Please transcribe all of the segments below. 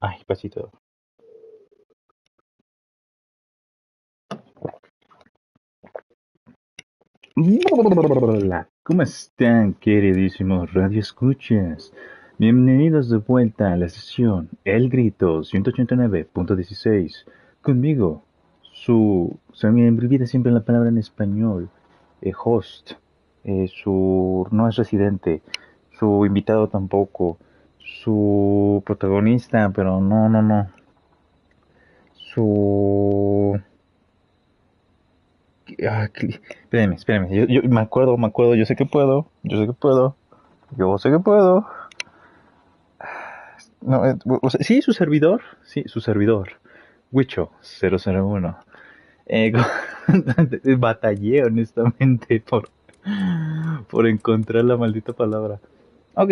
Ay, pasito. Hola, ¿cómo están, queridísimos radioescuchas? Bienvenidos de vuelta a la sesión El Grito 189.16. Conmigo, se me olvida siempre la palabra en español, host, no es residente, su invitado tampoco, su protagonista, pero no, su... espérenme, yo me acuerdo, yo sé que puedo. No, o sea, sí, su servidor, Wicho 001. Eh, batallé honestamente por encontrar la maldita palabra. Ok,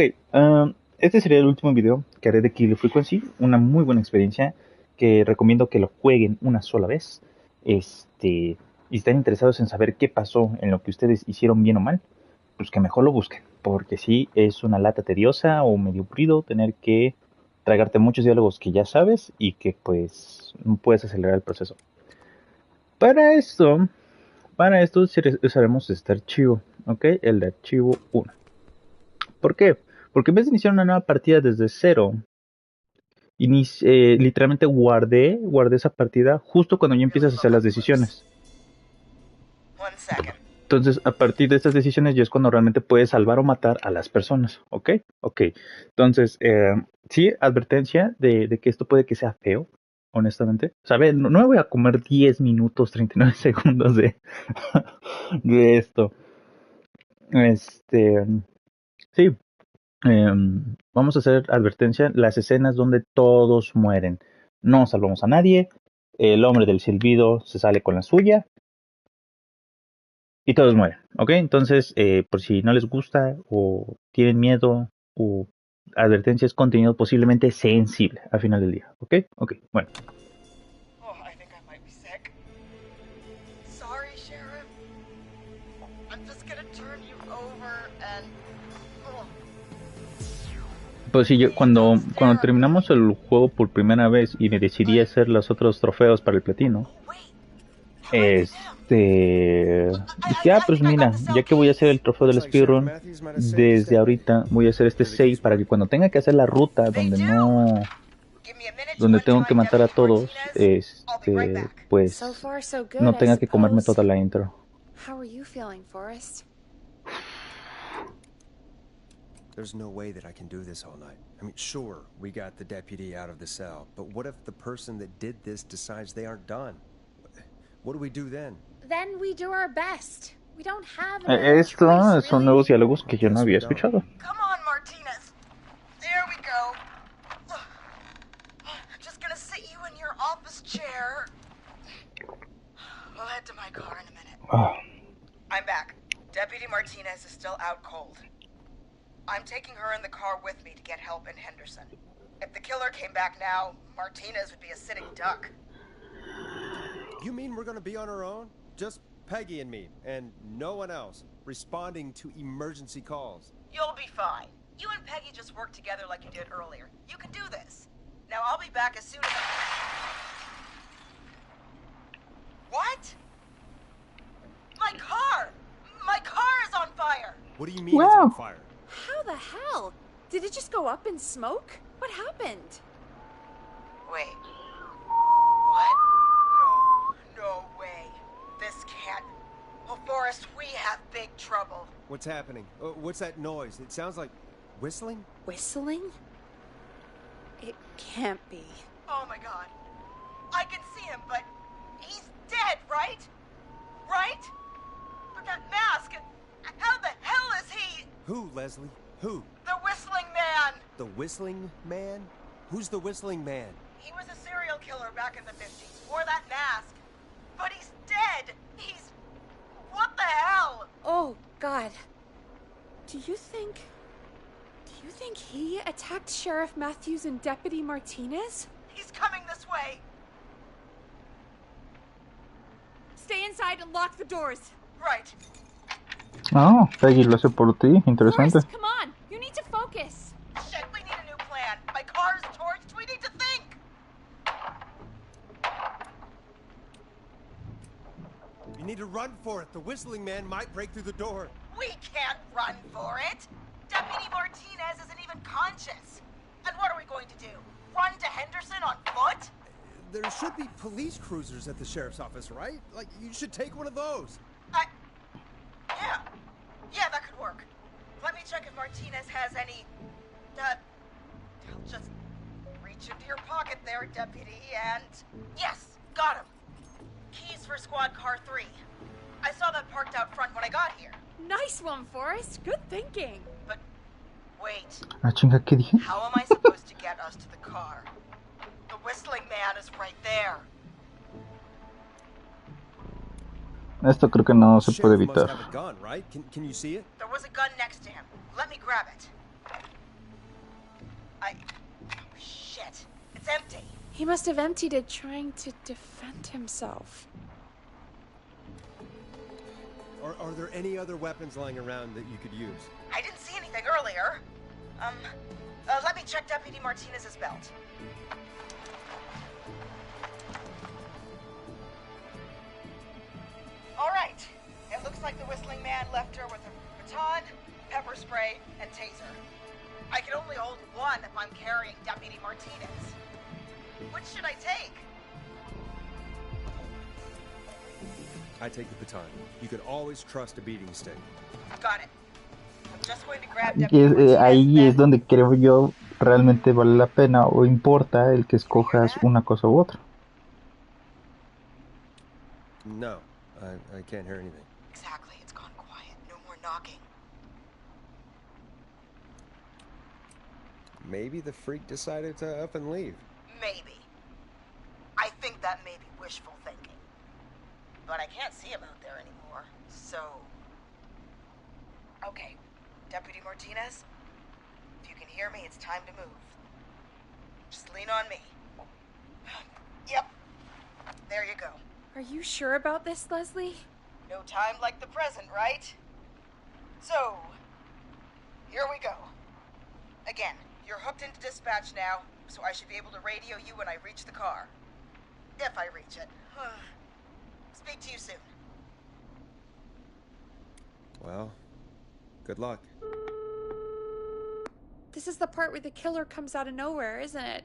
este sería el último video que haré de Kill Frequency, una muy buena experiencia que recomiendo que lo jueguen una sola vez. Y están interesados en saber qué pasó en lo que ustedes hicieron bien o mal, pues que mejor lo busquen, porque sí es una lata tediosa o medio aburrido tener que tragarte muchos diálogos que ya sabes y que pues no puedes acelerar el proceso. Para esto, usaremos este archivo, ¿ok? El de archivo 1. ¿Por qué? Porque en vez de iniciar una nueva partida desde cero, literalmente guardé esa partida justo cuando ya empiezas a hacer las decisiones. Entonces, a partir de estas decisiones ya es cuando realmente puedes salvar o matar a las personas, ¿ok? Ok. Entonces, sí, advertencia de que esto puede que sea feo, honestamente. ¿Sabes? No me voy a comer 10 minutos, 39 segundos de esto. Sí, vamos a hacer advertencia, las escenas donde todos mueren. No salvamos a nadie, el hombre del silbido se sale con la suya y todos mueren, ¿ok? Entonces, por si no les gusta o tienen miedo o advertencia, es contenido posiblemente sensible al final del día, ¿ok? Ok, bueno. Oh, I think I might be sick. Sorry, Sheriff. I'm just gonna turn you over and... Pues sí, cuando terminamos el juego por primera vez y me decidí a hacer los otros trofeos para el platino, dije, pues mira, ya que voy a hacer el trofeo del speedrun, desde ahorita voy a hacer este save para que cuando tenga que hacer la ruta donde tengo que matar a todos, pues no tenga que comerme toda la intro. How are you feeling, Forrest? There's no way that I can do this all night. I mean, sure, we got the deputy out of the cell, but what if the person that did this decides they aren't done? What do we do then? Then we do our best. We don't have Estos son nuevos diálogos que yo no había escuchado. Come on, Martinez. There we go. Just gonna sit you in your office chair. We'll head to my car in a minute. I'm back. Deputy Martinez is still out cold. I'm taking her in the car with me to get help in Henderson. If the killer came back now, Martinez would be a sitting duck. You mean we're gonna be on our own? Just Peggy and me, and no one else, responding to emergency calls. You'll be fine. You and Peggy just work together like you did earlier. You can do this. Now I'll be back as soon as What? My car! My car is on fire! What do you mean it's on fire? How the hell? Did it just go up in smoke? What happened? Wait. What? No way. This can't... Well, Forrest, we have big trouble. What's happening? What's that noise? It sounds like whistling? Whistling? It can't be. Oh my god. I can see him, but he's dead, right? Right? But that mask, how the hell is he? Who, Leslie? Who? The Whistling Man! The Whistling Man? Who's the Whistling Man? He was a serial killer back in the 50s, wore that mask. But he's dead! He's... What the hell? Oh, God. Do you think he attacked Sheriff Matthews and Deputy Martinez? He's coming this way. Stay inside and lock the doors. Right. Ah, Peggy lo hace por ti, interesante. Forrest, come on. You need to focus. Shit, we need a new plan. My car is torched. We need to think. need to run for it. The whistling man might break through the door. We can't run for it. Deputy Martinez isn't even conscious. And what are we going to do? Run to Henderson on foot? There should be police cruisers at the sheriff's office, right? Like, you should take one of those. Yeah. Yeah, that could work. Let me check if Martinez has any... I'll just reach into your pocket there, Deputy, and... Yes, got him. Keys for squad car 3. I saw that parked out front when I got here. Nice one, Forrest. Good thinking. But, wait. Ah, chinga, ¿qué dije? How am I supposed to get us to the car? The whistling man is right there. Esto creo que no se puede Sheriff must evitar. have a gun, right? Can you see it? There was a gun next to him. Let me grab it. Oh, shit. It's empty. He must have emptied it trying to defend himself. Are there any other weapons lying around that you could use? I didn't see anything earlier. Let me check Deputy Martinez's belt. All right. It looks like the whistling man left her with a baton, pepper spray, and taser. I can only hold one if I'm carrying Deputy Martinez. Which should I take? I take the baton. You can always trust a beating stick. Got it. I'm just going to grab Y Deputy Martinez. ahí es then- donde creo yo realmente vale la pena o importa el que escojas una cosa u otra. No, I can't hear anything. Exactly. It's gone quiet. No more knocking. Maybe the freak decided to up and leave. Maybe. I think that may be wishful thinking. But I can't see him out there anymore, so... Okay, Deputy Martinez, if you can hear me, it's time to move. Just lean on me. Yep. There you go. Are you sure about this, Leslie? No time like the present, right? So, here we go. Again, you're hooked into dispatch now, so I should be able to radio you when I reach the car. If I reach it. Speak to you soon. Well, good luck. This is the part where the killer comes out of nowhere, isn't it?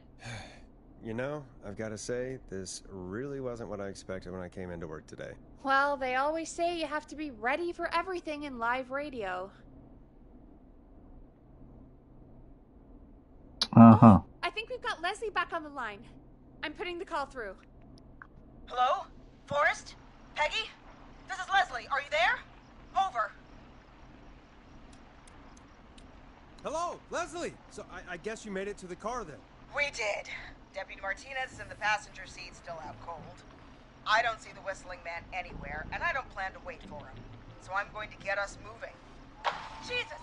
You know, I've got to say, this really wasn't what I expected when I came into work today. Well, they always say you have to be ready for everything in live radio. Ajá. I think we've got Leslie back on the line. I'm putting the call through. Hello? Forrest? Peggy? This is Leslie. Are you there? Over. Hello, Leslie! So I guess you made it to the car then. We did. Deputy Martinez is in the passenger seat, still out cold. I don't see the whistling man anywhere, and I don't plan to wait for him. So I'm going to get us moving. Jesus!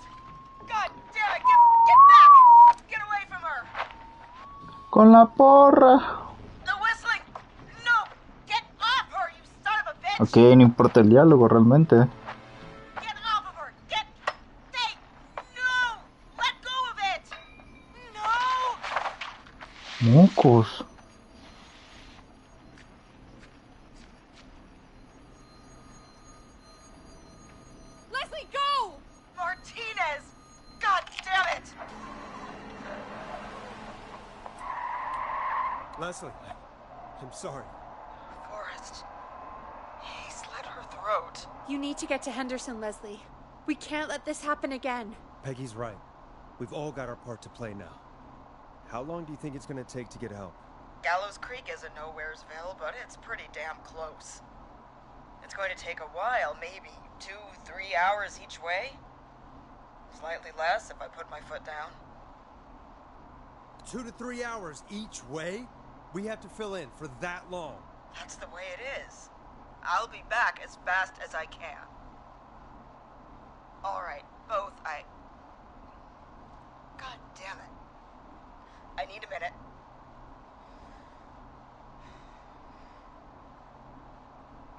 God damn it! Get back! Get away from her! Con la porra. The whistling! No! Get off her, you son of a bitch! Ok, no importa el diálogo realmente. Get off of her! Get... Hey! No! Let go of it! No! Mocos. Leslie, go! Martinez! God damn it! Leslie, I'm sorry. Forrest. He slit her throat. You need to get to Henderson, Leslie. We can't let this happen again. Peggy's right. We've all got our part to play now. How long do you think it's going to take to get help? Gallows Creek isn't Nowheresville, but it's pretty damn close. It's going to take a while, maybe 2-3 hours each way. Slightly less if I put my foot down. 2 to 3 hours each way? We have to fill in for that long. That's the way it is. I'll be back as fast as I can. All right, both. God damn it. I need a minute.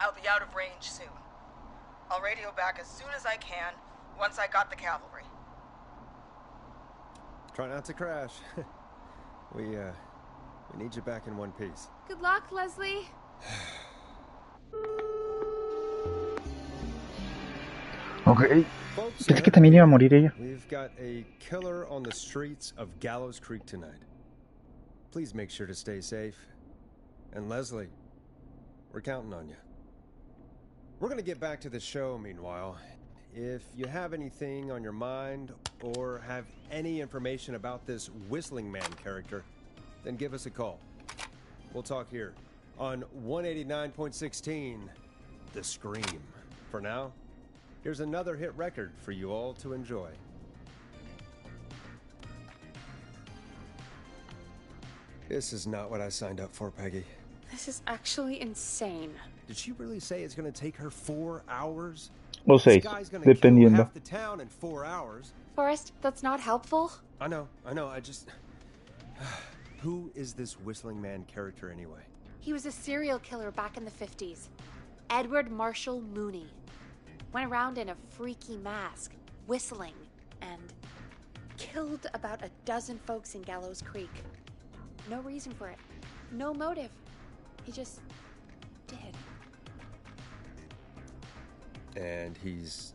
I'll be out of range soon. I'll radio back as soon as I can, once I got the cavalry. Try not to crash. We need you back in one piece. Good luck, Leslie. Ok. Folks, Pensé que también iba a morir ella. we've got a killer on the streets of Gallows Creek tonight. Please make sure to stay safe. And Leslie, we're counting on you. We're gonna get back to the show meanwhile. If you have anything on your mind or have any information about this Whistling Man character, then give us a call. We'll talk here on 189.16, The Scream. For now, here's another hit record for you all to enjoy. This is not what I signed up for, Peggy. This is actually insane. Did she really say it's gonna take her 4 hours? O This 6, guy's gonna kill dependiendo. half the town in 4 hours. Forrest, that's not helpful. I know, I just... Who is this Whistling Man character anyway? He was a serial killer back in the 50s. Edward Marshall Mooney. Went around in a freaky mask, whistling, and killed about 12 folks in Gallows Creek. No reason for it. No motive. He just did. And he's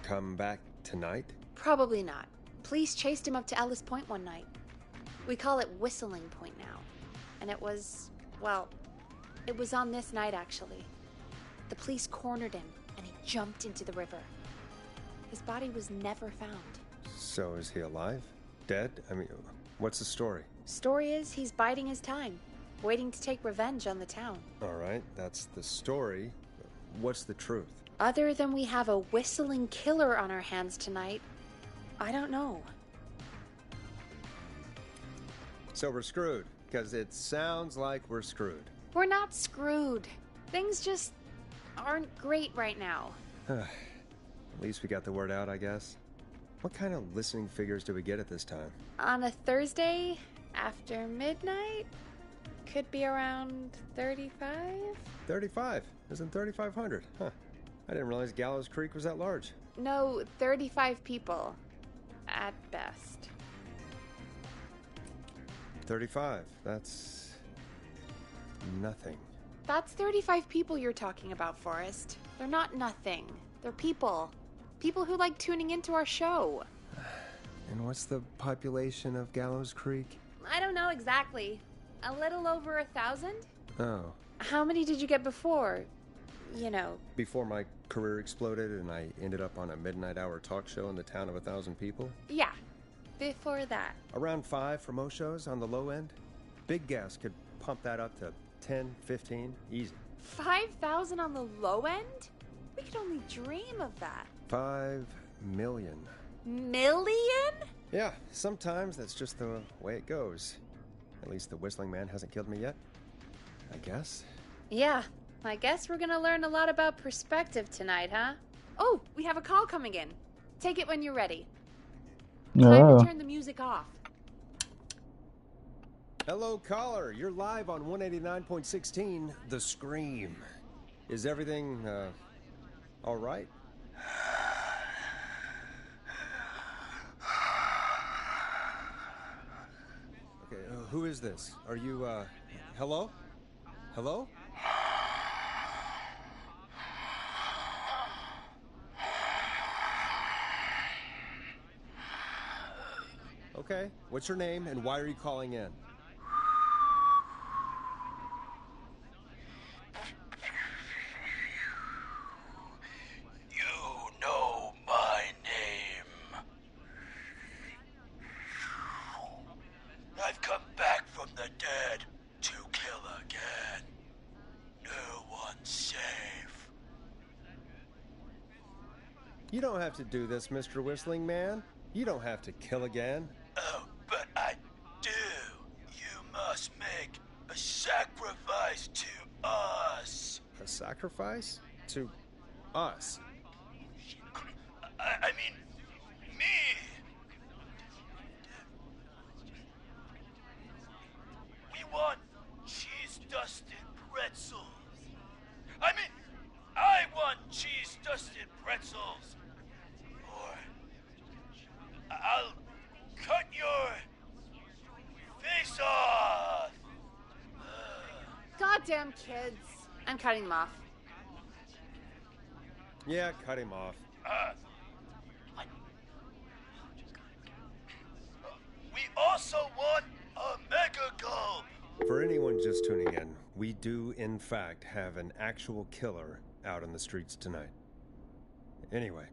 come back tonight? Probably not. Police chased him up to Ellis Point one night. We call it Whistling Point now. And it was, well, it was on this night actually. The police cornered him and he jumped into the river. His body was never found. So is he alive? Dead? I mean, what's the story? Story is he's biding his time, waiting to take revenge on the town. All right, that's the story. What's the truth? Other than we have a whistling killer on our hands tonight, I don't know. So we're screwed, because it sounds like we're screwed. We're not screwed. Things just aren't great right now. At least we got the word out, I guess. What kind of listening figures do we get at this time? On a Thursday after midnight, could be around 35? 35. Isn't 3,500? Huh. I didn't realize Gallows Creek was that large. No, 35 people. At best. 35. That's... nothing. That's 35 people you're talking about, Forrest. They're not nothing. They're people. People who like tuning into our show. And what's the population of Gallows Creek? I don't know exactly. A little over 1,000? Oh. How many did you get before? You know. Before my career exploded and I ended up on a midnight hour talk show in the town of 1,000 people? Yeah. Before that. Around 5 for most shows on the low end. Big gas could pump that up to 10, 15, easy. 5,000 on the low end? We could only dream of that. 5 million. Million? Yeah, sometimes that's just the way it goes. At least the Whistling Man hasn't killed me yet. I guess. Yeah, I guess we're gonna learn a lot about perspective tonight, huh? Oh, we have a call coming in. Take it when you're ready. Time to turn the music off. Hello, caller. You're live on 189.16, The Scream. Is everything, all right? Okay, who is this? Are you, hello? Hello? Okay, what's your name and why are you calling in? You know my name. I've come back from the dead to kill again. No one's safe. You don't have to do this, Mr. Whistling Man. You don't have to kill again. Oh, but I do. You must make a sacrifice to us. A sacrifice? To us? I mean, me. We want cheese-dusted pretzels. I mean, I want cheese-dusted pretzels. Or I'll cut your face off. Goddamn kids. I'm cutting them off. Yeah, cut him off. For anyone just tuning in, we do, in fact, have an actual killer out on the streets tonight. Anyway,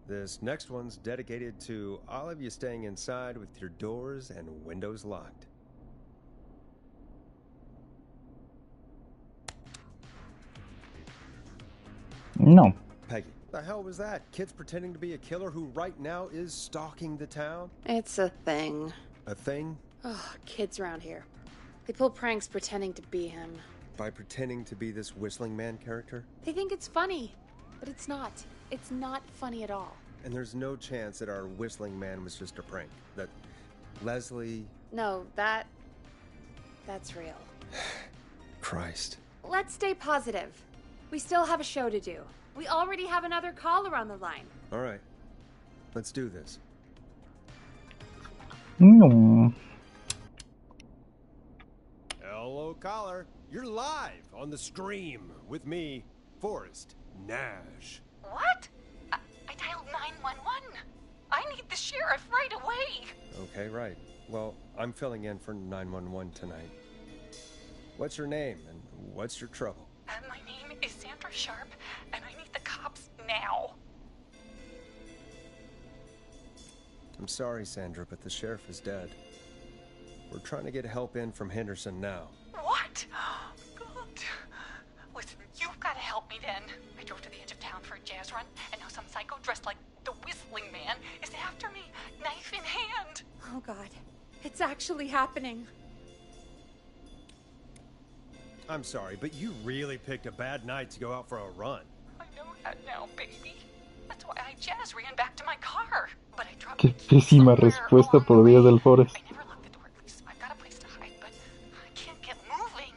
this next one's dedicated to all of you staying inside with your doors and windows locked. No. Peggy, the hell was that? Kids pretending to be a killer who right now is stalking the town? It's a thing. A thing? Oh, kids around here. They pull pranks pretending to be him. By pretending to be this whistling man character? They think it's funny, but it's not. It's not funny at all. And there's no chance that our whistling man was just a prank. That Leslie... No, that's real. Christ. Let's stay positive. We still have a show to do. We already have another caller on the line. All right. Let's do this. No. Hello, caller. You're live on the stream with me, Forrest Nash. What? I dialed 911. I need the sheriff right away. Okay, right. Well, I'm filling in for 911 tonight. What's your name and what's your trouble? My name is Sandra Sharp, and I need the cops now. I'm sorry, Sandra, but the sheriff is dead. We're trying to get help in from Henderson now. What? God. Listen, you've got to help me then. I drove to the edge of town for a jazz run, and now some psycho dressed like the Whistling Man is after me, knife in hand. Oh, God. It's actually happening. I'm sorry, but you really picked a bad night to go out for a run. I know that now, baby. That's why I jazz ran back to my car. But I dropped Qué my keys pésima somewhere respuesta along por the Día way. del Forest. I never locked the door. I've got a place to hide, but I can't get moving.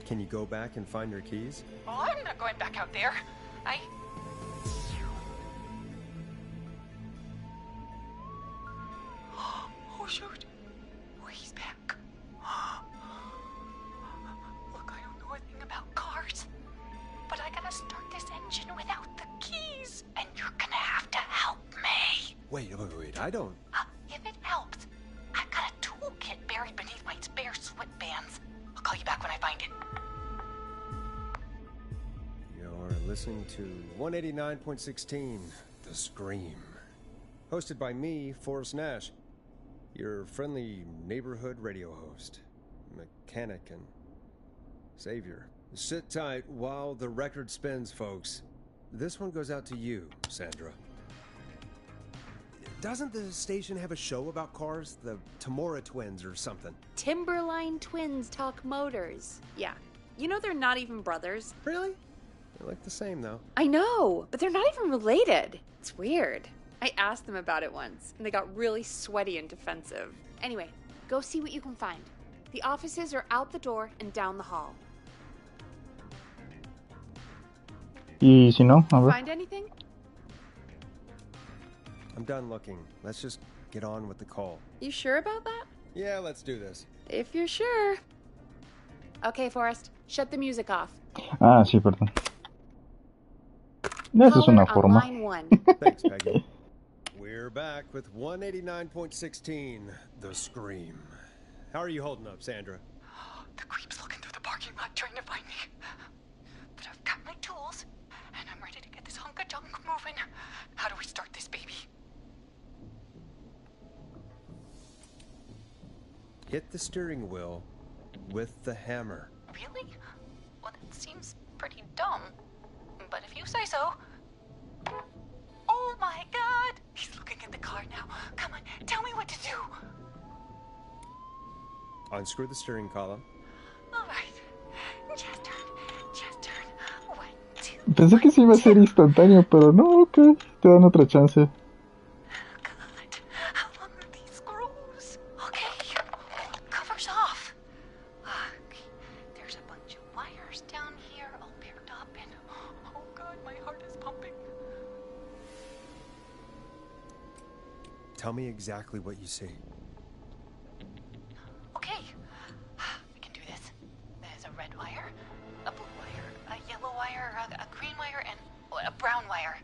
Can you go back and find your keys? Oh, I'm not going back out there. Oh, shoot. Oh, he's back. Look, I don't know a thing about cars, but I gotta start this engine without the keys, and you're gonna have to help me. Wait, I don't... If it helps, I've got a toolkit buried beneath my spare sweatbands. I'll call you back when I find it. You're listening to 189.16, The Scream. Hosted by me, Forrest Nash, your friendly neighborhood radio host, mechanic, and savior. Sit tight while the record spins, folks. This one goes out to you, Sandra. Doesn't the station have a show about cars? The Tamora twins or something? Timberline twins talk motors. Yeah. You know they're not even brothers. Really? They look the same, though. I know, but they're not even related. It's weird. I asked them about it once, and they got really sweaty and defensive. Anyway, go see what you can find. The offices are out the door and down the hall. Y si no, a ver. Find anything? I'm done looking. Let's just get on with the call. You sure about that? Yeah, let's do this. If you're sure. Okay, Forrest, shut the music off. Ah, sí, perdón. Esa es una Caller on forma. line 1. Thanks, Peggy. We're back with 189.16, The Scream. How are you holding up, Sandra? The creep's looking through the parking lot trying to find me. But I've got my tools, and I'm ready to get this hunk of junk moving. How do we start this baby? Hit the steering wheel with the hammer. Really? Well, that seems pretty dumb. But if you say so. Oh my God! He's looking at the car now. Come on, tell me what to do. Unscrew the steering column. All right. Just turn. 1, 2. Pensé que sí iba a ser instantáneo, pero no, ok. Te dan otra chance. God, how long are these screws? Okay, cover's off. Okay, there's a bunch of wires down here all paired up, and oh God, my heart is pumping. Tell me exactly what you see. Okay, I can do this. There's a red wire, a blue wire, a yellow wire, a green wire, and a brown wire.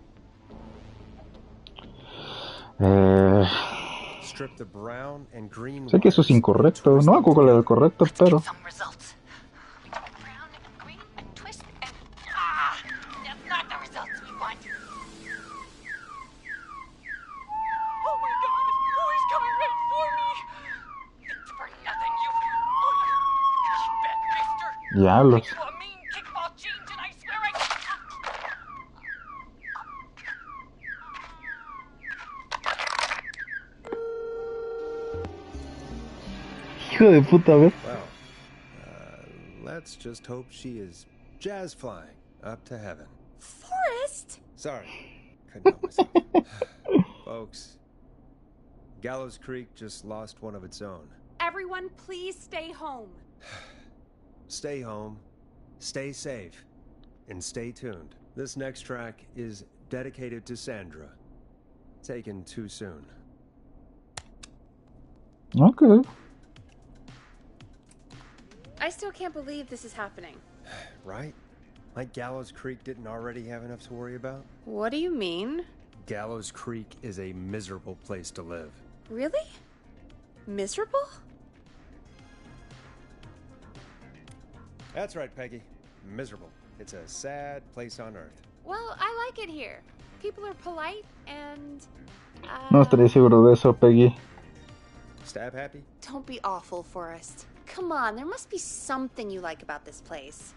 strip the brown and green Sé que eso es incorrecto, no hago con lo correcto, pero... Some results. Brown and green and twist and... Ah! That's not the results we want. Oh my god! Oh, he's coming right for me! It's for nothing, you... Oh, you fat bister! Diablos. You a mean kickball change and I swear I... Hijo de puta, a ver. Well, let's just hope she is jazz flying up to heaven. Forrest! Sorry, couldn't help myself. Folks, Gallows Creek just lost one of its own. Everyone, please stay home. Stay home, stay safe, and stay tuned. This next track is dedicated to Sandra. Taken too soon. Okay. I still can't believe this is happening. Right? Like Gallows Creek didn't already have enough to worry about? What do you mean? Gallows Creek is a miserable place to live. Really? Miserable? That's right, Peggy. Miserable. It's a sad place on Earth. Well, I like it here. People are polite and... No estaría seguro de eso, Peggy. Stab happy? Don't be awful, Forrest. Come on, there must be something you like about this place.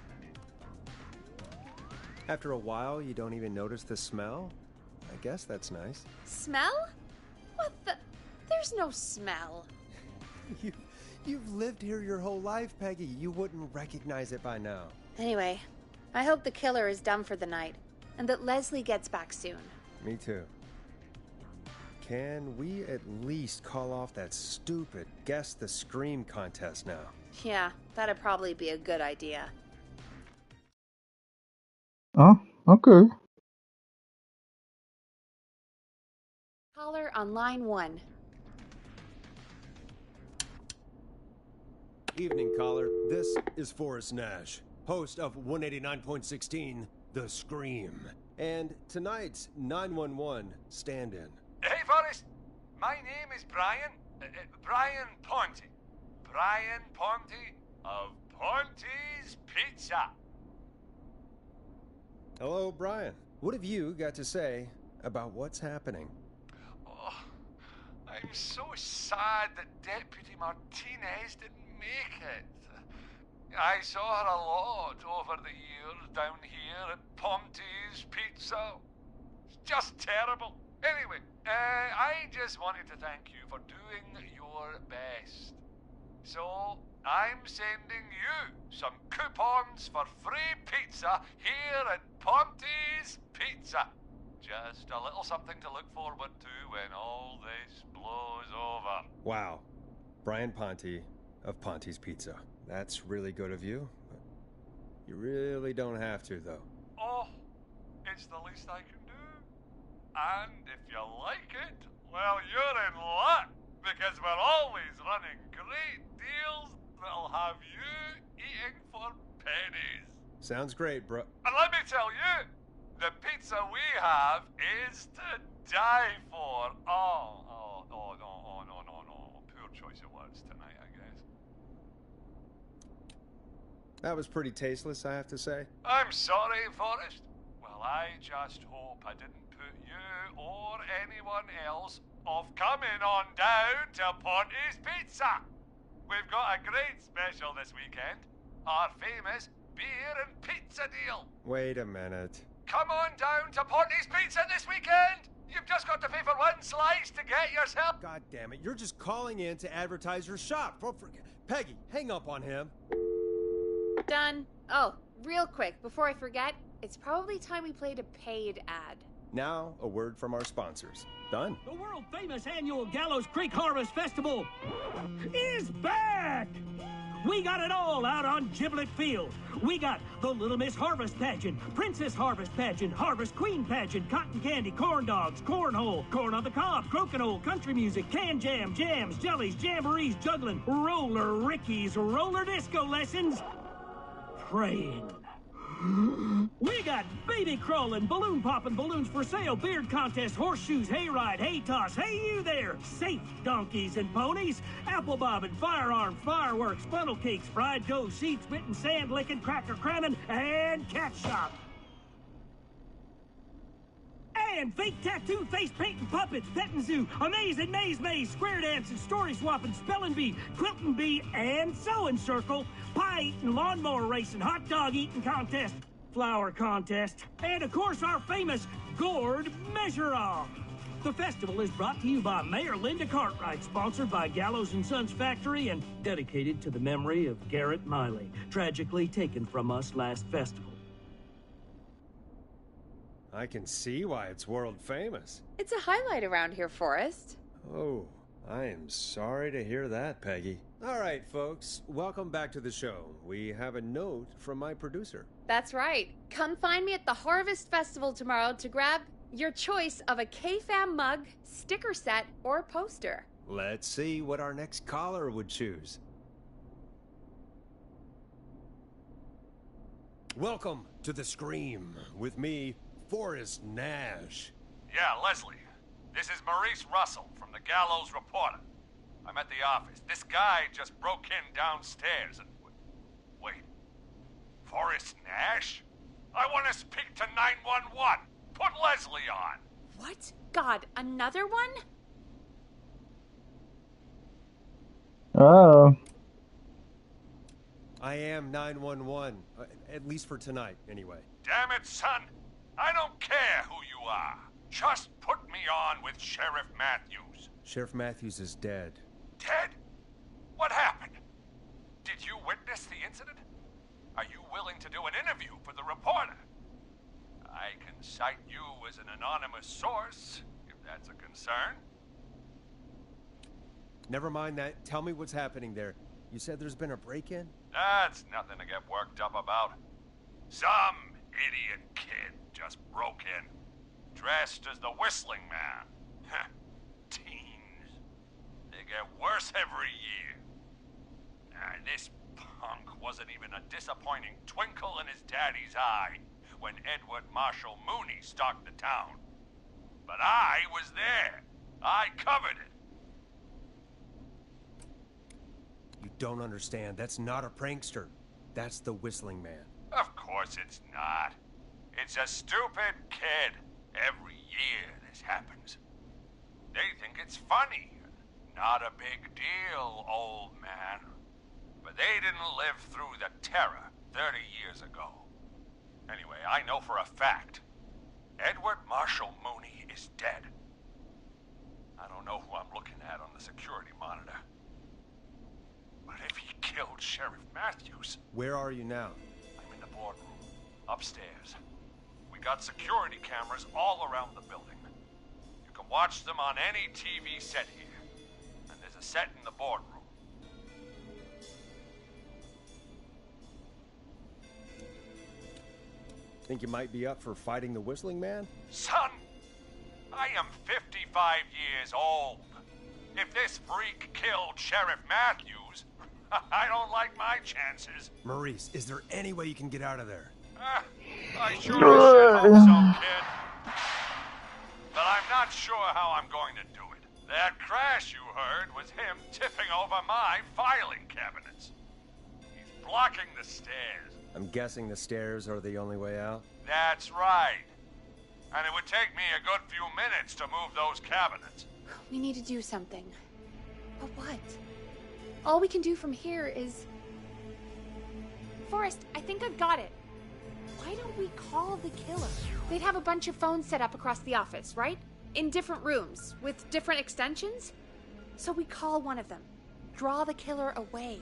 After a while, you don't even notice the smell? I guess that's nice. Smell? What the... There's no smell. You've lived here your whole life, Peggy. You wouldn't recognize it by now. Anyway, I hope the killer is done for the night, and that Leslie gets back soon. Me too. Can we at least call off that stupid Guess the Scream contest now? Yeah, that'd probably be a good idea. Oh, okay. Caller on line 1. Evening, caller. This is Forrest Nash, host of 189.16, The Scream. And tonight's 911 stand-in. Hey, Forrest. My name is Brian. Brian Ponte. Brian Ponte of Ponte's Pizza. Hello, Brian. What have you got to say about what's happening? Oh, I'm so sad that Deputy Martinez didn't make it. I saw her a lot over the years down here at Ponte's Pizza. It's just terrible. Anyway, I just wanted to thank you for doing your best. So, I'm sending you some coupons for free pizza here at Ponte's Pizza. Just a little something to look forward to when all this blows over. Wow. Brian Ponte of Ponte's Pizza. That's really good of you. But you really don't have to, though. Oh, it's the least I can do. And if you like it, well, you're in luck, because we're always running great deals that'll have you eating for pennies. Sounds great, bro. And let me tell you, the pizza we have is to die for. No. Poor choice of words tonight, I guess. That was pretty tasteless, I have to say. I'm sorry, Forrest. Well, I just hope I didn't put you or anyone else off coming on down to Ponte's Pizza. We've got a great special this weekend. Our famous beer and pizza deal. Wait a minute. Come on down to Ponte's Pizza this weekend. You've just got to pay for one slice to get yourself... God damn it, you're just calling in to advertise your shop. Peggy, hang up on him. Done. Oh, real quick, before I forget, it's probably time we played a paid ad. Now, a word from our sponsors. Done. The world-famous annual Gallows Creek Harvest Festival is back! We got it all out on Giblet Field. We got the Little Miss Harvest Pageant, Princess Harvest Pageant, Harvest Queen Pageant, Cotton Candy, Corn Dogs, Cornhole, Corn on the Cob, Crokinole, Country Music, Can Jam, Jams, Jellies, Jamborees, Juggling, Roller Rickies, Roller Disco Lessons, Praying, We got baby crawling, balloon popping, balloons for sale, beard contest, horseshoes, hayride, hay toss, hey you there, safe donkeys and ponies, apple bobbing, firearms, fireworks, funnel cakes, fried dough, seed spitting, sand licking, cracker cramming, and cat shop. And fake tattoo, face painting, puppets, petting zoo, amazing maze, square dancing, story swapping, spelling bee, quilting bee, and sewing circle, pie eating, lawnmower racing, hot dog eating contest, flower contest, and of course our famous gourd measure-off. The festival is brought to you by Mayor Linda Cartwright, sponsored by Gallows & Sons Factory, and dedicated to the memory of Garrett Miley, tragically taken from us last festival. I can see why it's world famous. It's a highlight around here, Forrest. Oh, I am sorry to hear that, Peggy. All right, folks, welcome back to the show. We have a note from my producer. That's right. Come find me at the Harvest Festival tomorrow to grab your choice of a K-Fam mug, sticker set, or poster. Let's see what our next caller would choose. Welcome to The Scream with me, Forrest Nash. Yeah, Leslie. This is Maurice Russell from the Gallows Reporter. I'm at the office. This guy just broke in downstairs and... Wait. Forrest Nash? I want to speak to 911. Put Leslie on. What? God, another one? Oh. I am 911, at least for tonight, anyway. Damn it, son. I don't care who you are. Just put me on with Sheriff Matthews. Sheriff Matthews is dead. Dead? What happened? Did you witness the incident? Are you willing to do an interview for the reporter? I can cite you as an anonymous source, if that's a concern. Never mind that. Tell me what's happening there. You said there's been a break-in? That's nothing to get worked up about. Some idiot kid just broke in, dressed as the Whistling Man. Teens. They get worse every year. And this punk wasn't even a disappointing twinkle in his daddy's eye when Edward Marshall Mooney stalked the town. But I was there. I covered it. You don't understand. That's not a prankster. That's the Whistling Man. Of course it's not. It's a stupid kid. Every year this happens. They think it's funny. Not a big deal, old man. But they didn't live through the terror 30 years ago. Anyway, I know for a fact, Edward Marshall Mooney is dead. I don't know who I'm looking at on the security monitor. But if he killed Sheriff Matthews... Where are you now? I'm in the boardroom, upstairs. We got security cameras all around the building. You can watch them on any TV set here. And there's a set in the boardroom. Think you might be up for fighting the Whistling Man? Son, I am 55 years old. If this freak killed Sheriff Matthews, I don't like my chances. Maurice, is there any way you can get out of there? I sure as shit hope so, kid. But I'm not sure how I'm going to do it. That crash you heard was him tipping over my filing cabinets. He's blocking the stairs. I'm guessing the stairs are the only way out? That's right. And it would take me a good few minutes to move those cabinets. We need to do something. But what? All we can do from here is... Forrest, I think I've got it. Why don't we call the killer? They'd have a bunch of phones set up across the office, right? In different rooms, with different extensions. So we call one of them. Draw the killer away.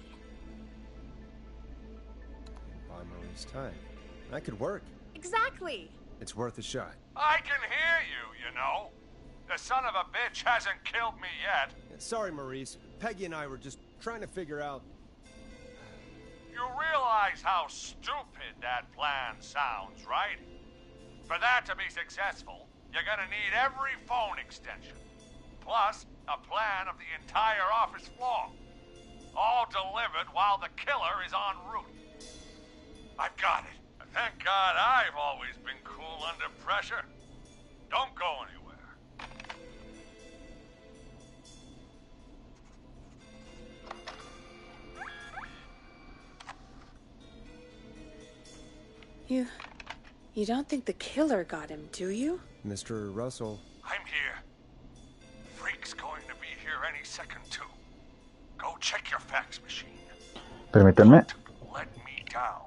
Buy Maurice time. That could work. Exactly. It's worth a shot. I can hear you, you know. The son of a bitch hasn't killed me yet. Sorry, Maurice. Peggy and I were just trying to figure out... You realize how stupid that plan sounds, right? For that to be successful, you're gonna need every phone extension. Plus, a plan of the entire office floor. All delivered while the killer is en route. I've got it. Thank God I've always been cool under pressure. Don't go anywhere. You don't think the killer got him, do you? Mr. Russell. I'm here. Freak's going to be here any second too. Go check your fax machine. Permítanme. Don't let me down.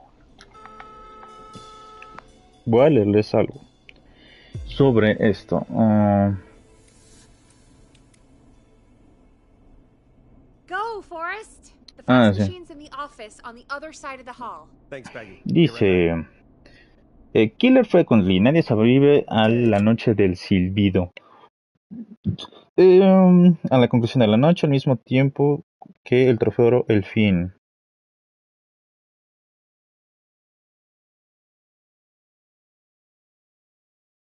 Voy a leerles algo sobre esto. Go, Forrest. The fax sí. machine's in the office on the other side of the hall. Thanks, Peggy. Dice, Killer fue con Lee. Nadie sobrevive a la noche del silbido. A la conclusión de la noche, al mismo tiempo que el trofeo oro, el fin.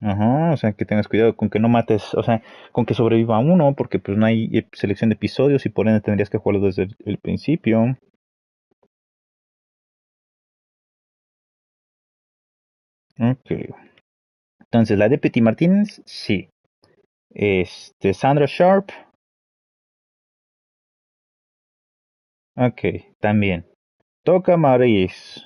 Ajá, o sea, que tengas cuidado con que no mates, o sea, con que sobreviva uno, porque pues no hay selección de episodios y por ende tendrías que jugarlo desde el principio. Ok. Entonces, la Deputy Martínez, sí. Sandra Sharp. Ok, también. Toca Maurice.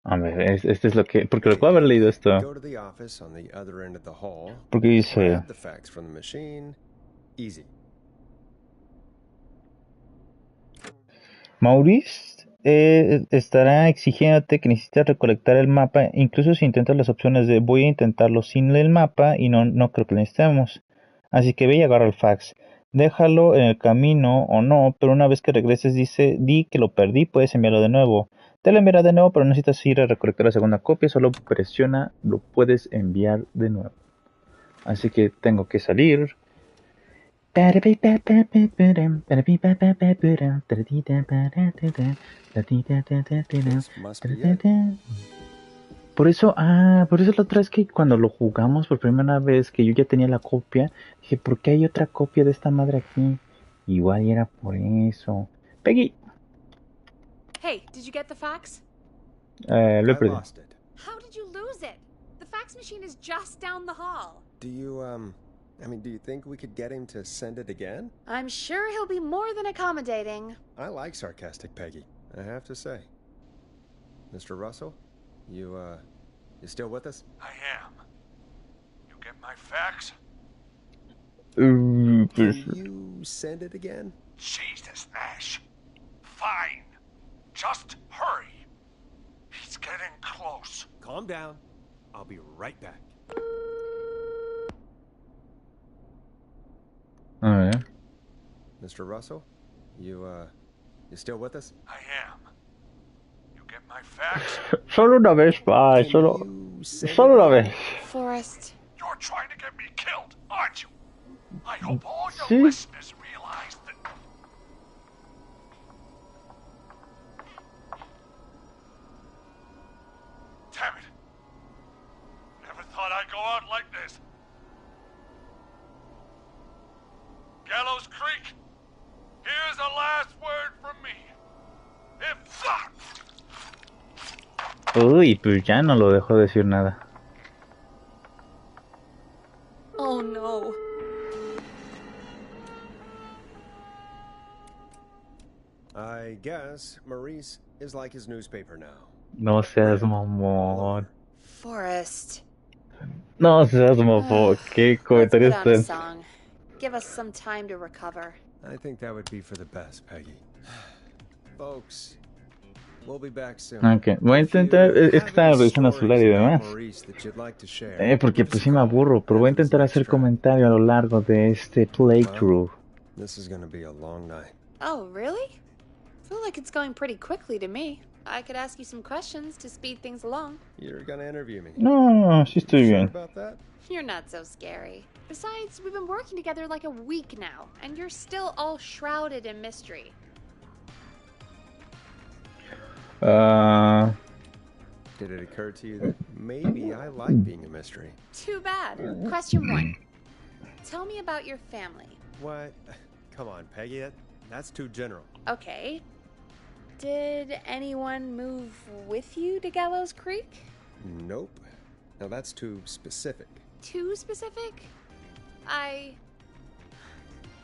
A ver, este es lo que... Porque recuerdo haber leído esto. Go to the office on the other end of the hall. Porque dice... Grab the fax from the machine. Easy. Maurice estará exigiéndote que necesitas recolectar el mapa, incluso si intentas las opciones de voy a intentarlo sin el mapa y no creo que lo necesitemos. Así que ve y agarra el fax. Déjalo en el camino o no, pero una vez que regreses di que lo perdí, puedes enviarlo de nuevo. Te lo enviará de nuevo, pero no necesitas ir a recolectar la segunda copia, solo presiona, lo puedes enviar de nuevo. Así que tengo que salir. Por eso la otra vez que cuando lo jugamos por primera vez, que yo ya tenía la copia, dije, ¿por qué hay otra copia de esta madre aquí? Igual era por eso. Peggy. Hey, did you get the fax? I lost it. How did you lose it? The fax machine is just down the hall. Do you think we could get him to send it again? I'm sure he'll be more than accommodating. I like sarcastic Peggy, I have to say. Mr. Russell, you still with us? I am. You get my fax? Can you send it again? Jesus, Nash. Fine. Just hurry. He's getting close. Calm down. I'll be right back. A ver. Mr. Russell, you still with us? I am. You get my fax? Solo una vez, pa. Solo una vez. Forrest. You're trying to get me killed, aren't you? I hope all your Sí. listeners realize that... Damn it. Never thought I'd go out like this. Gallows Creek, here's a last word from me. If... Uy, pues ya no lo dejo decir nada. Oh no. I guess Maurice is like his newspaper now. No seas mamón. Forrest. No seas mamón. Qué Let's comentarios put on a tan... song. Give us some time to recover. I think that would be for the best, Peggy. Folks, we'll be back soon. Ok, voy a intentar... Es que estaba revisando el celular y demás. Porque pues sí me aburro, pero voy a intentar hacer comentario a lo largo de este playthrough. This is gonna be a long night. Oh, really? I feel like it's going pretty quickly to me. I could ask you some questions to speed things along. You're gonna interview me. No, sí estoy Sure bien. about that? You're not so scary. Besides, we've been working together like a week now, and you're still all shrouded in mystery. Did it occur to you that maybe I like being a mystery? Too bad. Question 1. Tell me about your family. What? come on, Peggy. That's too general. Okay. Did anyone move with you to Gallows Creek? Nope. Now that's too specific. Too specific?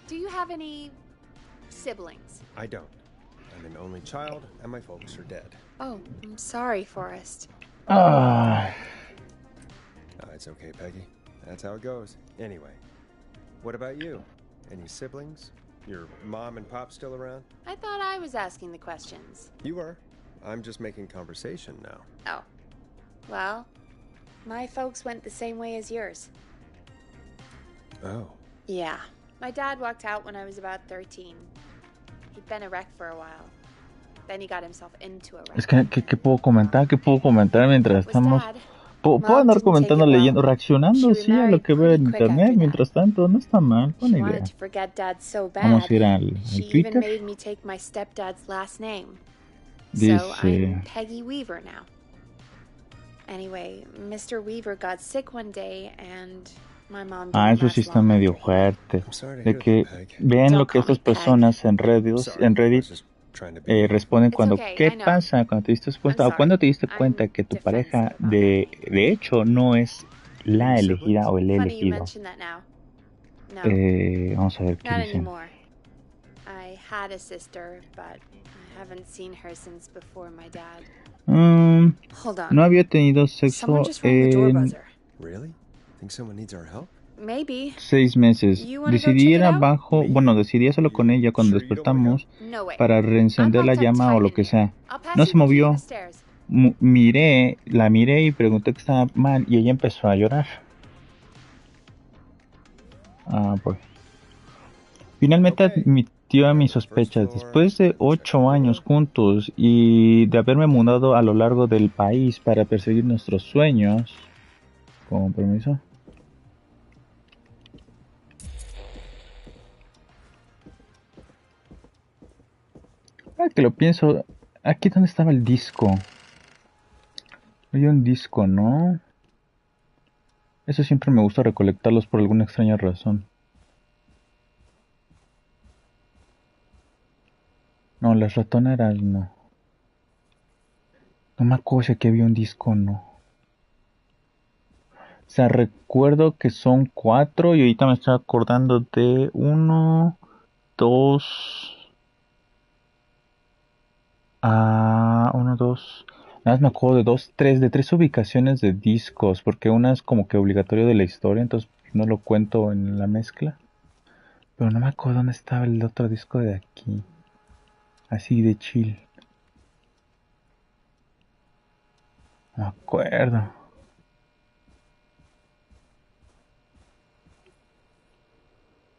Do you have any siblings? I don't. I'm an only child, and my folks are dead. Oh, I'm sorry, Forrest. It's okay, Peggy. That's how it goes. Anyway, what about you? Any siblings? Your mom and pop still around? I thought I was asking the questions. You were. I'm just making conversation now. Oh. Well, my folks went the same way as yours. Oh. Yeah. My dad walked out when I was about 13. He'd been a wreck for a while. Then he got himself into a wreck. Es que, ¿qué puedo comentar? ¿Qué puedo comentar mientras estamos...? Dad. Puedo andar comentando, leyendo, reaccionando, sí, a lo que veo en internet. Mientras tanto, no está mal, buena idea. Vamos a ir al Twitter. Dice... Peggy Weaver now. Anyway, Mr. Weaver got sick one day and my mom eso sí está medio fuerte. De que vean lo que estas personas en Reddit responden cuando ¿qué pasa? Cuando te diste cuenta o cuando te diste cuenta que tu pareja de hecho no es la elegida o el elegido. Vamos a ver qué dicen. I had a sister, but I haven't seen her since before my dad. No había tenido sexo en Really? Think someone needs our help? Maybe. 6 meses. Decidí ir abajo, decidí solo con ella cuando despertamos para reencender la llama o lo que sea. No se movió. La miré y pregunté que estaba mal y ella empezó a llorar. Pues. Finalmente admitió a mis sospechas. Después de 8 años juntos y de haberme mudado a lo largo del país para perseguir nuestros sueños. Con permiso. Que lo pienso, aquí donde estaba el disco. Había un disco, ¿no? Eso siempre me gusta recolectarlos por alguna extraña razón. No, las ratoneras no. No me acuerdo si aquí había un disco o no. O sea, recuerdo que son 4 y ahorita me estoy acordando de 1, 2... 1, 2. Nada más me acuerdo de 2, 3, de 3 ubicaciones de discos, porque una es como que obligatorio de la historia, entonces no lo cuento en la mezcla. Pero no me acuerdo dónde estaba el otro disco de aquí. Así de chill. No me acuerdo.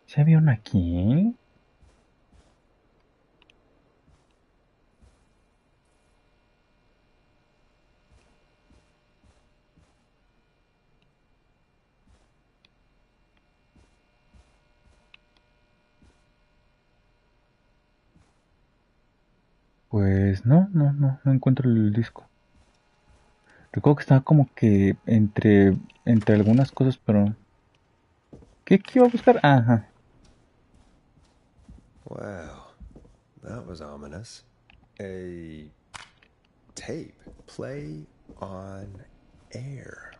¿Sí había uno aquí? Pues no encuentro el disco. Recuerdo que estaba como que entre algunas cosas, pero... ¿Qué iba a buscar? Ajá. Wow, that was ominous. A tape. Play on air.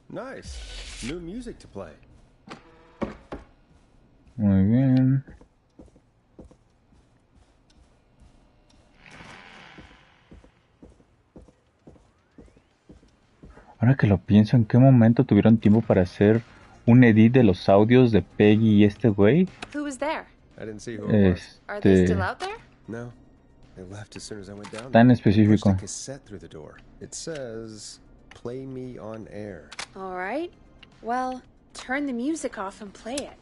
Nice. New music to play. Muy bien. Ahora que lo pienso, ¿en qué momento tuvieron tiempo para hacer un edit de los audios de Peggy y este güey? Who was there? I didn't see who it was. Are they still out there? No. They left as soon as I went down. Tan específico. Pushed a cassette through the door. It says, "Play me on air." All right. Well, turn the music off and play it.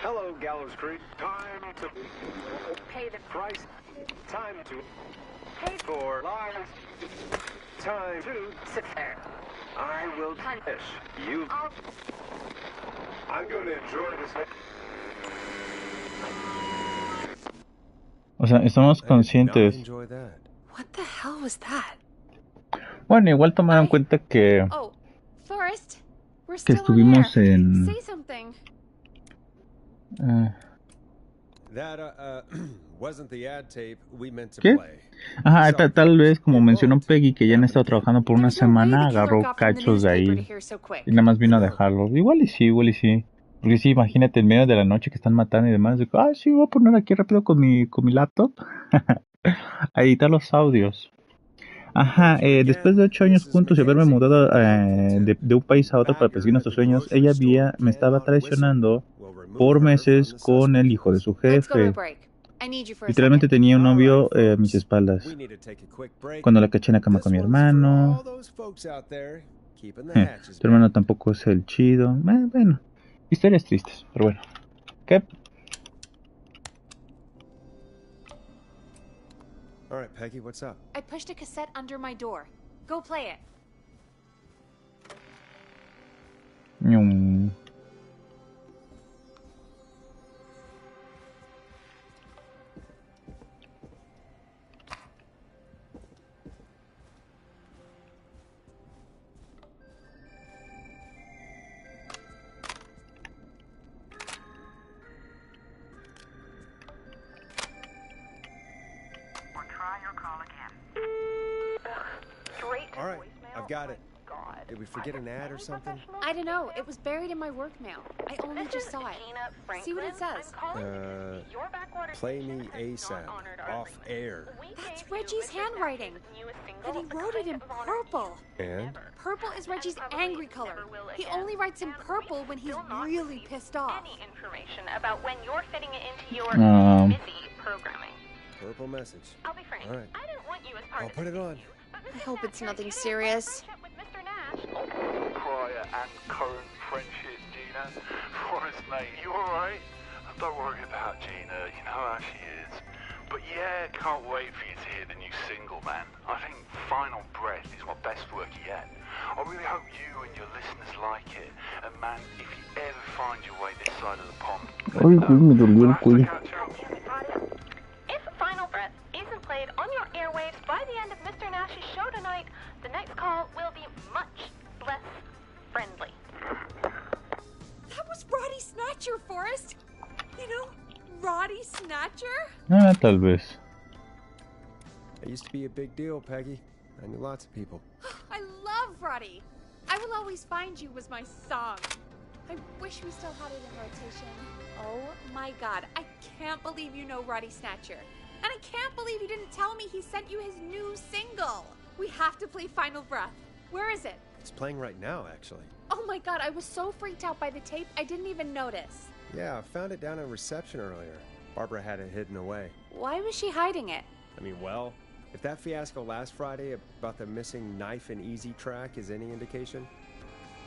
Hello, Gallows Creek. Time to Pay the price. Time to pay for lives. Time to sit there. I will punish you. I'm going to enjoy this. O sea, estamos conscientes. What the hell was that? Bueno, igual tomaron en cuenta que que still on estuvimos air. en... Say something. That wasn't the ad tape we meant to ¿Qué? play. Ajá, Sorry, tal folks. vez, como It mencionó won't Peggy, que ya han happen estado again. trabajando por una There's no way semana, the killer agarró got from the cachos de newspaper to ahí here so quick. y nada más vino a I know. dejarlos. Igual y sí, igual y sí. Porque sí, imagínate en medio de la noche que están matando y demás, de, ah, sí, voy a poner aquí rápido con mi laptop a editar los audios. Ajá, Thank you después de again, 8 años Mrs. juntos y haberme Mackenzie, mudado for the helpful tip. de un país a otro para Bagger perseguir at the nuestros sueños, grocery ella store me estaba cannot whistle. traicionando We'll remove por her from meses the con el suspect hijo de list. su Let's go to a jefe. break. I need you for a Literalmente second. tenía un All right, novio a mis folks. espaldas. We need to take a quick break. Cuando la caché en la cama This con mi one's for hermano. all those folks out there keeping the Tu hatches hermano back. tampoco es el chido. Bueno, historias tristes, pero bueno. ¿Qué? All right, Peggy, what's up? I pushed a cassette under my door. Go play it. Mm. All right, I've got it. Did we forget an ad or something? I don't know. It was buried in my work mail. I only just saw it. See what it says. Play me ASAP, off air. That's Reggie's handwriting. And he wrote it in purple. And? Purple is Reggie's angry color. He only writes in purple when he's really pissed off. Any information about when you're fitting it into your busy programming. Purple message. I'll be frank. All right. I didn't want you as part I'll of put the it on. interview, but I Mrs. hope it's Thatcher, nothing you didn't serious. friendship with Mr. Nash. Prior and current friendship, Gina. Forrest, mate, you alright? Don't worry about Gina, you know how she is. But yeah, can't wait for you to hear the new single, man. I think Final Breath is my best work yet. I really hope you and your listeners like it. And man, if you ever find your way this side of the pond, Ay, güey, me dolió el we'll have to cuello. catch up. If Final Breath isn't played on your airwaves by the end of Mr. Nash's show tonight, the next call will be much less friendly. That was Roddy Snatcher, Forrest. You know, Roddy Snatcher? Tal vez. It used to be a big deal, Peggy. I knew lots of people. I love Roddy. I Will Always Find You was my song. I wish we still had it in rotation. Oh my god, I can't believe you know Roddy Snatcher. And I can't believe you didn't tell me he sent you his new single. We have to play Final Breath. Where is it? It's playing right now, actually. Oh my god, I was so freaked out by the tape, I didn't even notice. Yeah, I found it down in reception earlier. Barbara had it hidden away. Why was she hiding it? I mean, well, if that fiasco last Friday about the missing knife and easy track is any indication,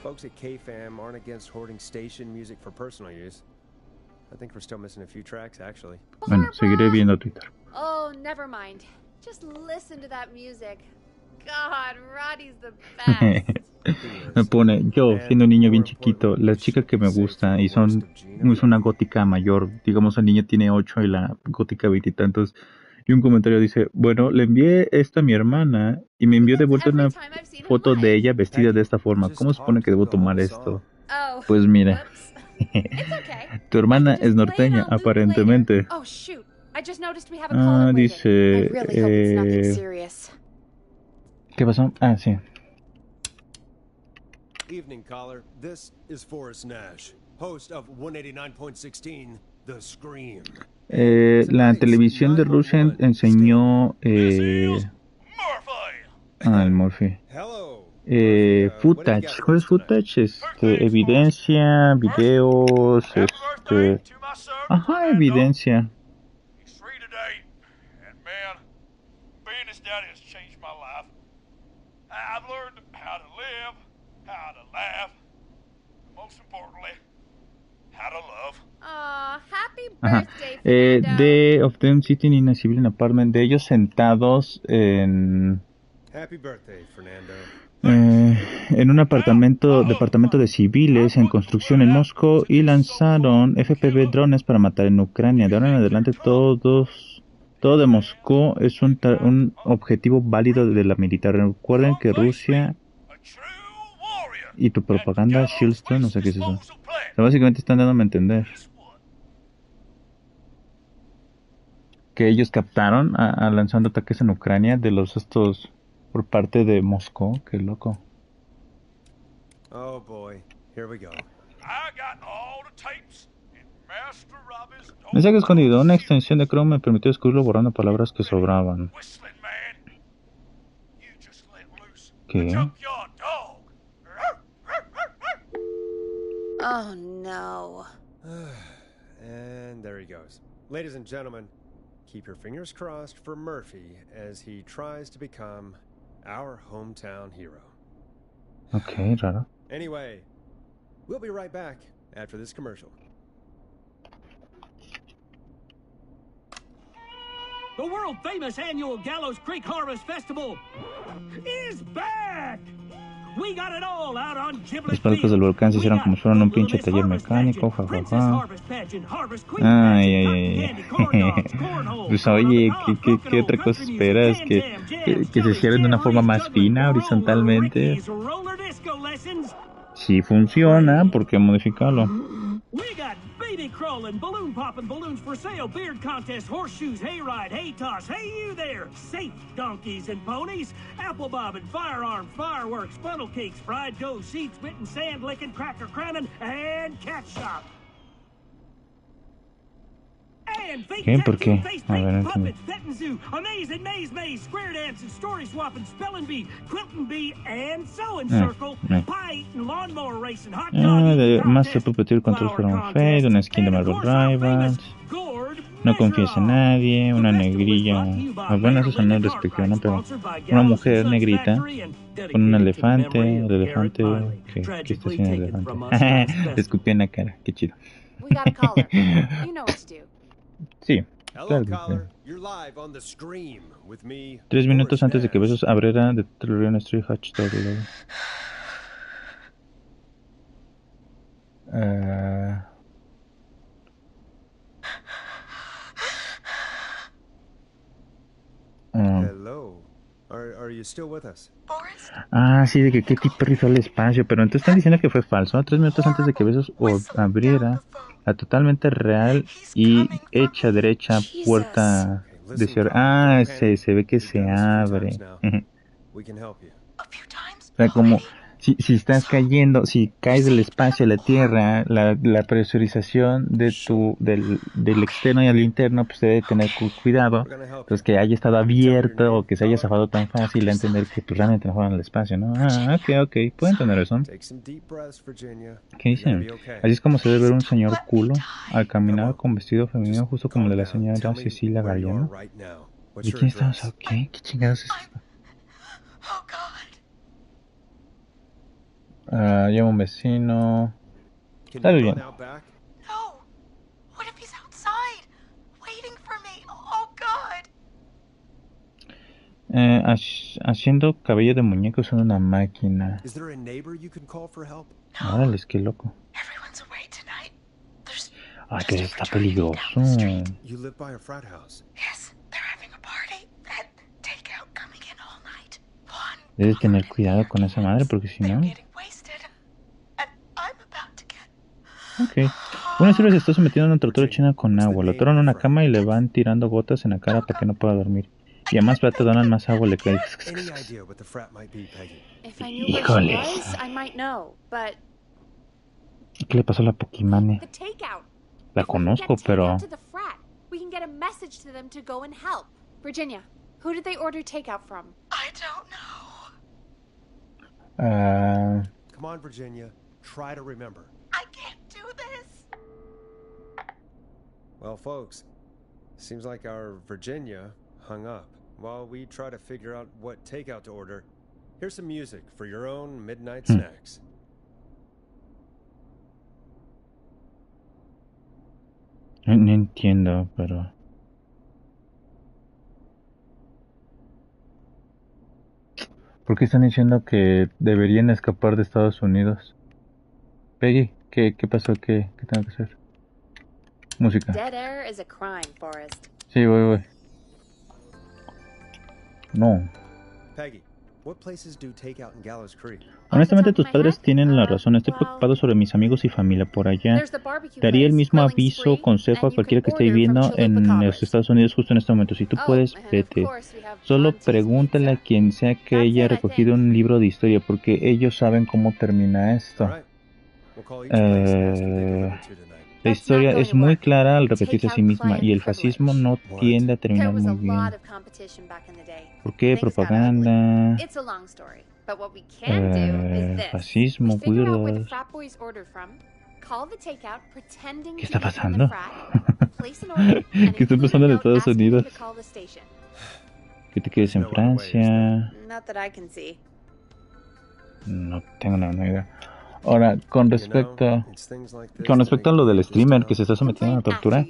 folks at KFAM aren't against hoarding station music for personal use. I think we're still missing a few tracks, actually. Bueno, seguiré viendo Twitter. Oh, never mind. Just listen to that music. God, Roddy's the best. Me pone, yo, siendo un niño bien chiquito, la chica que me gusta, y es una gótica mayor, digamos el niño tiene 8 y la gótica 20 y tantos, y un comentario dice, bueno, le envié esto a mi hermana, y me envió de vuelta una foto de ella vestida de esta forma, ¿cómo se supone que debo tomar esto? Oh, Pues mira, whoops. It's okay. tu hermana Just es play it norteña, on loop aparentemente. later. Oh, shoot. I just noticed we have a caller waiting. Dice, I really hope it's nothing serious. ¿qué pasó? Ah, sí. Evening, caller. This is Forrest Nash, host of 189.16, The Scream. La televisión de Rusia enseñó el Murphy. Hello. Footage, ¿cuál es footage? Evidencia, videos, ajá, evidencia. He's free today, and man, being his daddy has changed my life. I've learned how to live, how to laugh, and most importantly, how to love. Happy Ajá. birthday, Fernando. Day of them sitting in a civilian apartment, de ellos sentados Happy birthday, Fernando. en un departamento de civiles en construcción en Moscú y lanzaron FPV drones para matar en Ucrania. De ahora en adelante todo de Moscú es un objetivo válido de la militar. Recuerden que Rusia y tu propaganda Shieldstone, no sé qué es eso. O sea, básicamente están dándome a entender que ellos captaron a lanzando ataques en Ucrania de los estos por parte de Moscú. Qué loco. Oh boy, here we go. Mensaje escondido. Una extensión de Chrome me permitió descubrirlo borrando palabras que sobraban. ¿Qué? Oh no. And there he goes. Ladies and gentlemen, keep your fingers crossed for Murphy as he tries to become our hometown hero. Ok, raro. Anyway, we'll be right back after this commercial. The world-famous annual Gallows Creek Harvest Festival is back! We got it all out on Giblet Los palcos del volcán se hicieron como si fueran un pinche taller mecánico, jajaja. Ay, ay, ay. Pues oye, ¿qué otra cosa esperas? ¿Que se cierren de una forma más fina, horizontalmente? Si funciona, ¿por qué modificarlo? We got baby crawling, balloon popping, balloons for sale, beard contest, horseshoes, hayride, hay toss, hey you there, safe donkeys and ponies, apple bobbing, firearms, fireworks, funnel cakes, fried dough, seed spitting, sand licking, cracker cramming, and cat shop. ¿Qué? ¿Por qué? A ver, entiendo. Petting zoo, amazing maze maze, square dancing, story swapping, spelling bee, quilting bee, and sewing circle, pie eating, lawnmower racing, hot dog Master Puppeteer Control for un Fade, una skin de Marvel Rivals, no confíes en nadie, una negrilla, bueno, eso sonó despectivo, ¿no? Pero una mujer negrita con un elefante, el elefante, ¿qué está haciendo el elefante? Le escupí en la cara, qué chido. We got a caller. You know what to do. Sí, claro que sí. 3 minutos antes de que Besos abriera de Tellurian Street Hashtag. Hello. Are you still with us? Sí, de que qué tipo rizó el espacio, pero entonces están diciendo que fue falso, ¿no? 3 minutos antes de que Besos abriera la totalmente real y hecha derecha puerta de cierre. Se ve que se abre. O sea, como si estás cayendo, si caes del espacio a la Tierra, la presurización del externo y al interno, pues debe tener cuidado. Entonces que haya estado abierto o que se haya zafado tan fácil a entender que pues realmente no juegan al espacio, ¿no? Ok, puedo entender eso. ¿Qué dicen? Así es como se debe ver un señor culo al caminar con vestido femenino justo como el de la señora Cecilia Galeano. ¿De quién estamos? ¿Qué chingados es esto? Llamo a un vecino. Está bien. No. What if he's outside, waiting for me? Oh God. Haciendo cabello de muñeco usando una máquina. Órale, qué loco. Ay, que está peligroso. Debes tener cuidado con esa madre porque si no... Ok. Una sirve se está sometiendo a una tortura china con agua. Lo atoran en una cama y le van tirando gotas en la cara para que no pueda dormir. Y además te donan más agua, le cae. Híjoles. ¿Qué le pasó a la Pokimane? La conozco, pero... Virginia, who did they order takeout from? I don't know. Come on, Virginia. Try to remember. I can't do this. Well, folks, seems like our Virginia hung up while we try to figure out what takeout to order. Here's some music for your own midnight snacks. No entiendo, pero... ¿Por qué están diciendo que deberían escapar de Estados Unidos? Peggy, ¿qué pasó? ¿Qué tengo que hacer? Música. Dead air is a crime, Forrest. Sí, voy. No. Peggy, What places do takeout in Gallows Creek? Honestamente, tus padres tienen la razón. Estoy preocupado sobre mis amigos y familia por allá. Daría el mismo aviso o consejo a cualquiera que esté viviendo en los Estados Unidos justo en este momento. Si tú puedes, vete. Solo pregúntale a quien sea que haya recogido un libro de historia, porque ellos saben cómo termina esto. La historia es muy clara al repetirse a sí misma, y el fascismo no tiende a terminar muy bien. ¿Por qué? Propaganda. Fascismo, weirdos. ¿Qué está pasando? ¿Qué está pasando en Estados Unidos? ¿Que te quedes en Francia? No tengo la menor idea. Ahora, con respecto a lo del streamer que se está sometiendo a la tortura,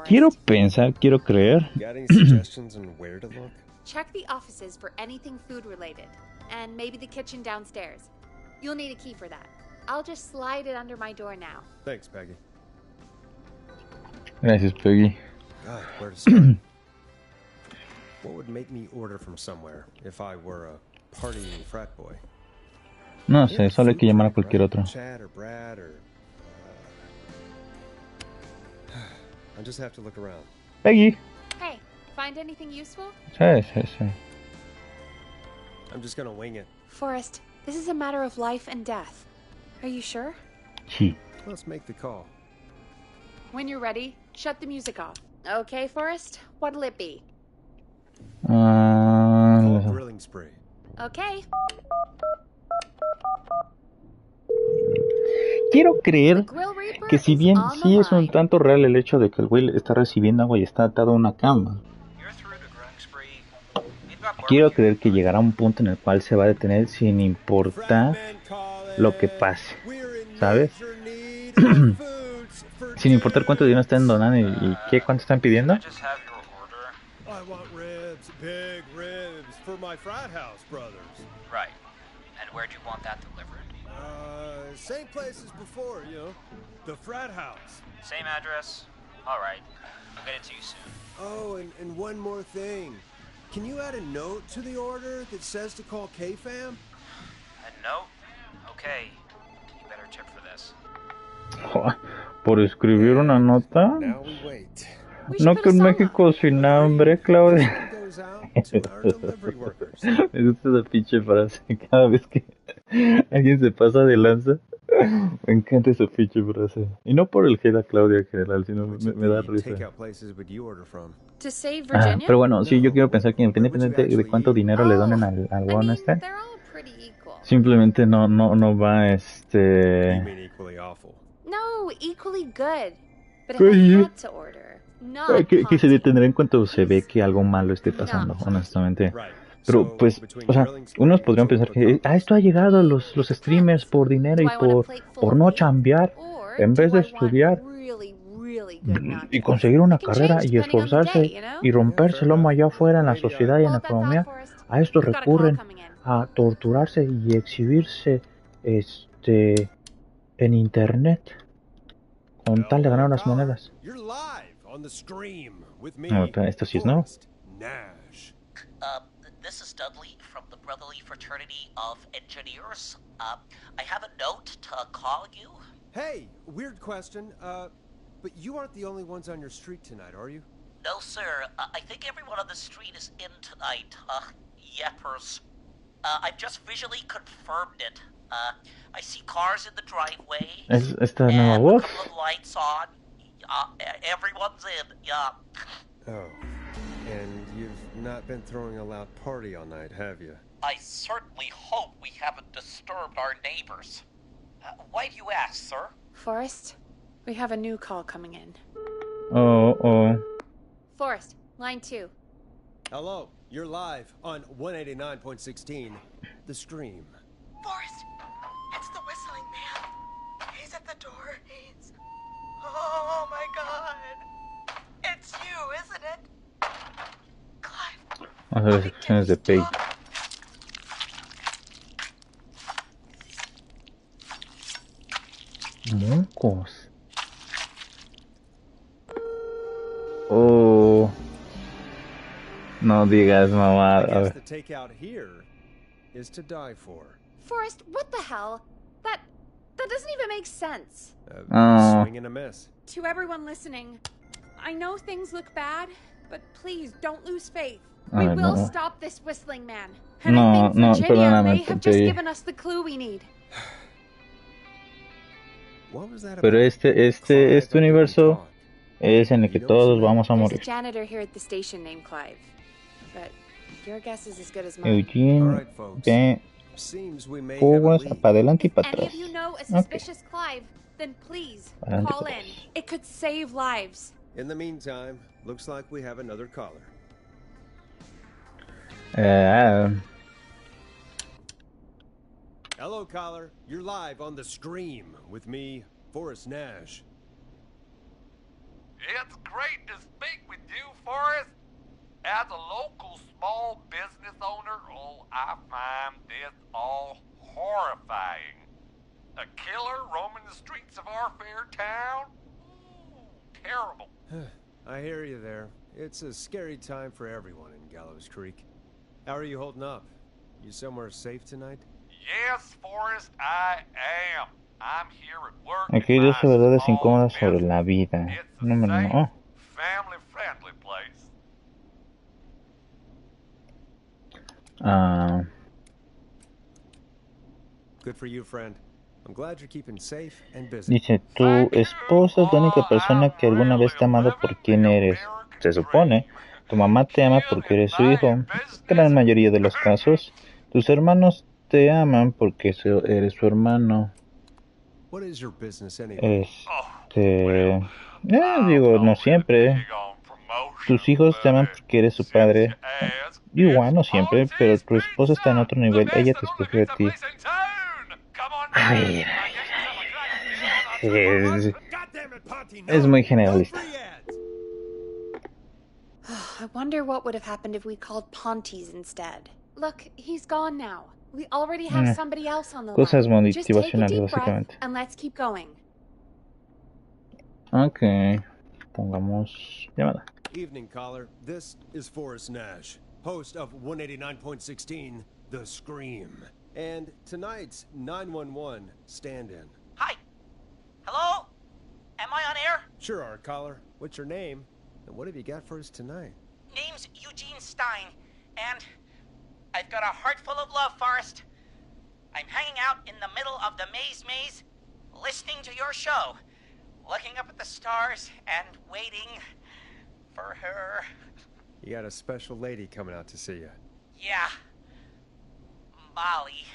quiero pensar, quiero creer Check the offices for anything food related, and maybe the kitchen downstairs. You'll need a key for that. I'll just slide it under my door now. Thanks, Peggy. Gracias, Peggy. God, where to start? What would make me order from somewhere if I were a partying frat boy? No sé, solo hay que llamar a cualquier otro. Chad or Brad or I'll just have to look around. Peggy. Hey, find anything useful? Sí. I'm just gonna wing it. Forrest, this is a matter of life and death. Are you sure? Sí. Let's make the call. When you're ready, shut the music off. Okay, Forrest, what'll it be? Grilling spree. Okay. Quiero creer que si bien sí es un tanto real el hecho de que el güey está recibiendo agua y está atado a una cama, quiero creer que llegará un punto en el cual se va a detener sin importar lo que pase, ¿sabes? Sin importar cuánto dinero están donando y qué, cuánto están pidiendo. I want ribs, big ribs, for my frat house brothers. Right. And where'd you want that delivered? Same place as before, you know. The frat house. Same address? Alright. I'll get it to you soon. Oh, and one more thing. Can you add a note to the order that says to call K-Fam? A note? Okay. You better tip for this. ¿Por escribir una nota? Now we wait. No que en México sin hambre, Claudia. Me gusta esa pinche frase. Cada vez que alguien se pasa de lanza, me encanta esa pinche frase. Y no por el hate a Claudia en general, sino me da risa. Pero bueno, sí, yo quiero pensar que independientemente de cuánto dinero le donen al bon simplemente no va No, equally good. But if I had to order. Que se detendrá en cuanto se ve que algo malo esté pasando, honestamente. Pero pues, o sea, unos podrían pensar que esto ha llegado a los streamers por dinero y por no chambear, en vez de estudiar y conseguir una carrera y esforzarse y romperse el lomo allá afuera en la sociedad y en la economía. A esto recurren a torturarse y exhibirse en internet con tal de ganar unas monedas. No, esto sí es nuevo. This is Dudley from the Brotherly Fraternity of Engineers. I have a note to call you. Hey, weird question. But you aren't the only ones on your street tonight, are you? No, sir. I think everyone on the street is in tonight. Yeppers. I've just visually confirmed it. I see cars in the driveway. ¿Esta nueva voz? A couple of lights on. Everyone's in, yeah. Oh, and you've not been throwing a loud party all night, have you? I certainly hope we haven't disturbed our neighbors. Why do you ask, sir? Forrest, we have a new call coming in. Oh. Forrest, line 2. Hello, you're live on 189.16, The Stream. Forrest, it's the whistling man. He's at the door. He's... Oh my God. It's you, isn't it? Clive. Vamos a ver las secciones de Peggy. Mocos. Oh. No digas, mamá. A ver. is to die for. Forrest, what the hell? That doesn't even make sense. Swing and a miss. To everyone listening, I know things look bad, but please don't lose faith. We will stop this whistling man. And I think Virginia may have just given us the clue we need. What was that about? Pero este universo es en el que todos vamos a There's a morir. janitor here at the station named Clive, but your guess is as good as mine. Eugene, Ben, Forward, para adelante y para Any atrás. of you know a suspicious Clive, then please call in. It could save lives. In the meantime, looks like we have another caller. Hello, caller. You're live on the Scream with me, Forrest Nash. It's great to speak with you, Forrest. As a local small business owner, I find this all horrifying. A killer roaming the streets of our fair town? Ooh, terrible. I hear you there. It's a scary time for everyone in Gallows Creek. How are you holding up? You somewhere safe tonight? Yes, Forrest, I am. I'm here at work. Aquí 12 verdades incómodas sobre la vida. Número 1. Family-friendly place. Good for you, friend. I'm glad you're keeping safe and busy. Dice, tu esposa es la única persona que alguna vez te ha amado por quien eres. Se supone, tu mamá te ama porque eres su hijo. Gran mayoría de los casos, tus hermanos te aman porque eres su hermano. What is your business anyway? Digo, no siempre. Tus hijos te aman porque eres su padre. Igual, no siempre, pero tu esposa está en otro nivel. Ella te escogió a ti. Ay, es muy generalista. I wonder what would have happened if we called Pontes instead. Look, he's gone now. We already have somebody else on the Cosas line. Just take a motivacionales, deep breath básicamente. and let's keep going. Ok, pongamos llamada. Evening, caller. This is Forrest Nash, host of 189.16, The Scream. And tonight's 911 stand-in. Hi. Hello? Am I on air? Sure are, caller. What's your name? And what have you got for us tonight? Name's Eugene Stein, and I've got a heart full of love, Forrest. I'm hanging out in the middle of the maze, listening to your show, looking up at the stars and waiting for her. You got a special lady coming out to see you. Yeah. Molly.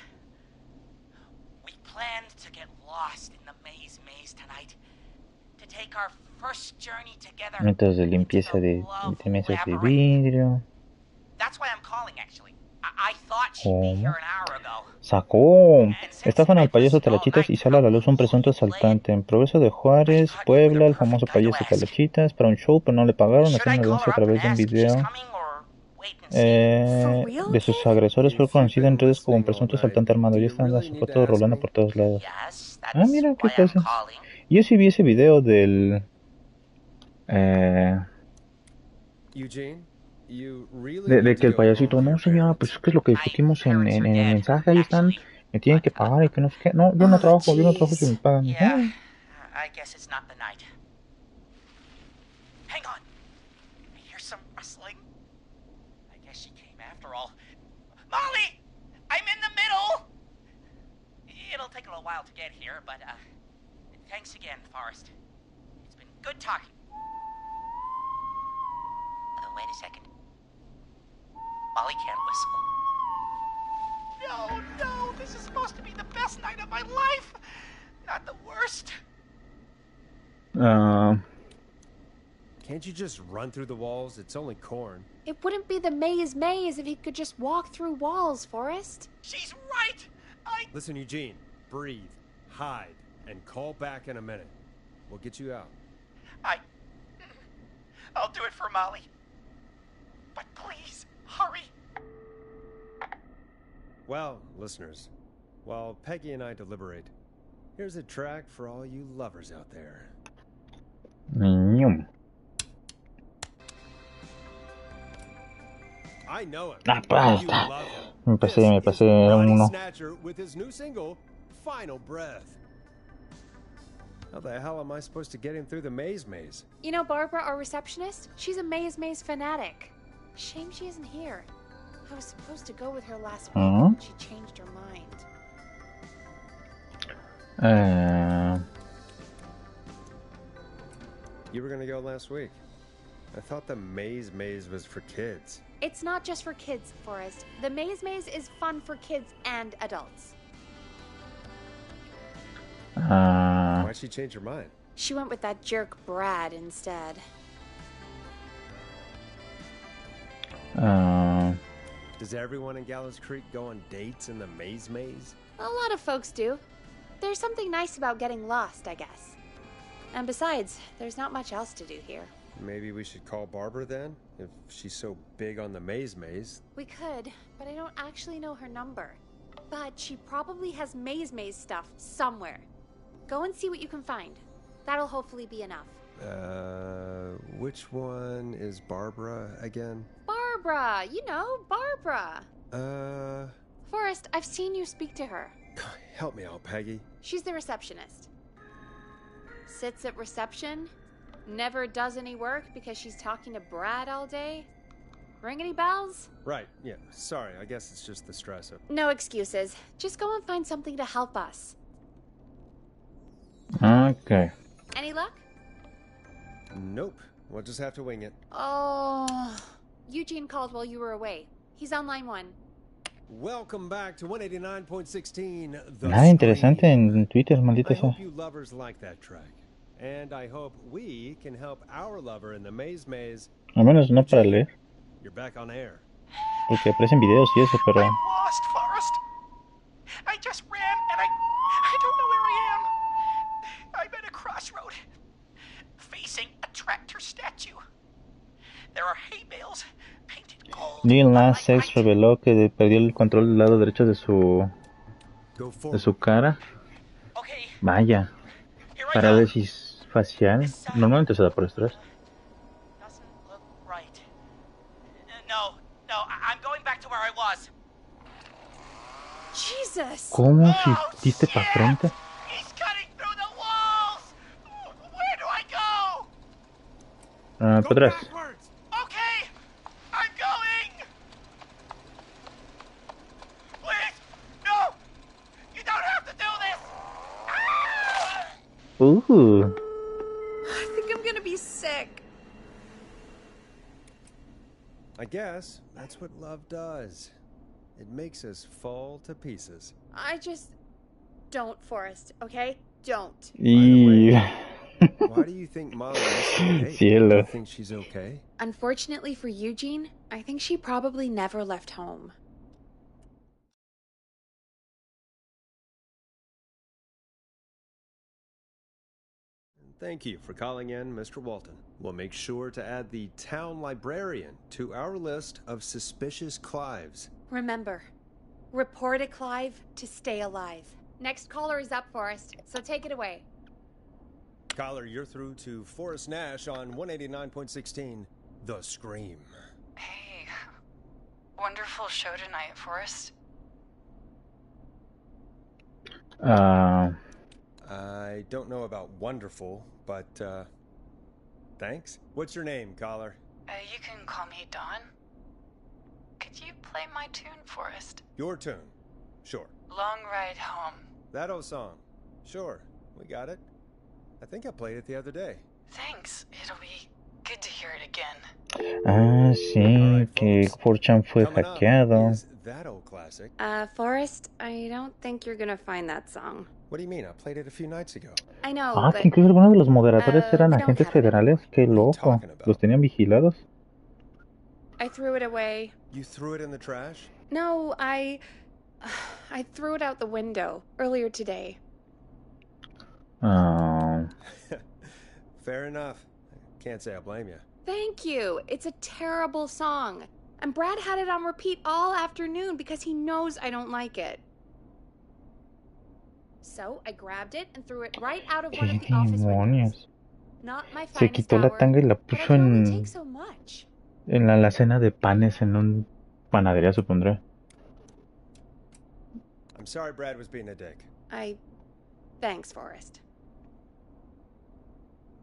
We planned to get lost in the maze tonight. To take our first journey together. Métodos de limpieza de mesas de vidrio. That's why I'm calling, actually. I thought she'd be here an hour ago. ¡Sacó! Estafan al payaso Talachitas y sale a la luz un presunto asaltante. En Progreso de Juárez, Puebla, el famoso payaso Talachitas, para un show, pero no le pagaron. Hacen una denuncia a través de un video de sus agresores. Fue conocido en redes como un presunto asaltante armado. Ya están las fotos rolando por todos lados. Ah, mira, qué cosas. Yo sí vi ese video del... de que el payasito, no señora, pues es que es lo que discutimos en el mensaje, ahí están, me tienen que pagar y que no sé qué. No, yo no trabajo si me pagan. Yeah, I guess it's not the night. Hang on. I hear some rustling. I guess she came after all. Molly! I'm in the middle! It'll take a little while to get here, but thanks again, Forrest. It's been good talking. Wait a second. Molly can't whistle. No, this is supposed to be the best night of my life, not the worst. Can't you just run through the walls? It's only corn. It wouldn't be the maze if he could just walk through walls, Forrest. She's right. Listen, Eugene, breathe, hide, and call back in a minute. We'll get you out. I'll do it for Molly. But please, hurry. Well, listeners, while Peggy and I deliberate, here's a track for all you lovers out there. I know him. Ah, pues You está. love him. Me This pasé, is era Body uno. Snatcher with his new single, Final Breath. How the hell am I supposed to get him through the maze? You know Barbara, our receptionist? She's a maze fanatic. Shame she isn't here. I was supposed to go with her last week, but she changed her mind. You were gonna go last week. I thought the maze was for kids. It's not just for kids, Forrest. The maze is fun for kids and adults. Why'd she change her mind? She went with that jerk Brad instead. Does everyone in Gallows Creek go on dates in the maze? A lot of folks do. There's something nice about getting lost, I guess. And besides, there's not much else to do here. Maybe we should call Barbara then, if she's so big on the maze. We could, but I don't actually know her number. But she probably has maze stuff somewhere. Go and see what you can find. That'll hopefully be enough. Which one is Barbara again? Barbara! You know, Barbara! Forrest, I've seen you speak to her. Help me out, Peggy. She's the receptionist. Sits at reception, never does any work because she's talking to Brad all day. Ring any bells? Right, yeah. Sorry, I guess it's just the stress of... No excuses. Just go and find something to help us. Okay. Any luck? Nope. We'll just have to wing it. Oh... Eugene called while you were away. He's on line 1. Welcome back to 189.16. Nada interesante en Twitter, maldita I sea. hope you lovers like that track. And I hope we can help our lover in the maze. Al menos no para leer. You're back on air. Porque aparecen videos y eso, pero... I'm lost, Forrest. I just ran and I don't know where I am. I'm at a crossroad, facing a tractor statue. There are hay bales painted gold. Lil Nas X reveló que perdió el control del lado derecho de su cara. Vaya, parálisis facial. Normalmente se da por estrés. No, I'm going back to where I was. Jesus. ¿Cómo si diste para frente? He's cutting through the walls. Where do I go? Para atrás. Okay, I'm going. Please, no. You don't have to do this. I think I'm gonna be sick. I guess that's what love does. It makes us fall to pieces. I just... Don't, Forrest, okay? Don't. Why do you think Molly is Cielo. Do you think she's okay? Unfortunately for Eugene, I think she probably never left home. Thank you for calling in, Mr. Walton. We'll make sure to add the town librarian to our list of suspicious Clives. Remember, report a Clive to stay alive. Next caller is up, Forrest, so take it away. Caller, you're through to Forrest Nash on 189.16, The Scream. Hey, wonderful show tonight, Forrest. I don't know about wonderful, but, thanks. What's your name, caller? You can call me Dawn. Could you play my tune, Forrest? Your tune. Sure. Long Ride Home. That old song. Sure, we got it. I think I played it the other day. Thanks. It'll be good to hear it again. Sí, que 4chan fue hackeado. That old classic. Forrest, I don't think you're gonna find that song. What do you mean? I played it a few nights ago. I know, Ah, but... que incluso algunos de los moderadores eran agentes federales. Qué loco. Los tenían vigilados. I threw it away. You threw it in the trash? No, I threw it out the window earlier today. Oh. Fair enough. Can't say I blame you. Thank you. It's a terrible song. And Brad had it on repeat all afternoon because he knows I don't like it. So I grabbed it and threw it right out of one of the office windows. Not my Se finest quitó la hour, tanga y la but I puso can only take so much. en la alacena de panes en un Panadería, supondré. I'm sorry Brad was being a dick. Thanks, Forrest.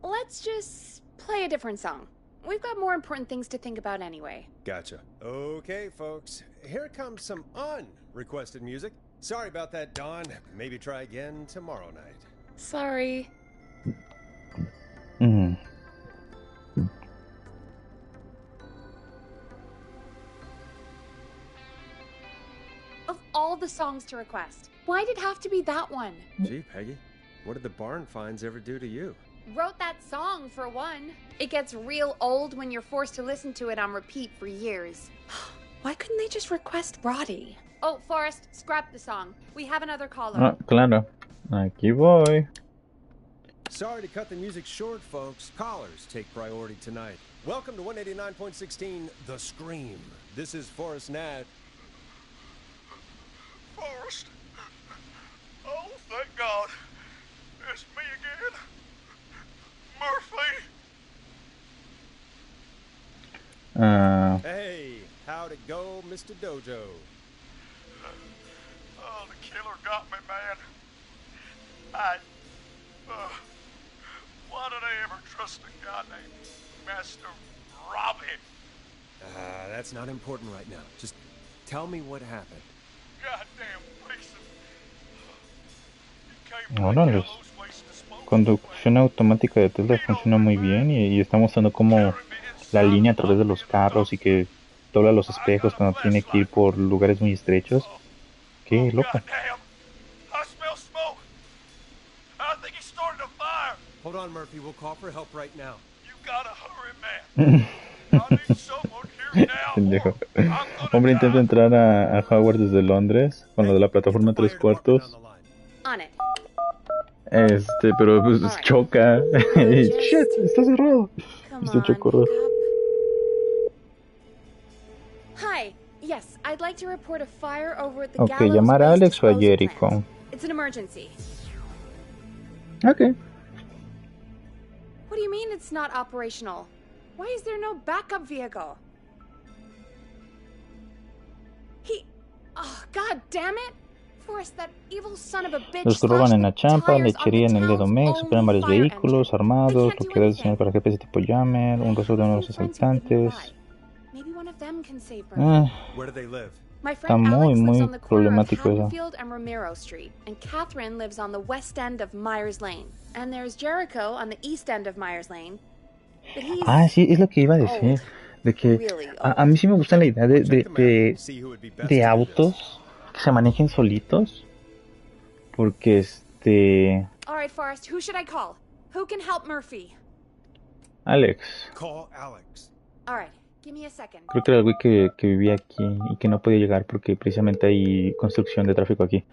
Let's just play a different song. We've got more important things to think about anyway. Gotcha. Okay, folks. Here comes some unrequested music. Sorry about that, Dawn. Maybe try again tomorrow night. Sorry. Of all the songs to request, why'd it have to be that one? Gee, Peggy, what did the barn finds ever do to you? Wrote that song, for one. It gets real old when you're forced to listen to it on repeat for years. Why couldn't they just request Roddy? Oh, Forrest, scrap the song. We have another caller. Ah, claro. Aquí voy. Sorry to cut the music short, folks. Callers take priority tonight. Welcome to 189.16, The Scream. This is Forrest Nat. Forrest? Oh, thank God. It's me again. Murphy. Hey, how'd it go, Mr. Dojo? Oh, the killer got me, man. Why did I ever trust a guy named Master Robbie? That's not important right now. Just tell me what happened. Goddamn piece of... Órale. Conducción automática de Tesla funciona muy bien y está mostrando cómo la línea a través de los carros y que dobla los espejos cuando tiene que ir por lugares muy estrechos. Qué loco. Hold on, Murphy. We'll call for help right now. You gotta hurry, man. I need someone here now. Pendejo. Hombre intenta entrar a Howard desde Londres con lo de la plataforma 3/4. On it. Pero pues choca. Shit, está cerrado. Está chocorro. Hi. Yes, I'd like to report a fire over at the Ok, Gallows llamar a Waste Alex o a Disposal Jericho. Plant. It's an emergency. Ok. What do you mean it's not operational? Why is there no backup vehicle? Oh, god damn it! Forrest, that evil son of a bitch. Los que roban en la champa, lechería en el dedo Mex, operan varios vehículos armados, propiedades diseñadas para GPS tipo Jammer, un rostro de uno de los asaltantes. Está muy, muy problemático eso. And Romero Street, and Catherine lives on the west end of Myers Lane, and there's Jericho on the east end of Myers Lane. But he's Sí, es lo que iba a decir. De que a mí sí me gusta la idea de autos que se manejen solitos. Porque All right, Forrest, who should I call? Who can help Murphy? Alex. Call Alex. All right, give me a second. Creo que era el güey que vivía aquí y que no podía llegar porque precisamente hay construcción de tráfico aquí.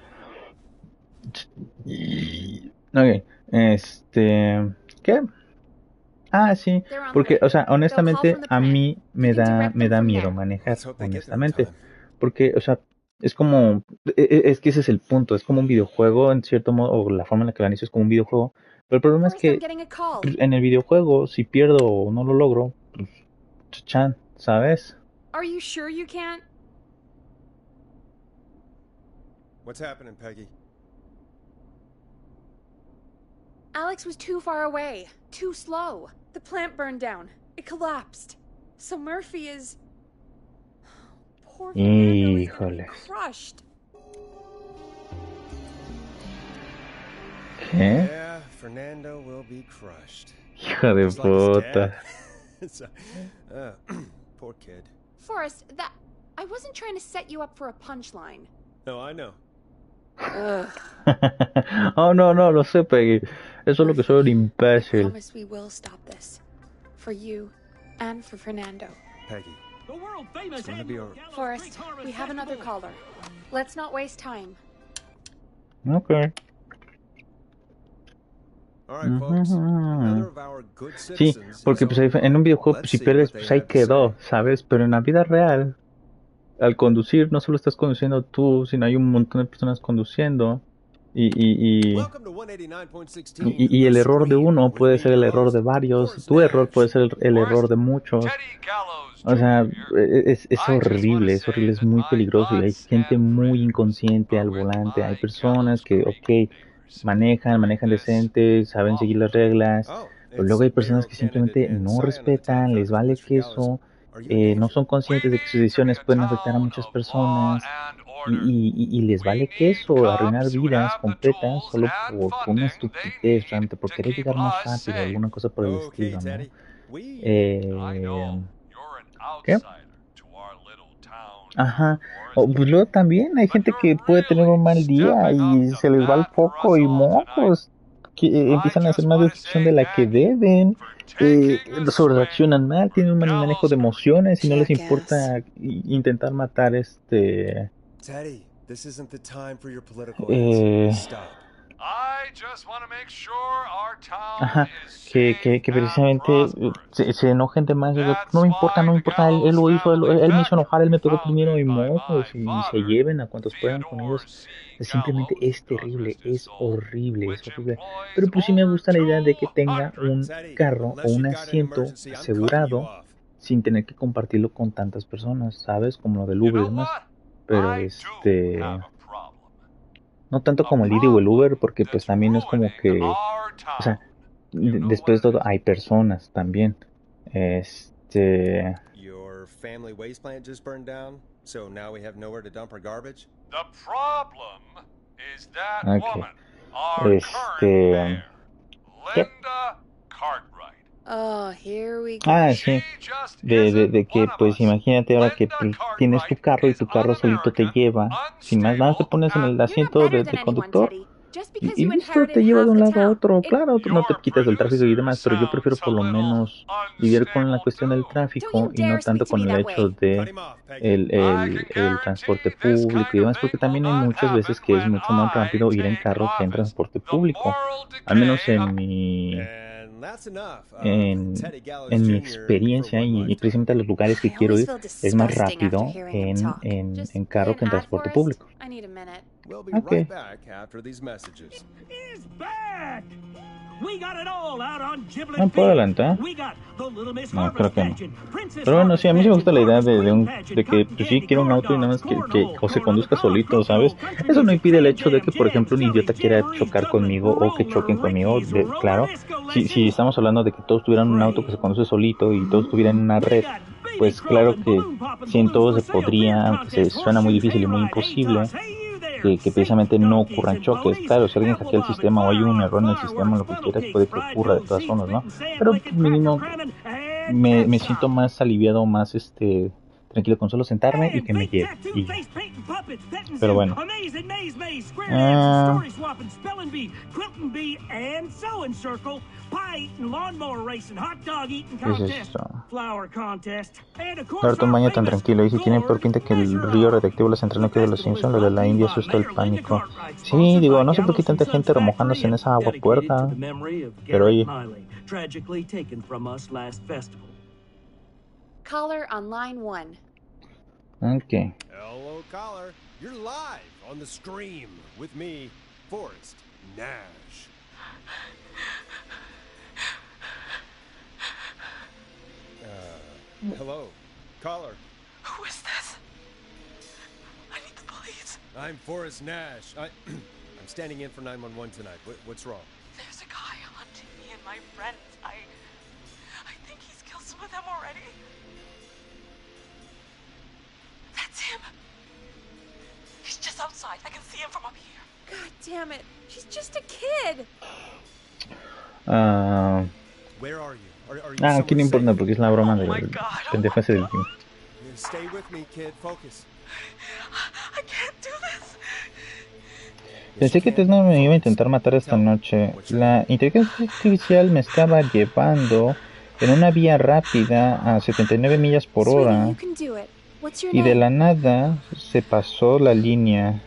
Ok, ¿qué? Sí, porque, o sea, honestamente, a mí me da miedo manejar, honestamente. Porque, o sea, es como, es que ese es el punto, es como un videojuego, en cierto modo, o la forma en la que lo inicio es como un videojuego. Pero el problema es que pues, en el videojuego, si pierdo o no lo logro, pues, chan, ¿sabes? Are you sure you can't? What's happening, Peggy? Alex was too far away, too slow. The plant burned down. It collapsed. So Murphy is... Poor Fernando is gonna be crushed. ¿Qué? Yeah, Fernando will be crushed. Hija de puta. Poor kid. Forrest, I wasn't trying to set you up for a punchline. No, I know. Oh, no, lo sé, Peggy. Eso es lo que soy un imbécil. I promise we will stop this. For you and for Fernando. Peggy. The world famous Forrest, we have another caller. Let's not waste time. Okay. Sí, porque pues en un videojuego pues, si pierdes pues ahí quedó, ¿sabes? Pero en la vida real, al conducir no solo estás conduciendo tú, sino hay un montón de personas conduciendo y el error de uno puede ser el error de varios, tu error puede ser el error de muchos. O sea, es horrible, es muy peligroso y hay gente muy inconsciente al volante. Hay personas que, ok, manejan decente, saben seguir las reglas, Oh, pero luego hay it's personas mayoral que candidate simplemente and no scion on the top respetan, les docket vale list for Gallows. queso, Are you in no danger? son conscientes de que sus decisiones pueden afectar a muchas personas y les vale queso, arruinar vidas completas solo por una estupidez, realmente, por querer llegar más rápido, alguna cosa por el Okay, estilo, ¿no? Teddy. We. Eh, ¿Qué? Ajá. O, pues luego también hay gente que puede tener un mal día y se les va el foco y mocos, que empiezan a hacer más destrucción de la que deben, sobrereaccionan mal, tienen un mal manejo de emociones y no les importa intentar matar Teddy, this isn't the time for your political ads. eh, Stop. ajá, que precisamente se enojen de más, no me importa, él lo hizo, él me hizo enojar, él me pegó primero y mocos y se lleven a cuantos puedan con ellos. Simplemente es terrible, es horrible, es horrible. Pero pues sí me gusta la idea de que tenga un Teddy, carro o unless un you've got an asiento emergency, I'm cutting you asegurado off. sin tener que compartirlo con tantas personas, ¿sabes? Como lo del Uber y demás. Pero no tanto como el Didi o el Uber, porque pues también es como que, o sea, después de todo hay personas también. Your family waste plant just burned down, so now we have nowhere to dump our garbage? The problem is that Ok. woman, our current mayor, ¿Qué? Linda Cartwright. Oh, here we go. Ah, sí. De que, pues imagínate ahora que tienes tu carro y tu carro solito te lleva, sin más nada te pones en el asiento de conductor y listo, te lleva de un lado a otro. Claro, tú no te quitas del tráfico y demás, pero yo prefiero por lo menos lidiar con la cuestión del tráfico y no tanto con el hecho de el transporte público y demás, porque también hay muchas veces que es mucho más rápido ir en carro que en transporte público, al menos en mi en mi experiencia y precisamente a los lugares que quiero ir es más rápido en carro que en transporte público. I need a minute. We'll be Ok. right back after these messages. Is back. We got it all out on Giblet ¿No puedo Field. adelantar? We got the Little Miss No, Harvest creo que no. pageant, Princess Pero bueno, sí, a mí sí me gusta la idea Harvest de pageant, que pues sí quiero un auto y nada más que o se conduzca solito, ¿sabes? Eso no impide el hecho de que, por ejemplo, un idiota quiera chocar conmigo o que choquen conmigo, claro. Si estamos hablando de que todos tuvieran un auto que se conduce solito y todos tuvieran una red, pues claro que si en todo se podría, aunque se suena muy difícil y muy imposible, que precisamente no ocurran choques. Claro, si alguien hackea el sistema o hay un error en el sistema, lo que quieras puede que ocurra de todas formas, ¿no? Pero mínimo me siento más aliviado, más tranquilo con solo sentarme y que me lleve. Pero bueno. ¿Qué es esto? Darte un baño tan tranquilo. Y si tienen por pinta que el río radioactivo, la central nuclear de los Simpsons, lo de la India asusta el pánico. Sí, digo, no sé por qué tanta gente remojándose en esa agua puerca. Pero oye. Caller on line 1. Ok. Hello, caller. You're live on the stream with me, Forrest Nash. Hello, caller. Who is this? I need the police. I'm Forrest Nash. I'm standing in for 911 tonight. What's wrong? There's a guy hunting me and my friends. I think he's killed some of them already. That's him. He's just outside. I can see him from up here. God damn it. She's just a kid. Where are you? Aquí no importa porque es la broma de pendejo ese del team. Stay with me, kid. Focus. I can't do this. Pensé que Tesla me iba a intentar matar esta noche. La inteligencia artificial me estaba llevando en una vía rápida a 79 millas por hora y de la nada se pasó la línea.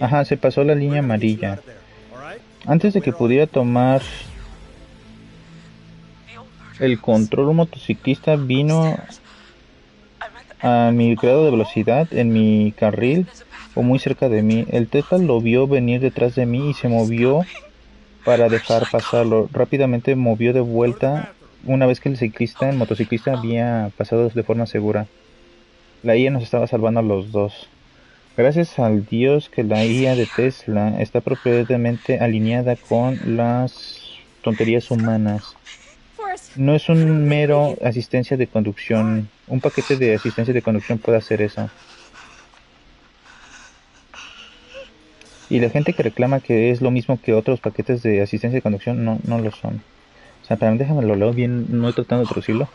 Ajá, se pasó la línea amarilla. Antes de que pudiera tomar el control, un motociclista vino a mi grado de velocidad en mi carril o muy cerca de mí. El Tesla lo vio venir detrás de mí y se movió para dejar pasarlo. Rápidamente movió de vuelta una vez que el motociclista había pasado de forma segura. La IA nos estaba salvando a los dos. Gracias al Dios que la IA de Tesla está apropiadamente alineada con las tonterías humanas. No es un mero asistencia de conducción. Un paquete de asistencia de conducción puede hacer eso. Y la gente que reclama que es lo mismo que otros paquetes de asistencia de conducción, no lo son. O sea, pero déjame lo leo bien, no estoy tratando de traducirlo.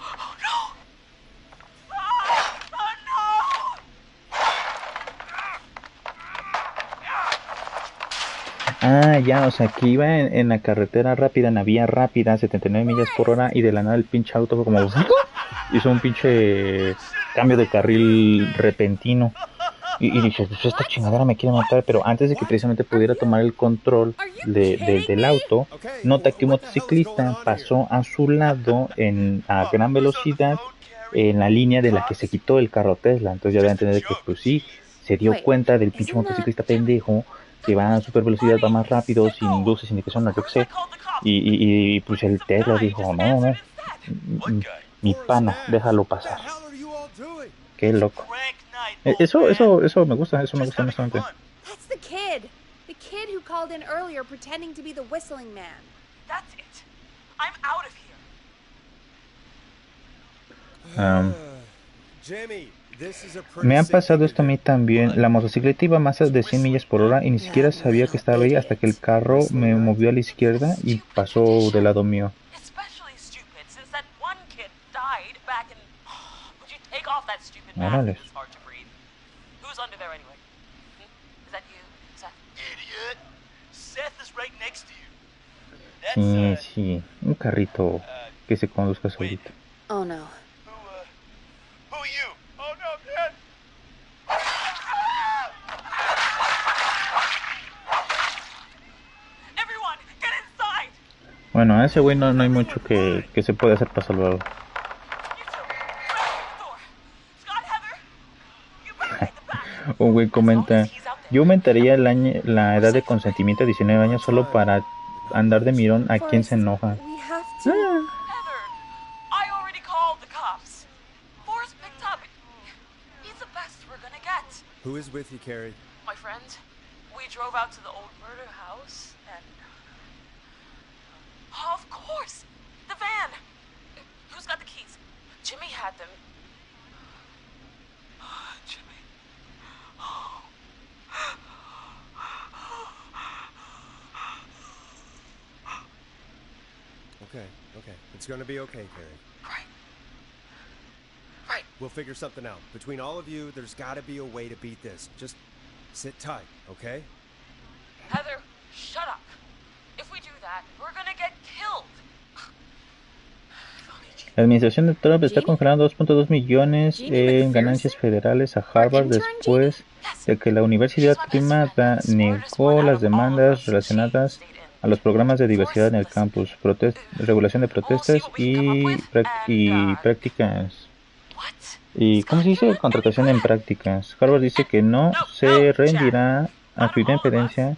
Ah, ya, o sea, que iba en la carretera rápida, en la vía rápida, 79 millas por hora, y de la nada el pinche auto fue como... hizo un pinche cambio de carril repentino. Y dije, pues esta chingadera me quiere matar, pero antes de que precisamente pudiera tomar el control del auto, nota que un motociclista pasó a su lado a gran velocidad en la línea de la que se quitó el carro Tesla. Entonces ya voy a entender que pues sí, se dio cuenta del pinche motociclista pendejo que va a super velocidad, va más rápido, sin luces, sin indicación, no, yo qué sé. Y pues el Tesla dijo, no, mi pana, déjalo pasar. Qué loco. Eso me gusta honestamente. That's the kid. The kid who called in earlier pretending to be the whistling man. That's it. I'm out of here. Jimmy, this is a Me ha pasado esto a mí también. La motocicleta iba más de 100 millas por hora y ni siquiera sabía que estaba ahí hasta que el carro me movió a la izquierda y pasó del lado mío. Especially stupid since that one kid died back in. Would you take off that stupid mask? Órale. It's hard to breathe. Who's under there anyway? Is that you, Seth? Idiot. Seth is right next to you. Sí, un carrito que se conduzca solito. Oh no. Who are you? Oh no, man. Everyone, get inside. Bueno, a ese güey no hay mucho que se puede hacer para salvarlo. Un güey comenta, yo aumentaría la edad de consentimiento a 19 años solo para andar de mirón a quien se enoja. Heather, I already called the cops. Forrest picked up. He's the best we're gonna get. Who is with you, Carrie? My friend, we drove out to the old murder house and... Oh, of course! The van! Who's got the keys? Jimmy had them. Jimmy. Okay. It's gonna be okay, Carrie. Right. We'll figure something out. Between all of you, there's gotta be a way to beat this. Just sit tight, okay? Heather, shut up. If we do that, we're gonna get killed. La administración de Trump está congelando 2.2 millones en ganancias federales a Harvard después de que la universidad privada negó las demandas relacionadas a los programas de diversidad en el campus, regulación de protestas y prácticas. ¿Y cómo se dice? Contratación en prácticas. Harvard dice que no se rendirá a su independencia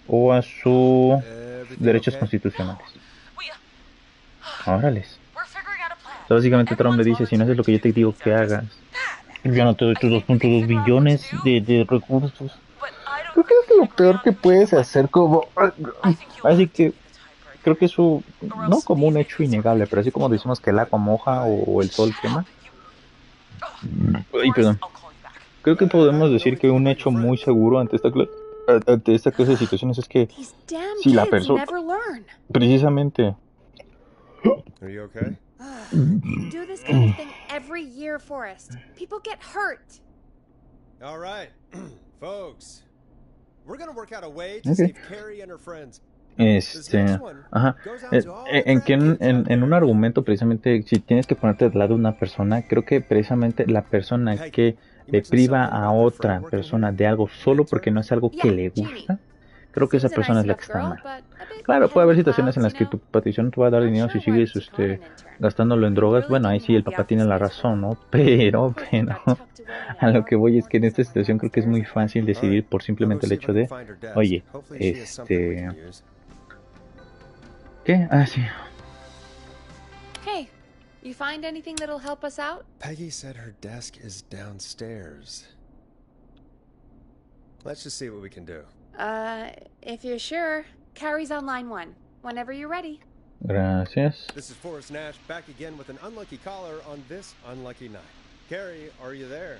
o a sus derechos constitucionales. Órales. Básicamente Trump le dice, si no haces lo que yo te digo que hagas, yo no te doy tus 2.2 billones de recursos. Creo que es lo peor que puedes hacer como... Así que creo que eso, no como un hecho innegable, pero así como decimos que el agua moja o el sol quema. Ay, perdón. Creo que podemos decir que un hecho muy seguro ante esta clase de situaciones es que si la persona... Precisamente... Are you okay? You do this kind of thing every year, Forrest. People get hurt. All right, folks. We're gonna work out a way to save Carrie and her friends. Ajá. En un argumento, precisamente, si tienes que ponerte del lado de una persona, creo que precisamente la persona que le priva a otra persona de algo solo porque no es algo que le gusta, creo que esa persona es la que está mal. Claro, puede haber situaciones en las que tu petición te va a dar dinero si sigues gastándolo en drogas. Bueno, ahí sí el papá tiene la razón, ¿no? Pero a lo que voy es que en esta situación creo que es muy fácil decidir por simplemente el hecho de, oye, ¿qué? Ah, sí. You find anything that'll help us out? Peggy said her desk is downstairs. Let's just see what we can do. If you're sure, Carrie's on line 1. Whenever you're ready. Gracias. This is Forrest Nash back again with an unlucky caller on this unlucky night. Carrie, are you there?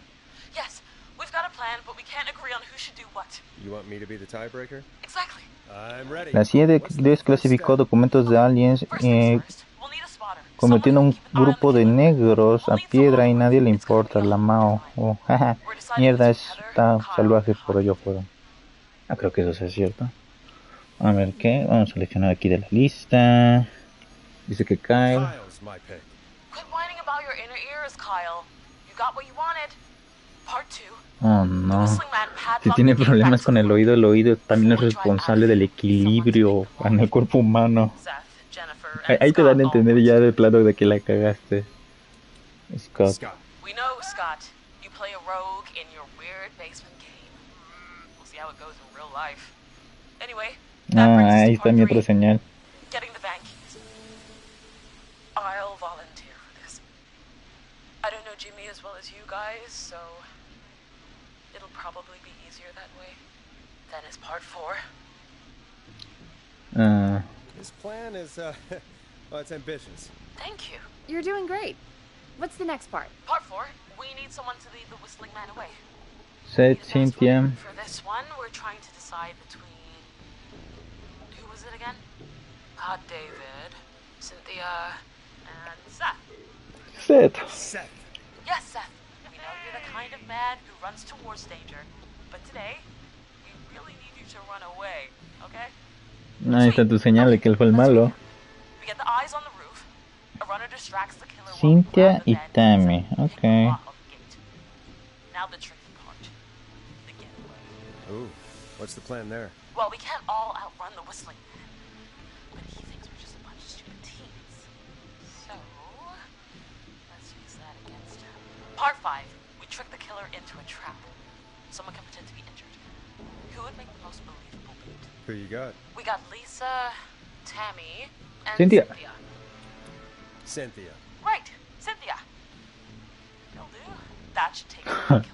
Yes, we've got a plan, but we can't agree on who should do what. You want me to be the tiebreaker? Exactly. I'm ready. La CIA desclasificó documentos de aliens First things first, we'll need a spotter. convirtiendo un grupo de negros a piedra y nadie le importa la Mao. Oh, jaja. Mierda, está salvaje por ello fuera. Ah, creo que eso sí es cierto. A ver qué, vamos a seleccionar aquí de la lista. Dice que Kyle. Kyle's my pick. Quit whining about your inner ears, Kyle. You got what you wanted. Part 2. Oh no. Si tiene problemas con el oído también es responsable del equilibrio en el cuerpo humano. Ahí te dan a entender ya de plano de que la cagaste. Scott. We know, Scott. You play a rogue in your weird basement game. We'll see how it goes in real life. Anyway, Ahí está mi otra señal. getting the van keys. I'll volunteer for this. I don't know Jimmy as well as you guys, so it'll probably be easier that way. Then is part 4. This plan is, well, it's ambitious. Thank you. You're doing great. What's the next part? Part 4, we need someone to lead the whistling man away. Said Cynthia. For this one, we're trying to decide between... Who was it again? David, Cynthia, and Seth. Seth. Yes, Seth. We know you're the kind of man who runs towards danger. But today, we really need you to run away, okay? Ahí está tu señal de que él fue el malo. We get the eyes on the roof. A runner distracts the killer. Cynthia y Tammy. Okay. Now the tricky part. The getaway. Ooh, what's the plan there? Well, we can't all outrun the whistling man. But he thinks we're just a bunch of stupid teens. So, let's use that against him. Part 5. We trick the killer into a trap. Someone can pretend to be injured. Who would make the most believable beat? Who you got? We got Lisa, Tammy, and Cynthia. Cynthia. Right, Cynthia. Will do. That should take care of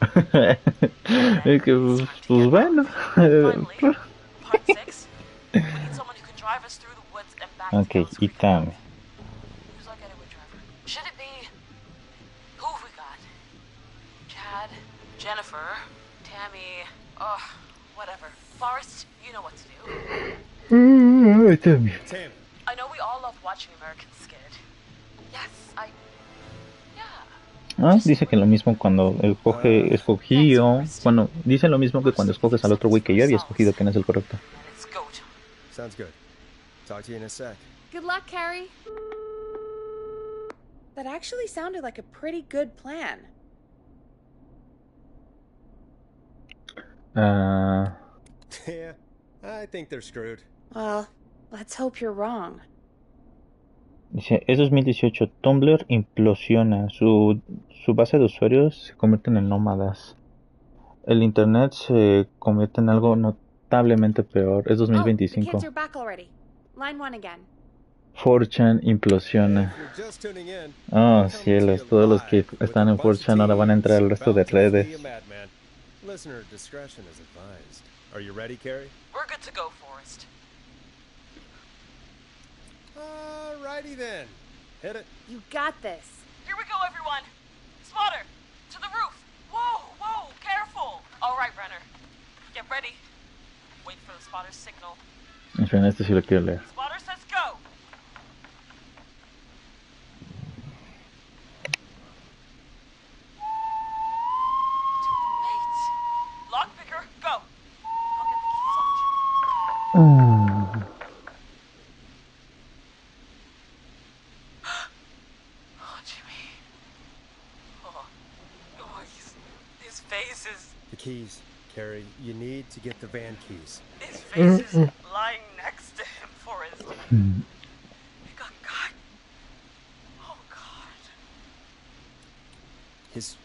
the killer. Es que, pues bueno. Finally, part 6. We need someone who can drive us through the woods and back to Ok, Gallows y Creek. Tammy. Who's our getaway driver? Should it be... Who have we got? Chad, Jennifer, Tammy, whatever. Forrest, you know what to do. Tammy. Tammy. I know we all love watching American Skid. Yes, Ah, dice que lo mismo cuando escogió. Bueno, dice lo mismo que cuando escoges al otro güey que yo había escogido, que no es el correcto. It's go time. Sounds good. Talk to you in a sec. Good luck, Carrie. That actually sounded like a pretty good plan. Yeah, I think they're screwed. Well, let's hope you're wrong. Dice, es 2018, Tumblr implosiona, su base de usuarios se convierten en nómadas. El internet se convierte en algo notablemente peor, es Oh, the 2025. kids are back already. Line 1 again. 4chan implosiona. If you're just tuning in, Oh, cielos, todos los que están en 4chan ahora van a entrar al resto de redes. Listener discretion is advised. Are you ready, Carrie? We're good to go, Forrest. Alrighty then. Hit it. You got this. Here we go, everyone. Spotter, to the roof. Whoa, careful. All right, runner. Get ready. Wait for the spotter's signal. Esperen, este sí lo quiero leer. Spotter says go. Mate. Lockpicker, go. I'll get the keys off Jimmy. Oh, Jimmy. Oh, his face is... The keys, Carrie. You need to get the van keys. His face is lying next to him, Forrest. He got cut. Oh, God. His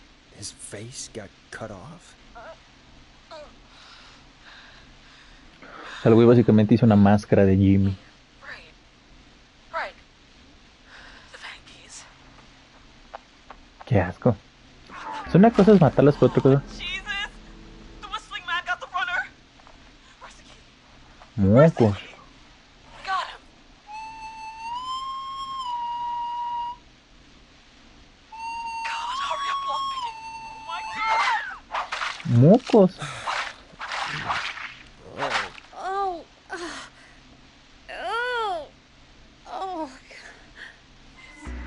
face got cut off? O sea, el güey básicamente hizo una máscara de Jimmy. Right. The van keys. qué asco. Es una cosa es matarlas, pero otra cosa. Jesus! The whistling man got the runner! Where's the key? Mocos. Got him! God, hurry up, lockpicking! Oh my god! Mocos. Oh. Oh. Oh.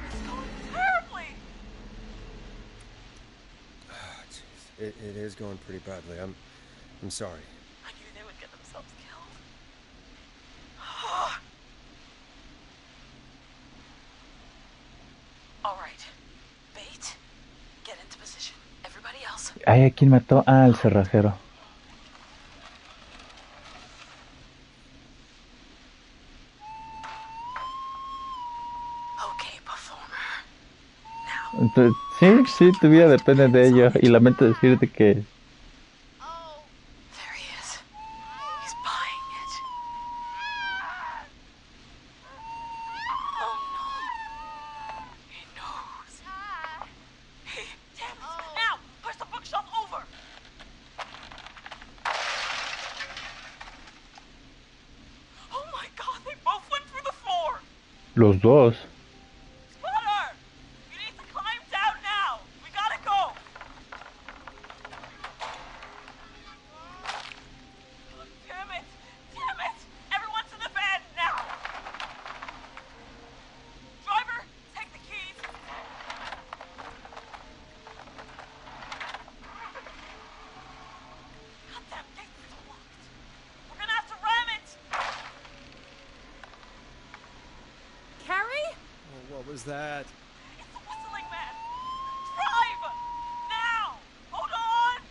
It's going terribly! It is going pretty badly. I'm sorry. I knew they would get themselves killed. All right. Bait. Get into position. Everybody else. Ay, ¿a quién mató? Ah, el cerrajero. Okay, performer. Now. Entonces, sí, tu vida depende de ello. Y lamento decirte que... There he is. He's buying it. Oh no. He knows. Hey, damn it. Now, push the bookshelf over. Oh my god, they both went through the floor. Los dos. Spotter! You need to climb down now. We gotta go. Oh, damn it. Damn it. Everyone's in the van now. Driver, take the keys. Goddamn gate's still locked. We're gonna have to ram it. Carrie? Oh, what was that? It's the whistling man. Drive! Now! Hold on!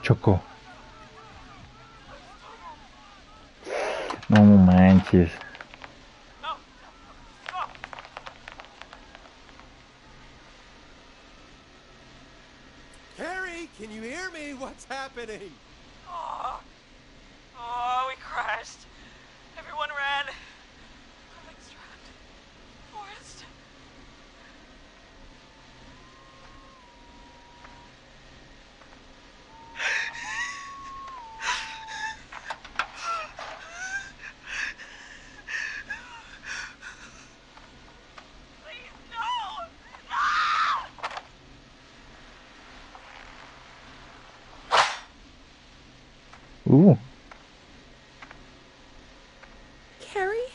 Chocó. No manches. No! Stop! Harry, can you hear me? What's happening? Oh, we crashed. Everyone ran. Building's trapped. Forest. Please, no! No! Carrie?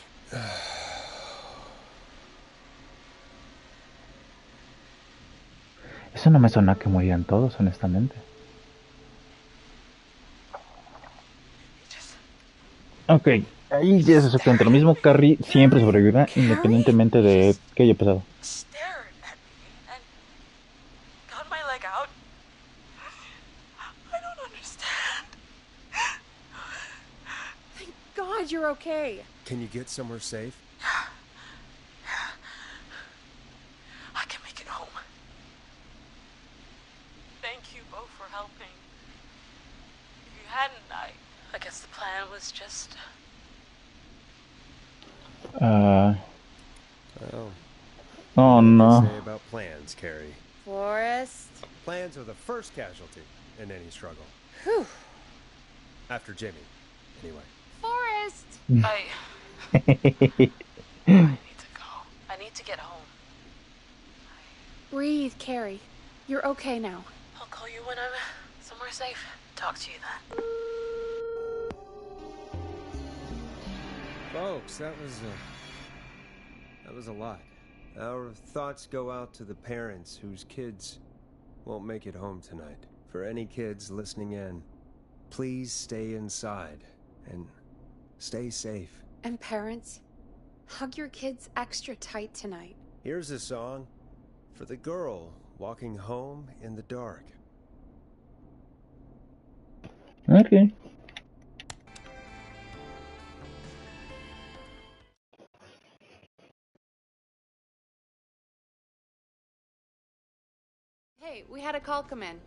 Eso no me suena que morían todos, honestamente. Ok, ahí ya se cuenta. Lo mismo, Carrie siempre sobrevivirá, independientemente de qué haya pasado. Stared at me and got my leg out. I don't understand. Thank God you're okay. Can you get somewhere safe? I can make it home. Thank you both for helping. If you hadn't, I guess the plan was just... Well, Oh what do no. they say about plans, Carrie? Forrest. Plans are the first casualty in any struggle. Whew. After Jimmy, anyway. Forrest! I need to go. I need to get home. Breathe, Carrie. You're okay now. I'll call you when I'm somewhere safe. Talk to you then. Folks, that was a lot. Our thoughts go out to the parents whose kids won't make it home tonight. For any kids listening in, please stay inside and stay safe. And parents, hug your kids extra tight tonight. Here's a song for the girl walking home in the dark. Ok. Hey, we had a call come in.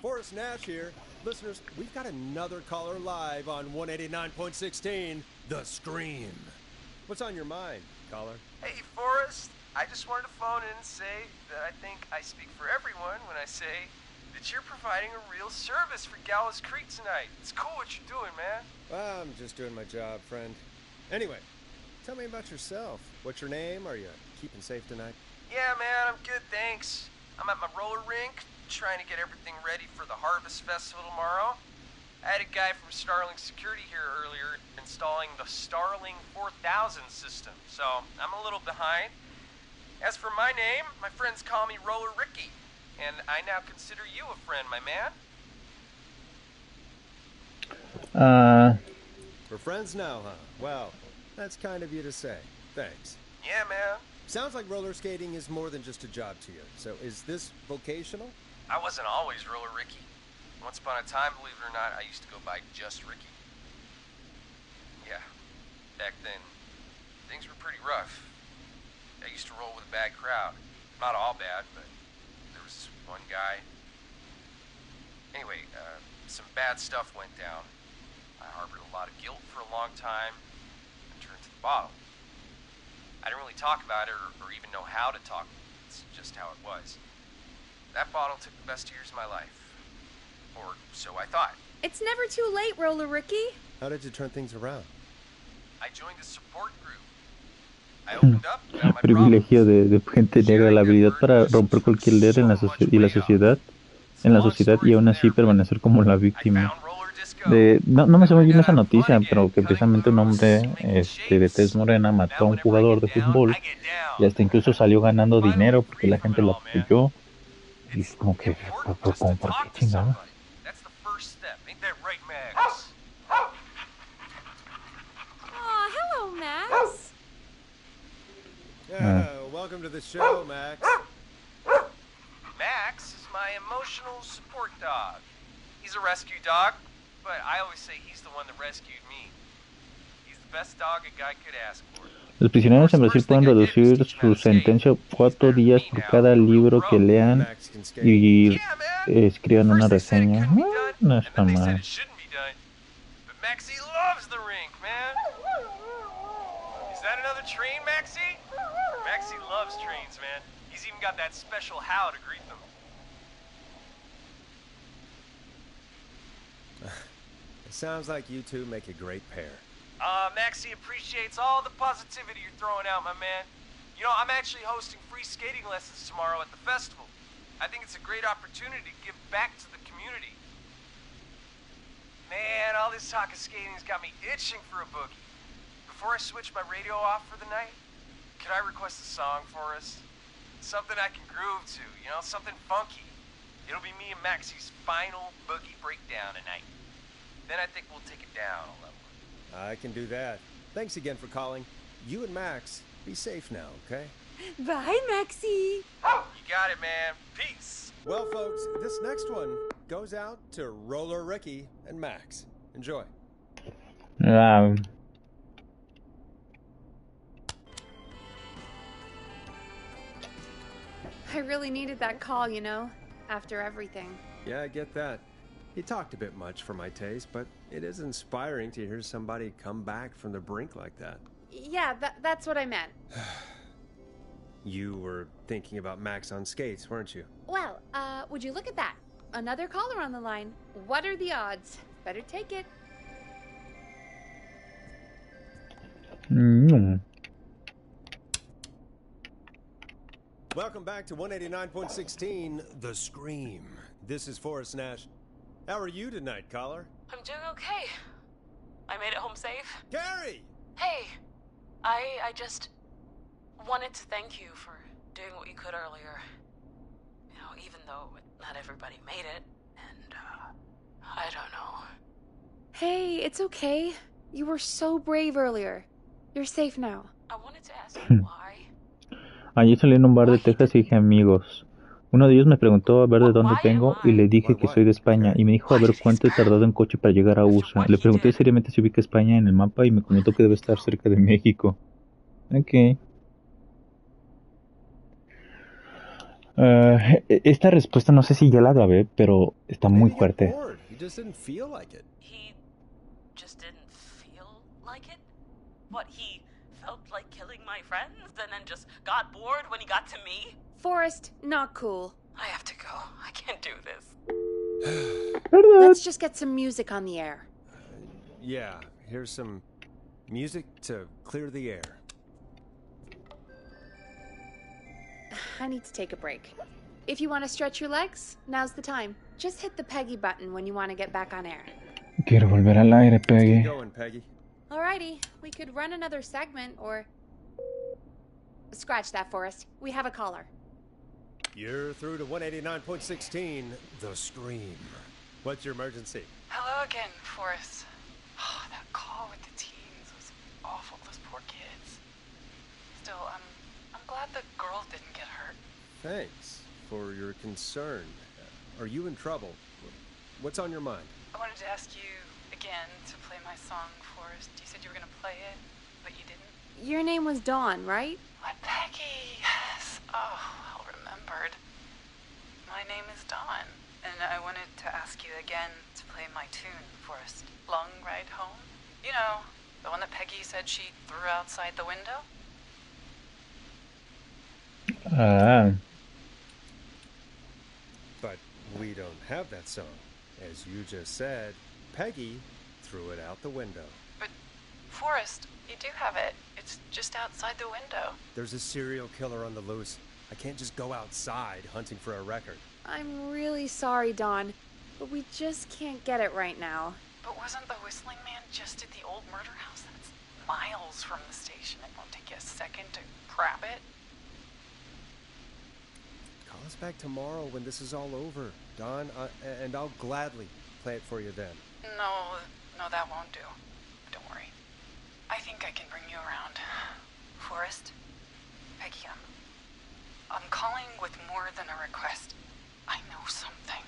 Forrest Nash here. Listeners, we've got another caller live on 189.16, The Scream. What's on your mind, caller? Hey, Forrest. I just wanted to phone in and say that I think I speak for everyone when I say that you're providing a real service for Gallows Creek tonight. It's cool what you're doing, man. Well, I'm just doing my job, friend. Anyway, tell me about yourself. What's your name? Are you keeping safe tonight? Yeah, man, I'm good, thanks. I'm at my roller rink, trying to get everything ready for the Harvest Festival tomorrow. I had a guy from Starling Security here earlier installing the Starling 4000 system, so I'm a little behind. As for my name, my friends call me Roller Ricky, and I now consider you a friend, my man. We're friends now, huh? Well, that's kind of you to say. Thanks. Yeah, man. Sounds like roller skating is more than just a job to you. So is this vocational? I wasn't always Roller Ricky. Once upon a time, believe it or not, I used to go by just Ricky. Yeah, back then, things were pretty rough. I used to roll with a bad crowd. Not all bad, but there was one guy. Anyway, some bad stuff went down. I harbored a lot of guilt for a long time and turned to the bottle. I didn't really talk about it or even know how to talk. It's just how it was. That bottle took the best years of my life. Or so I thought. It's never too late, Roller Ricky. How did you turn things around? I joined a support group. I opened up about my Privilegio de gente negra, la habilidad para romper cualquier líder en la sociedad y aún así permanecer como la víctima. No me sé muy bien esa noticia, pero que precisamente un hombre de tez morena mató a un jugador de fútbol y hasta incluso salió ganando dinero porque la gente lo apoyó. Y es como que, ¿por qué chingada? Aw, hello, Max. Yeah, welcome to the show, Max. Max is my emotional support dog. He's a rescue dog, but I always say he's the one that rescued me. He's the best dog a guy could ask for. Los prisioneros en Brasil pueden reducir su sentencia a 4 días por cada libro que lean y escriban una reseña. No está mal. Maxie loves the rink, man. Is that another train, Maxie? Maxie loves trains, man. He's even got that special how to greet them. It sounds like you two make a great pair. Maxie appreciates all the positivity you're throwing out, my man. You know, I'm actually hosting free skating lessons tomorrow at the festival. I think it's a great opportunity to give back to the community. Man, all this talk of skating's got me itching for a boogie. Before I switch my radio off for the night, could I request a song for us? Something I can groove to, you know, something funky. It'll be me and Maxie's final boogie breakdown tonight. Then I think we'll take it down a level. I can do that. Thanks again for calling. You and Max, be safe now, okay? Bye, Maxie. You got it, man. Peace. Well, folks, this next one goes out to Roller Ricky and Max. Enjoy. I really needed that call, you know, after everything. Yeah, I get that. He talked a bit much for my taste, but it is inspiring to hear somebody come back from the brink like that. Yeah, that's what I meant. You were thinking about Max on skates, weren't you? Well, would you look at that? Another caller on the line. What are the odds? Better take it. Welcome back to 189.16, The Scream. This is Forrest Nash. How are you tonight, caller? I'm doing okay. I made it home safe. Gary! Hey, I just wanted to thank you for doing what you could earlier. You know, even though not everybody made it, and, I don't know. Hey, it's okay. You were so brave earlier. You're safe now. I wanted to ask you why. Allí salí en un bar de Texas y dije, amigos, Uno de ellos me preguntó a ver de dónde vengo y le dije que soy de España y me dijo a ver cuánto he tardado en coche para llegar a USA. Le pregunté seriamente si ubica España en el mapa y me comentó que debe estar cerca de México. Ok. Esta respuesta no sé si ya la grabé, pero está muy fuerte. He just didn't feel like it. He just didn't feel like it? What, he felt like killing my friends and then just got bored when he got to me? Forrest, not cool. I have to go. I can't do this. Let's just get some music on the air. Yeah, here's some music to clear the air. I need to take a break. If you want to stretch your legs, now's the time. Just hit the Peggy button when you want to get back on air. Quiero volver al aire, Peggy. Keep going, Peggy. Alrighty, we could run another segment or... Scratch that, Forrest. We have a caller. You're through to 189.16, The Scream. What's your emergency? Hello again, Forrest. Oh, that call with the teens was awful. Those poor kids. Still, I'm glad the girl didn't get hurt. Thanks for your concern. Are you in trouble? What's on your mind? I wanted to ask you again to play my song, Forrest. You said you were going to play it, but you didn't. Your name was Dawn, right? What, Peggy? Yes. Oh, well remembered. My name is Dawn, and I wanted to ask you again to play my tune, Forrest. Long Ride Home? You know, the one that Peggy said she threw outside the window? But we don't have that song. As you just said, Peggy threw it out the window. But, Forrest, you do have it. It's just outside the window. There's a serial killer on the loose. I can't just go outside hunting for a record. I'm really sorry, Dawn, but we just can't get it right now. But wasn't the Whistling Man just at the old murder house? That's miles from the station. It won't take you a second to grab it. Call us back tomorrow when this is all over, Don, and I'll gladly play it for you then. No, that won't do. Don't worry. I think I can bring you around. Forrest, Peggy, I'm calling with more than a request. I know something.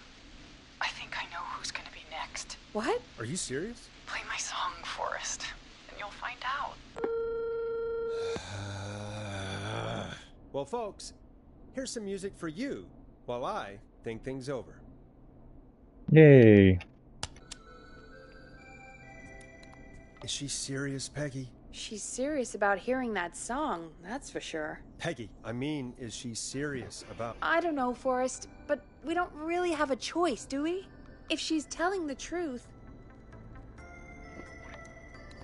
I think I know who's gonna be next. What? Are you serious? Play my song, Forrest, and you'll find out. Well, folks, here's some music for you while I think things over. Yay. Is she serious, Peggy? She's serious about hearing that song, that's for sure. Peggy, I mean, is she serious about... I don't know, Forrest, but we don't really have a choice, do we? If she's telling the truth...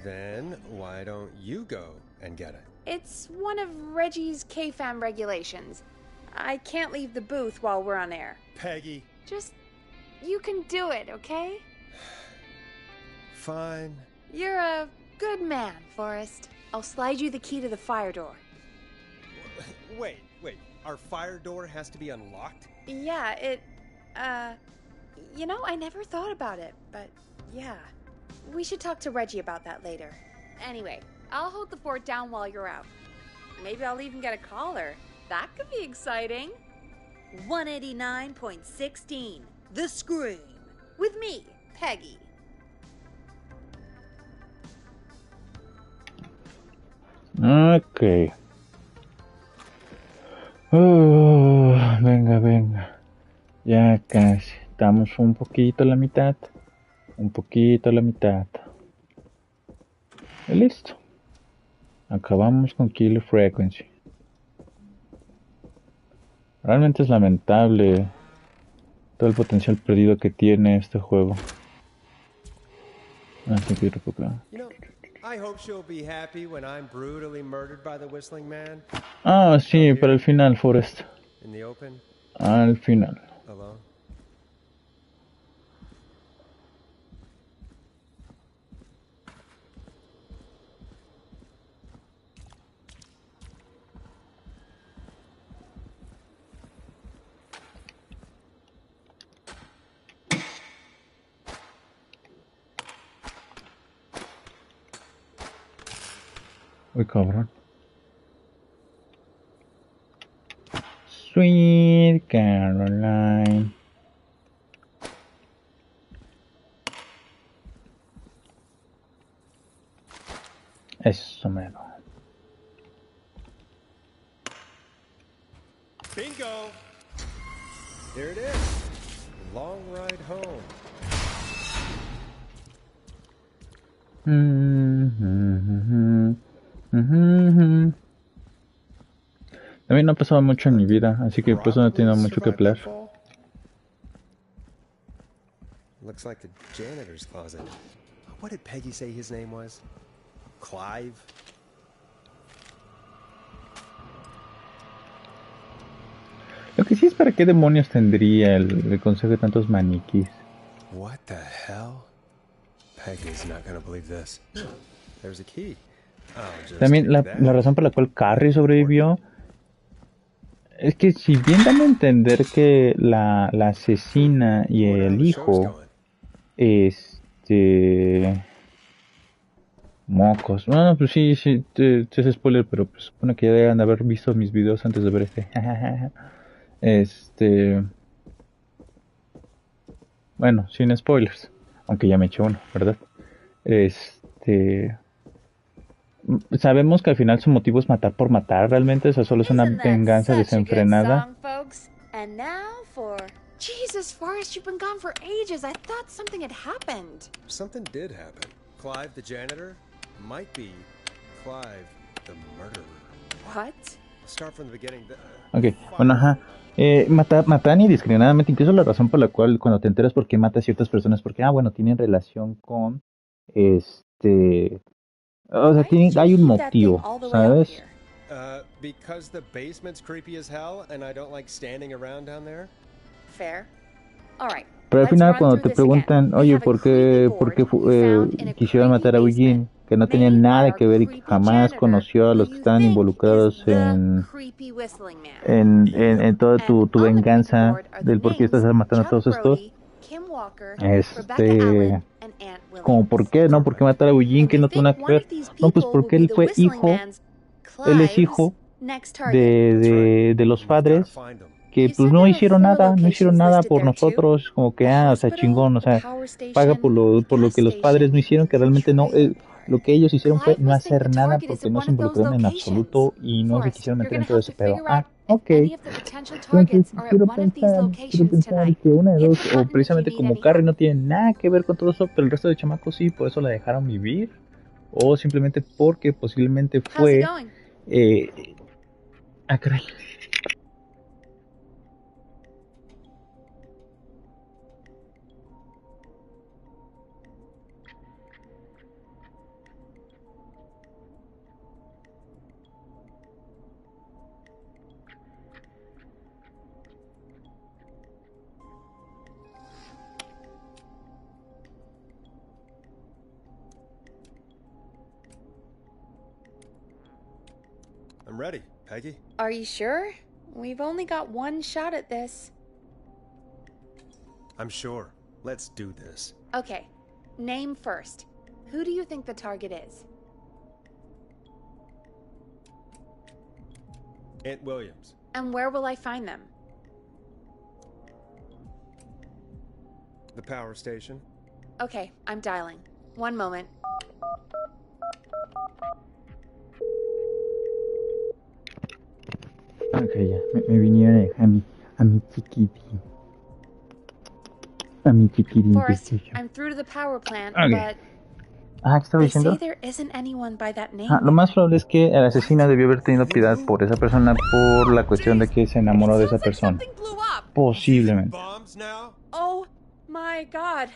Then why don't you go and get it? It's one of Reggie's K-Fam regulations. I can't leave the booth while we're on air. Peggy. Just... you can do it, okay? Fine. You're a good man, Forrest. I'll slide you the key to the fire door. Wait. Our fire door has to be unlocked? Yeah, it... You know, I never thought about it, but yeah. We should talk to Reggie about that later. Anyway, I'll hold the fort down while you're out. Maybe I'll even get a caller. That could be exciting. 189.16, The Scream. With me, Peggy. Ok. Venga. Ya casi. Estamos un poquito a la mitad. Y listo. Acabamos con Killer Frequency. Realmente es lamentable todo el potencial perdido que tiene este juego. I hope she'll be happy when I'm brutally murdered by the Whistling Man. Sí, pero al final, Forrest. In the open? Al final. Alone? Uy, cabrón. Sweet Caroline. Eso mero. Bingo! There it is. Long ride home. A mí no ha pasado mucho en mi vida, así que pues no tengo mucho que hablar. Looks like the janitor's closet. What did Peggy say his name was? Clive? Lo que sí es para qué demonios tendría el consejo de tantos maniquís. What the hell? Peggy's not gonna believe this. There's a key. También la razón por la cual Carrie sobrevivió es que si bien dan a entender que la asesina y el hijo, mocos. No, pues sí, te es spoiler, pero pues supone que ya deben de haber visto mis videos antes de ver bueno, sin spoilers, aunque ya me eché uno, ¿verdad? Sabemos que al final su motivo es matar por matar, realmente, eso solo es una venganza desenfrenada. Jesus, Forrest, you've been gone for ages. I thought something had happened. Something did happen. Clive the janitor might be Clive the murderer. What? Start from the beginning. Ok, bueno, ajá. Matan indiscriminadamente, incluso la razón por la cual cuando te enteras por qué mata a ciertas personas, porque, bueno, tienen relación con, o sea, hay un motivo, ¿sabes? Because the basement's creepy as hell and I don't like standing around down there. Fair. All right. Pero al final cuando te preguntan, oye, ¿por qué quisieron matar a Eugene? Que no tenía nada que ver y que jamás conoció a los que estaban involucrados en toda tu venganza del por qué estás matando a todos estos. Como por qué, ¿no? ¿Por qué matar a Eugene que no tuvo nada que ver? No, pues porque él fue hijo, él es hijo de los padres que pues no hicieron nada por nosotros, como que, o sea, chingón, o sea, paga por lo que los padres no hicieron, que realmente no, lo que ellos hicieron fue no hacer nada porque no se involucraron en absoluto y no se quisieron meter en todo ese pedo. Ok. Entonces, quiero pensar que una de dos, o precisamente como Carrie no tiene nada que ver con todo eso, pero el resto de chamacos sí, por eso la dejaron vivir, o simplemente porque posiblemente fue... caray. I'm ready, Peggy. Are you sure? We've only got one shot at this. I'm sure. Let's do this. Okay. Name first. Who do you think the target is? Aunt Williams. And where will I find them? The power station. Okay, I'm dialing. One moment. Ok, ya, me vinieron a mi chiquitín. A mi chiquitín. Forrest, I'm through to the power plant, but ¿qué estaba diciendo? there isn't anyone by that name. Lo más probable es que el asesino debió haber tenido piedad por esa persona por la cuestión de que se enamoró de esa persona. Posiblemente. Oh my God.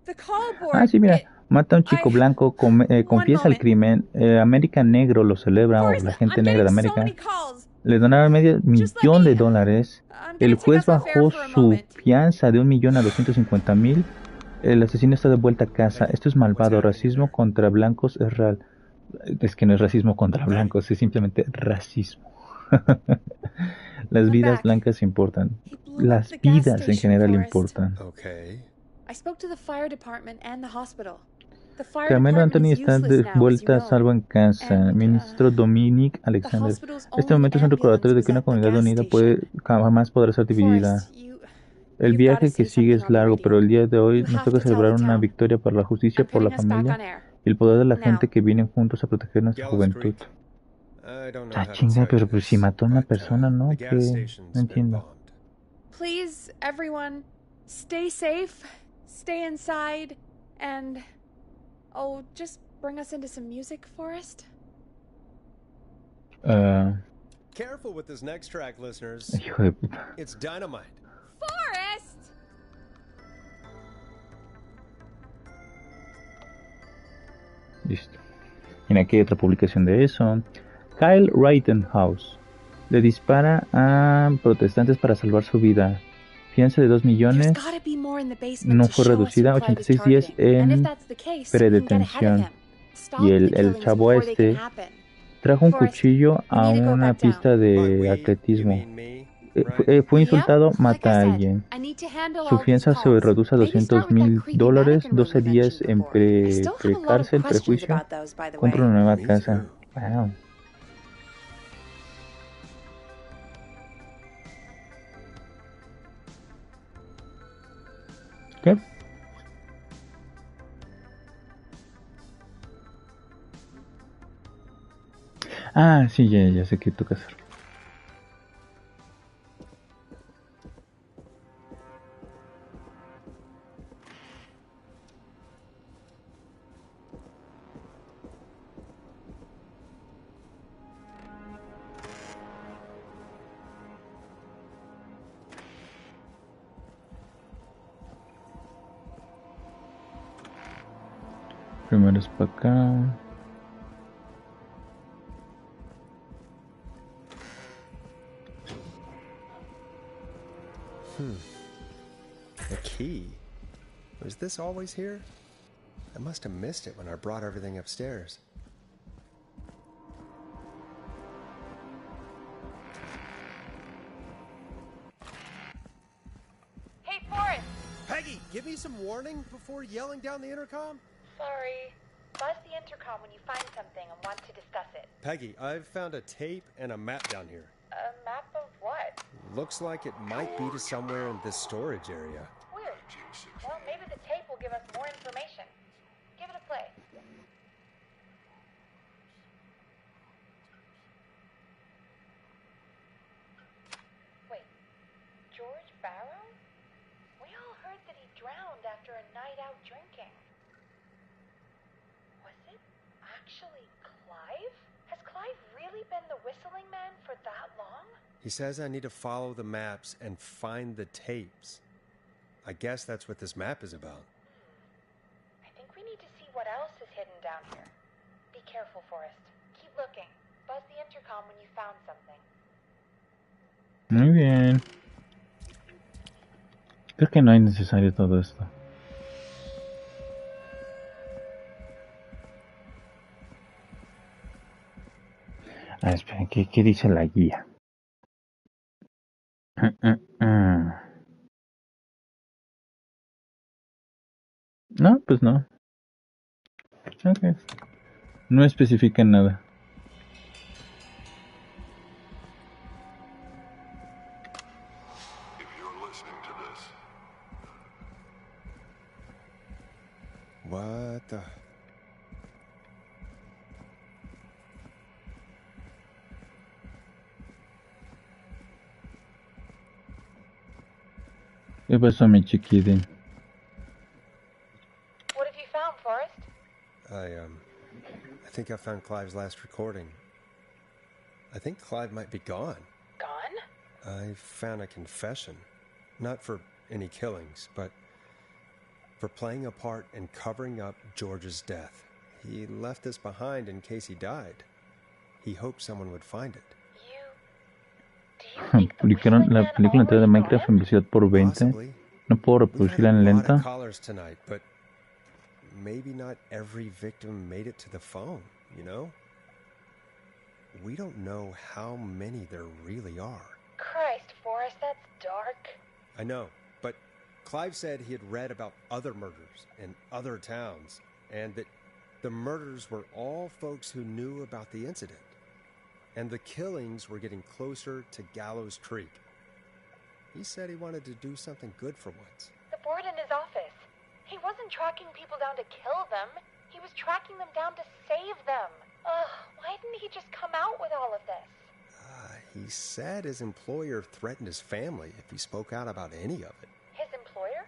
The call board. Sí, mira. Mata a un chico blanco, confiesa el crimen, América Negro lo celebra, o la gente negra de América. Le donaron $500,000. El juez bajó su fianza de 1,000,000 a 250,000. El asesino está de vuelta a casa. Esto es malvado. Racismo contra blancos es real. Es que no es racismo contra blancos, es simplemente racismo. Las vidas blancas importan. Las vidas en general importan. I spoke to the fire department and the hospital. The fire Carmelo department Anthony is está useless de now, as you vuelta a know. salvo en casa. And, Ministro Dominic the Alexander. hospital's Este only momento es un recordatorio ambulance de was que una at the comunidad gas unida station. jamás podrá ser dividida. Forrest, El you've gotta viaje que say sigue something es on the largo, pero el radio. día de hoy You nos have toca to tell celebrar the una town. victoria por la justicia, I'm por la putting us back familia on air. y el poder de la Now. gente que vienen juntos a proteger nuestra Gallows juventud. Creek. I don't know Ah, how to chinga, tell you pero pues si this, mató a una but, persona, ¿no? the gas Que station's no been entiendo. bombed. Please, everyone, stay safe, stay inside, and just bring us into some music, Forrest. Careful with this next track, listeners. Hijo de puta. It's dynamite. Forrest! Listo. Y aquí hay otra publicación de eso. Kyle Rittenhouse le dispara a protestantes para salvar su vida. Fianza de 2 millones. No fue reducida a 86 días en predetención. Y el chavo este trajo un cuchillo a una pista de atletismo. Fue insultado, mata a alguien. Su fianza se reduce a $200,000, 12 días en cárcel, prejuicio. Compra una nueva casa. Wow. ¿Qué? Ah, sí, ya sé que toca hacer. Primero es para acá. The key. Was this always here? I must have missed it when I brought everything upstairs. Hey, Forrest! Peggy, give me some warning before yelling down the intercom. Sorry. Buzz the intercom when you find something and want to discuss it. Peggy, I've found a tape and a map down here. A map of what? Looks like it might be to somewhere in this storage area. Weird. Well, maybe the tape will give us more information. Give it a play. Wait, George Barrow? We all heard that he drowned after a night out drinking. Was it actually Clive? Has Clive really been the whistling man for that long? He says I need to follow the maps and find the tapes. I guess that's what this map is about. I think we need to see what else is hidden down here. Be careful, Forrest. Keep looking. Buzz the intercom when you found something. Muy bien. Creo que no es necesario todo esto. Ah, esperen, ¿qué dice la guía? No, pues no. Okay. No especifica nada. If you're listening to this, What the... ¿Qué pasó, mi chiquitín? What have you found, Forrest? I think I found Clive's last recording. I think Clive might be gone. Gone? I found a confession. Not for any killings, but for playing a part in covering up George's death. He left this behind in case he died. He hoped someone would find it. Publicaron la película entera de Minecraft en velocidad por 20. No puedo reproducirla en lenta. Callers tonight, but maybe not every victim made it to the phone, you know? We don't know how many there really are. Christ, Forrest, that's dark. I know, but Clive said he had read about other murders in other towns. and that the murders were all folks who knew about the incident. And the killings were getting closer to Gallows Creek. He said he wanted to do something good for once. The board in his office. He wasn't tracking people down to kill them. He was tracking them down to save them. Ugh, why didn't he just come out with all of this? He said his employer threatened his family if he spoke out about any of it. His employer?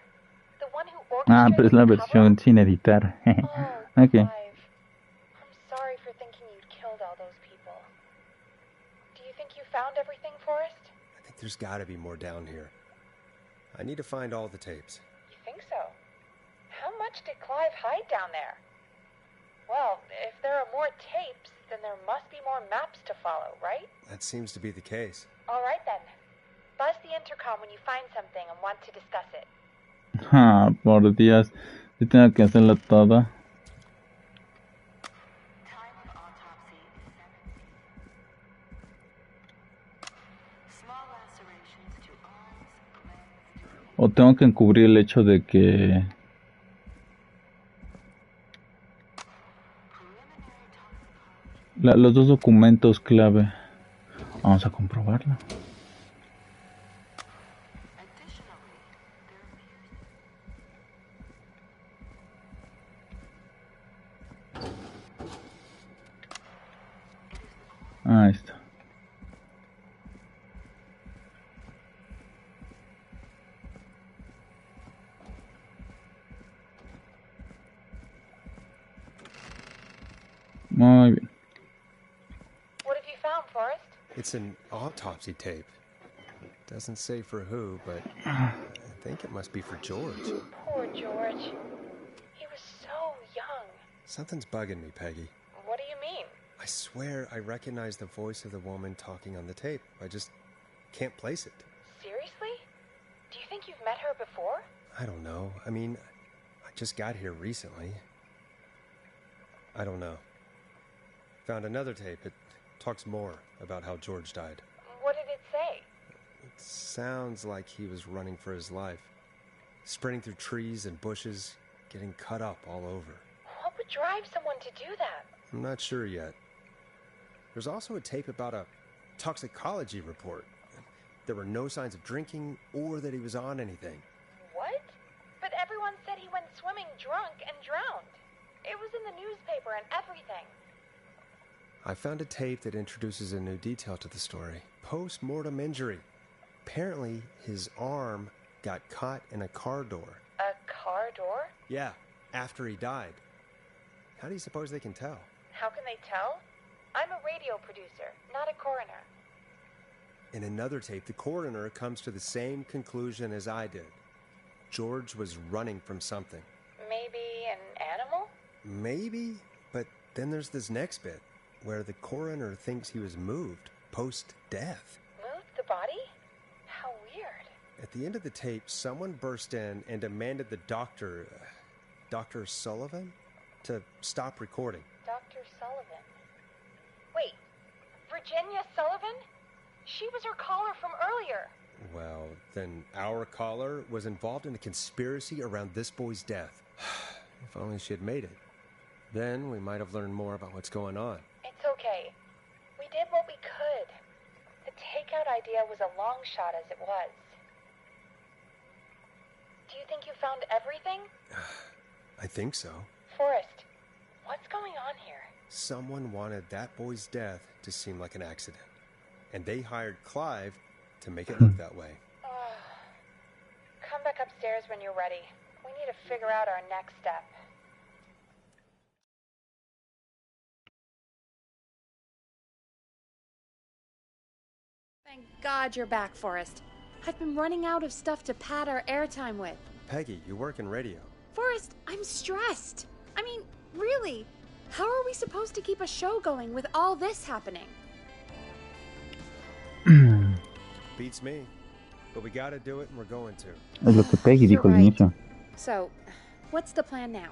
The one who Ah, pero es la orchestrated the cover? versión sin editar. Oh, Okay. Clive. I'm sorry for thinking you'd killed all those people. Do you think you found everything, Forrest? I think there's got to be more down here. I need to find all the tapes. You think so? How much did Clive hide down there? Well, if there are more tapes, then there must be more maps to follow, right? That seems to be the case. All right, then. Buzz the intercom when you find something and want to discuss it. Ah, por Dios. Yo tengo que hacerlo todo. O tengo que encubrir el hecho de que los dos documentos clave. Vamos a comprobarlo. Ahí está. Muy bien. What have you found, Forrest? It's an autopsy tape. Doesn't say for who, but I think it must be for George. Poor George. He was so young. Something's bugging me, Peggy. What do you mean? I swear I recognize the voice of the woman talking on the tape. I just can't place it. Seriously? Do you think you've met her before? I don't know. I mean, I just got here recently. I don't know. Found another tape. It talks more about how George died. What did it say? It sounds like he was running for his life. Sprinting through trees and bushes, getting cut up all over. What would drive someone to do that? I'm not sure yet. There's also a tape about a toxicology report. There were no signs of drinking or that he was on anything. What? But everyone said he went swimming drunk and drowned. It was in the newspaper and everything. I found a tape that introduces a new detail to the story. Post-mortem injury. Apparently, his arm got caught in a car door. A car door? Yeah, after he died. How do you suppose they can tell? How can they tell? I'm a radio producer, not a coroner. In another tape, the coroner comes to the same conclusion as I did. George was running from something. Maybe an animal? Maybe, but then there's this next bit, where the coroner thinks he was moved post-death. Moved the body? How weird. At the end of the tape, someone burst in and demanded the doctor, Dr. Sullivan, to stop recording. Dr. Sullivan. Wait, Virginia Sullivan? She was her caller from earlier. Well, then our caller was involved in a conspiracy around this boy's death. If only she had made it. Then we might have learned more about what's going on. It's okay. We did what we could. The takeout idea was a long shot as it was. Do you think you found everything? I think so. Forrest, what's going on here? Someone wanted that boy's death to seem like an accident. And they hired Clive to make it look that way. Come back upstairs when you're ready. We need to figure out our next step. Thank God you're back, Forrest. I've been running out of stuff to pad our airtime with. Peggy, you work in radio. Forrest, I'm stressed. I mean, really, how are we supposed to keep a show going with all this happening? Beats me. But we gotta do it and we're going to. Es lo que Peggy dijo al inicio. So, what's the plan now?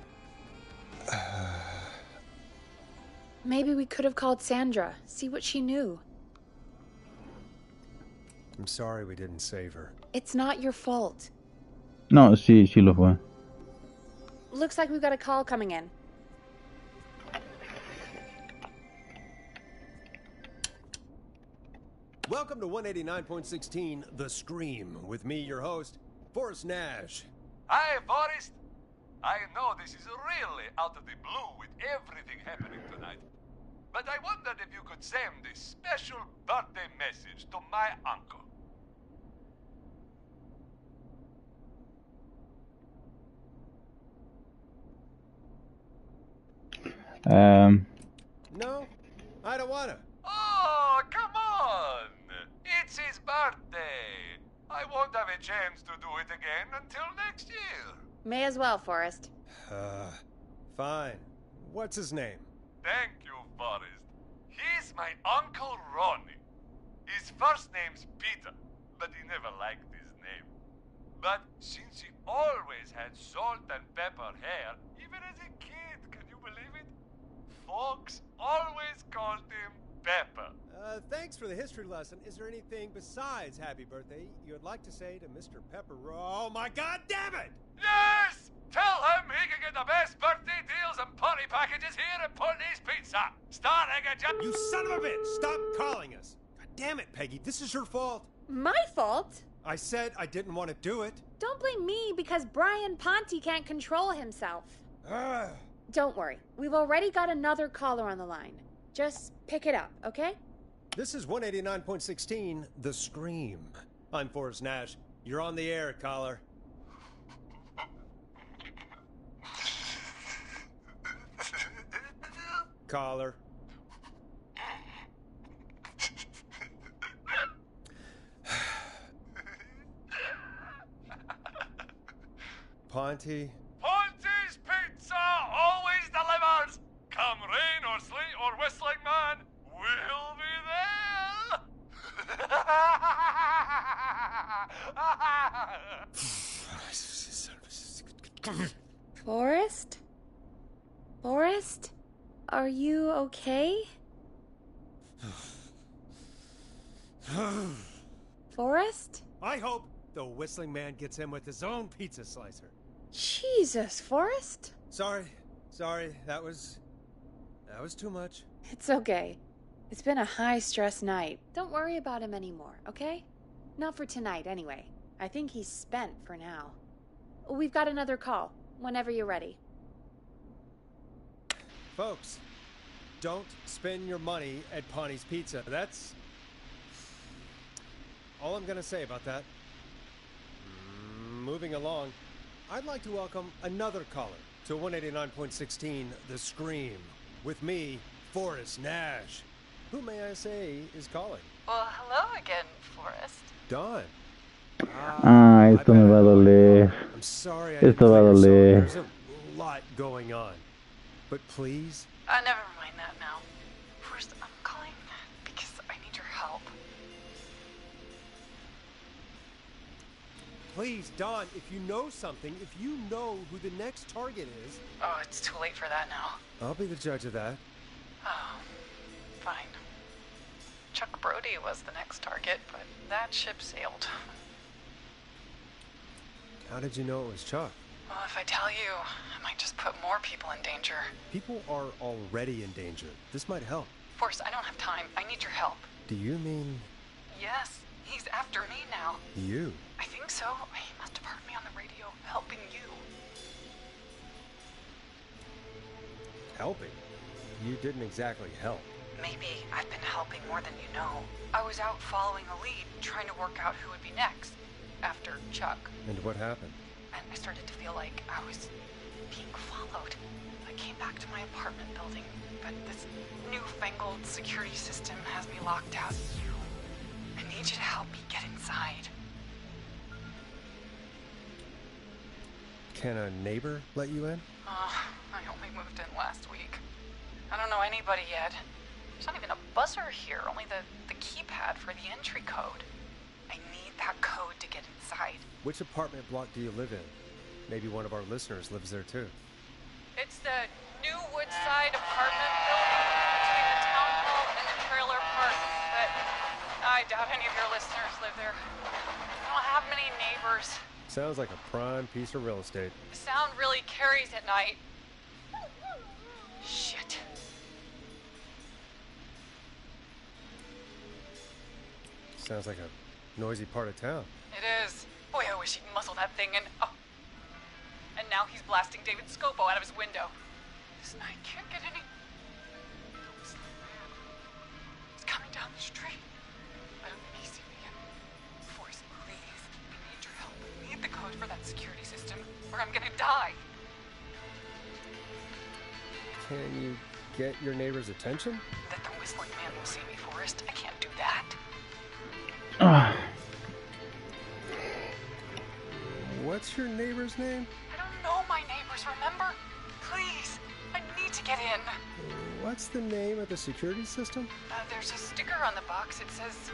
Maybe we could have called Sandra, see what she knew. I'm sorry we didn't save her. It's not your fault. No, sí lo fue. Looks like we've got a call coming in. Welcome to 189.16 The Scream, with me, your host, Forrest Nash. Hi, Forrest. I know this is really out of the blue with everything happening tonight, but I wondered if you could send a special birthday message to my uncle. No, I don't wanna. Oh, come on! It's his birthday. I won't have a chance to do it again until next year. May as well, Forrest. Fine. What's his name? Thank you, Forrest. He's my Uncle Ronnie. His first name's Peter, but he never liked his name. But since he always had salt and pepper hair, even as a kid, can you believe it? Folks always called him Pepper. Thanks for the history lesson. Is there anything besides happy birthday you would like to say to Mr. Pepper? Oh my god damn it! Yes! Tell him he can get the best birthday deals and party packages here at Putney's Pizza. Starting at You son of a bitch! Stop calling us! God damn it, Peggy, this is your fault. My fault? I said I didn't want to do it. Don't blame me because Brian Ponte can't control himself. Don't worry. We've already got another caller on the line. Just pick it up, okay? This is 189.16 The Scream. I'm Forrest Nash. You're on the air, caller. Caller. Ponte. Ponte's Pizza always delivers. Come rain or sleet or whistling man, we'll be there. Forrest? Forrest? Are you okay? Forrest? I hope the whistling man gets him with his own pizza slicer. Jesus, Forrest? Sorry, that was too much. It's okay. It's been a high-stress night. Don't worry about him anymore, okay? Not for tonight, anyway. I think he's spent for now. We've got another call, whenever you're ready. Folks, don't spend your money at Ponte's Pizza. That's all I'm gonna say about that. Moving along, I'd like to welcome another caller to 189.16 The Scream. With me, Forrest Nash. Who may I say is calling? Well, hello again, Forrest. Dawn. Esto me va a doler. I'm sorry. Esto va a doler. There's a lot going on. But please. Never mind that now. First, I'm calling because I need your help. Please, Dawn, if you know something, if you know who the next target is... Oh, it's too late for that now. I'll be the judge of that. Oh, fine. Chuck Brody was the next target, but that ship sailed. How did you know it was Chuck? Well, if I tell you, I might just put more people in danger. People are already in danger. This might help. Forrest, I don't have time. I need your help. Do you mean... Yes, he's after me now. You? I think so. He must have heard me on the radio helping you. Helping? You didn't exactly help. Maybe I've been helping more than you know. I was out following a lead, trying to work out who would be next, after Chuck. And what happened? And I started to feel like I was being followed. I came back to my apartment building, but this newfangled security system has me locked out. I need you to help me get inside. Can a neighbor let you in? I only moved in last week. I don't know anybody yet. There's not even a buzzer here, only the keypad for the entry code. I need that code to get inside. Which apartment block do you live in? Maybe one of our listeners lives there too. It's the new Woodside apartment building between the town hall and the trailer park, but I doubt any of your listeners live there. I don't have many neighbors. Sounds like a prime piece of real estate. The sound really carries at night. Shit. Sounds like a noisy part of town. It is. Boy, I wish he'd muzzle that thing and... Oh. And now he's blasting David Scopo out of his window. This night can't get any... He's coming down the street. I don't need to see me. Forrest, please. I need your help. I need the code for that security system, or I'm gonna die. Can you get your neighbor's attention? That the whistling man will see me, Forrest. I can't do that. What's your neighbor's name? I don't know my neighbors, remember? Please, I need to get in. What's the name of the security system? There's a sticker on the box. It says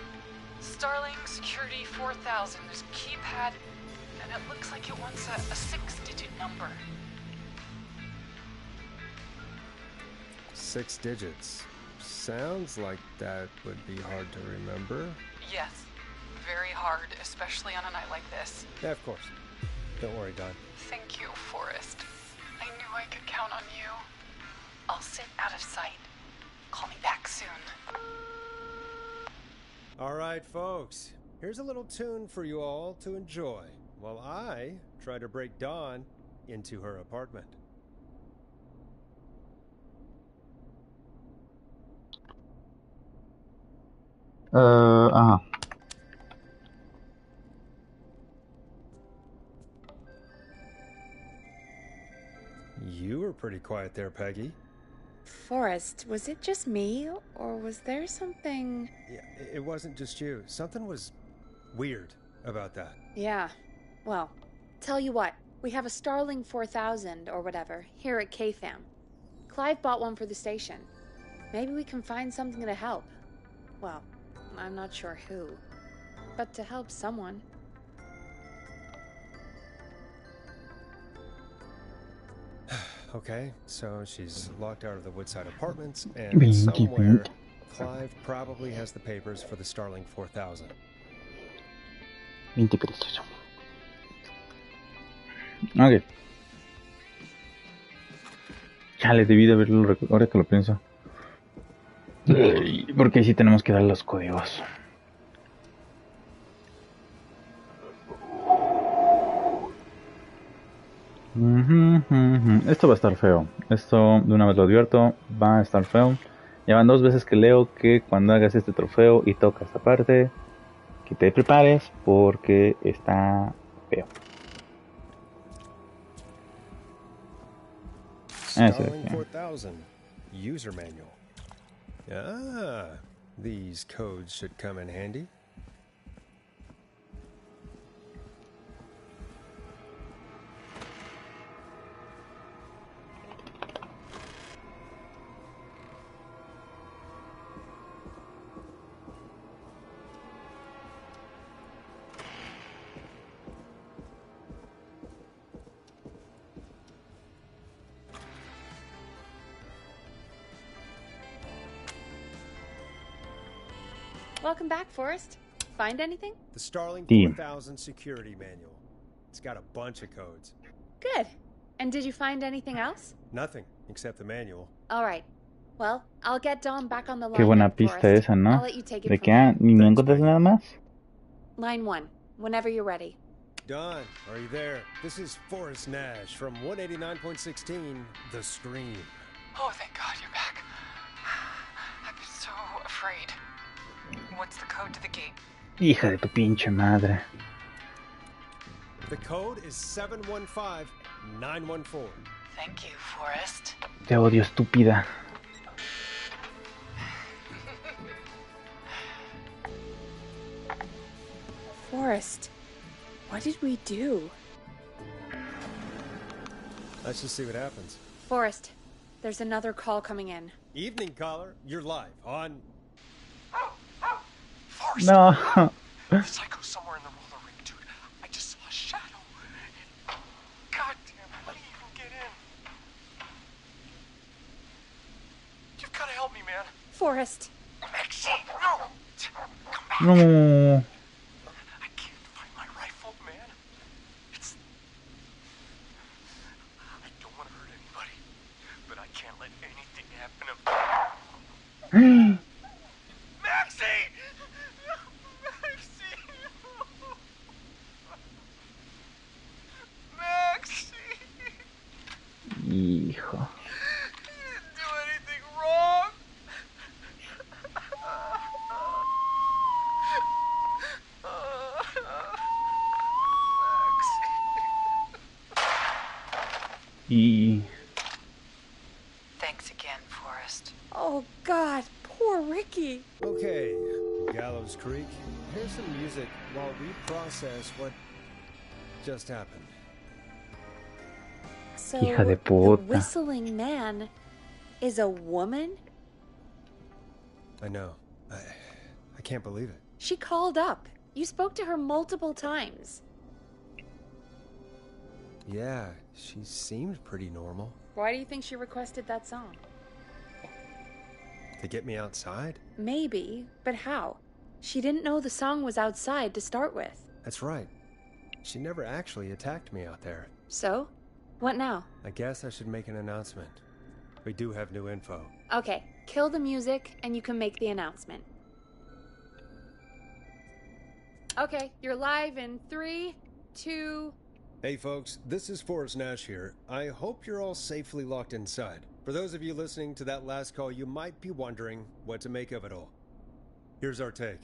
Starling Security 4000. There's a keypad, and it looks like it wants a 6-digit number. 6 digits. Sounds like that would be hard to remember. Yes, very hard, especially on a night like this. Yeah, of course. Don't worry, Don. Thank you, Forrest. I knew I could count on you. I'll sit out of sight. Call me back soon. All right, folks. Here's a little tune for you all to enjoy while I try to break Dawn into her apartment. You were pretty quiet there, Peggy. Forrest, was it just me, or was there something... Yeah, it wasn't just you. Something was weird about that. Yeah, well, tell you what, we have a Starling 4000, or whatever, here at KFAM. Clive bought one for the station. Maybe we can find something to help. Well, I'm not sure who, but to help someone. Okay, so she's locked out of the Woodside Apartments, and somewhere Clive probably has the papers for the Starling 4000. 20 pesos. Ok. Chale, debí de haberlo ahora que lo pienso. Porque sí tenemos que dar los códigos. Esto va a estar feo. Esto, de una vez lo advierto, va a estar feo. Ya van 2 veces que leo que cuando hagas este trofeo y toca esta parte, que te prepares porque está feo. Starling 4000 user manual. Ah, these codes should come in handy. Welcome back, Forrest. Find anything? The Starling 4000 security manual. It's got a bunch of codes. Good. And did you find anything else? Nothing, except the manual. All right. Well, I'll get Dom back on the line. Qué buena pista Forrest. esa, ¿no? I'll let you take it ¿De from qué? ¿Ni no encuentras nada más? Line 1, whenever you're ready. Don, are you there? This is Forrest Nash from 189.16, The Scream. Oh, thank God you're back. I've been so afraid. What's the code to the gate? Hija de tu pinche madre. The code is 715914. Thank you, Forrest. Te odio, estúpida. Forrest, what did we do? Let's just see what happens. Forrest, there's another call coming in. Evening caller, you're live on... Forrest! No. The psycho's somewhere in the roller ring, dude. I just saw a shadow. God damn, how do you even get in? You've got to help me, man. Forrest. Maxine, no! Come back. No. I can't find my rifle, man. It's... I don't want to hurt anybody, but I can't let anything happen to... Maxie! Y... Thanks again, Forrest. Oh, God, poor Ricky. Okay, Gallows Creek, here's some music while we process what just happened. So, Hija de the puta. whistling man is a woman? I know. I can't believe it. She called up. You spoke to her multiple times. Yeah, she seemed pretty normal. Why do you think she requested that song? To get me outside? Maybe, but how? She didn't know the song was outside to start with. That's right. She never actually attacked me out there. So? What now? I guess I should make an announcement. We do have new info. Okay, kill the music and you can make the announcement. Okay, you're live in 3, 2... Hey folks, this is Forrest Nash here. I hope you're all safely locked inside. For those of you listening to that last call, you might be wondering what to make of it all. Here's our take.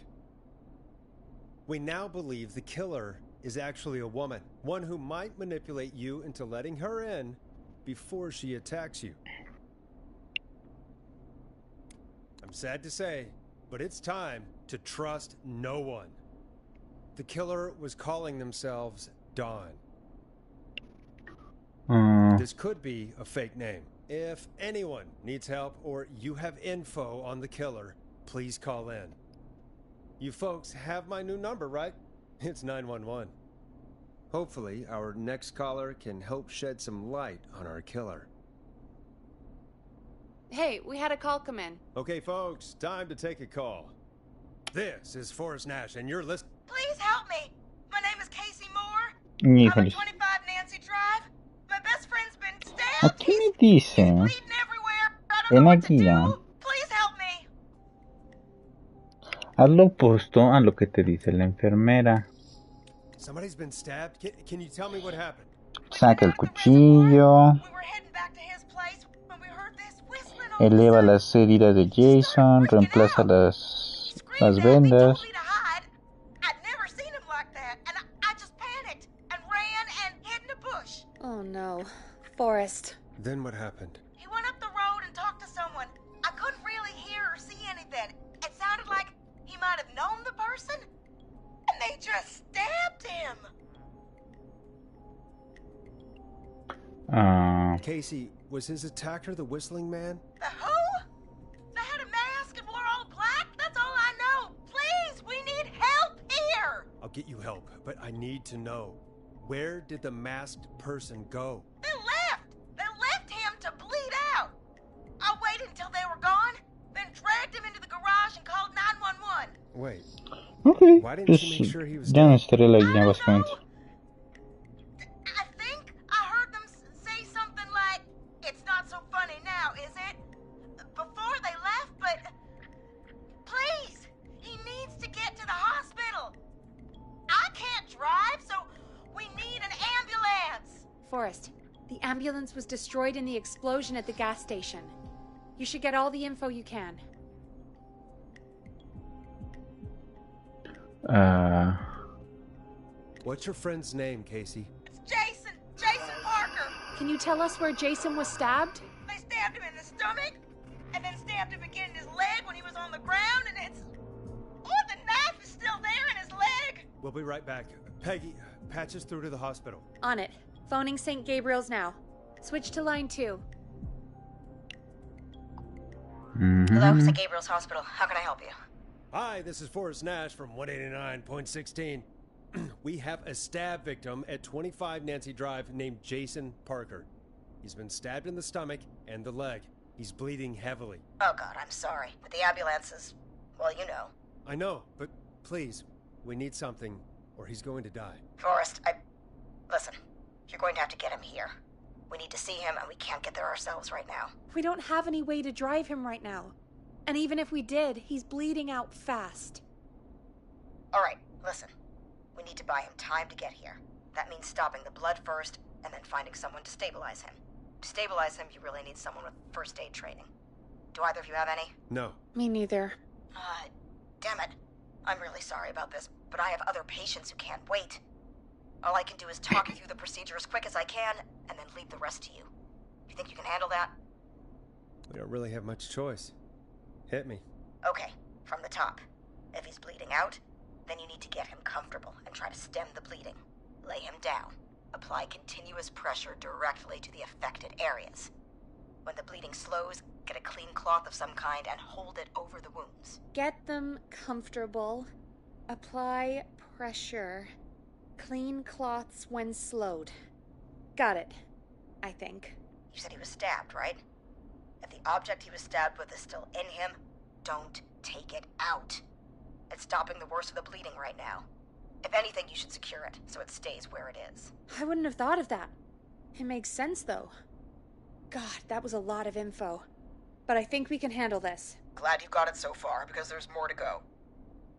We now believe the killer is actually a woman, one who might manipulate you into letting her in before she attacks you. I'm sad to say, but it's time to trust no one. The killer was calling themselves Dawn. This could be a fake name. If anyone needs help or you have info on the killer, please call in. You folks have my new number, right? It's 911. Hopefully, our next caller can help shed some light on our killer. Hey, we had a call come in. Okay, folks, time to take a call. This is Forrest Nash, and you're listening. Please help me. My name is Casey Moore. I'm Híjoles. at 25 Nancy Drive. My best friend's been stabbed. Aquí me dice, Bleeding everywhere. I don't know en what la to guía, do. Please help me. haz lo opuesto a lo que te dice la enfermera. Somebody's been stabbed? Can you tell me what happened? Saca el cuchillo, We were heading back to his place when we heard this whistling all of a eleva sudden. las heridas de Jason, reemplaza las vendas. Me to hide. I'd never seen him like that, and I just panicked and ran and hid in a bush. Oh no. Forrest. Then what happened? He went up the road and talked to someone. I couldn't really hear or see anything. It sounded like he might have known the person, and they just stabbed him. Casey, was his attacker the whistling man? The who? They had a mask and wore all black? That's all I know. Please, we need help here. I'll get you help, but I need to know. Where did the masked person go? They left. They left him to bleed out. I waited until they were gone, then dragged him into the garage and called 911. Wait. Ok, Why didn't pues you make sure he was ya dead? necesitaré la guía básicamente. I think I heard them say something like, "It's not so funny now, is it?" Before they left, but please, he needs to get to the hospital. I can't drive, so we need an ambulance. Forrest, the ambulance was destroyed in the explosion at the gas station. You should get all the info you can. What's your friend's name, Casey? It's Jason Parker. Can you tell us where Jason was stabbed? They stabbed him in the stomach, and then stabbed him again in his leg when he was on the ground, and it's... Oh, the knife is still there in his leg. We'll be right back. Peggy, patch us through to the hospital. On it. Phoning St. Gabriel's now. Switch to line 2. Hello, St. Gabriel's Hospital. How can I help you? Hi, this is Forrest Nash from 189.16. We have a stab victim at 25 Nancy Drive named Jason Parker. He's been stabbed in the stomach and the leg. He's bleeding heavily. Oh, God, I'm sorry. But the ambulance is... well, you know. I know, but please, we need something, or he's going to die. Forrest, listen, you're going to have to get him here. We need to see him, and we can't get there ourselves right now. We don't have any way to drive him right now. And even if we did, he's bleeding out fast. All right, listen. We need to buy him time to get here. That means stopping the blood first, and then finding someone to stabilize him. To stabilize him, you really need someone with first aid training. Do either of you have any? No. Me neither. Damn it. I'm really sorry about this, but I have other patients who can't wait. All I can do is talk you through the procedure as quick as I can, and then leave the rest to you. You think you can handle that? We don't really have much choice. Hit me. Okay, from the top. If he's bleeding out, then you need to get him comfortable and try to stem the bleeding. Lay him down. Apply continuous pressure directly to the affected areas. When the bleeding slows, get a clean cloth of some kind and hold it over the wounds. Get them comfortable. Apply pressure. Clean cloths when slowed. Got it, I think. You said he was stabbed, right? If the object he was stabbed with is still in him, don't take it out. It's stopping the worst of the bleeding right now. If anything, you should secure it so it stays where it is. I wouldn't have thought of that. It makes sense, though. God, that was a lot of info. But I think we can handle this. Glad you got it so far, because there's more to go.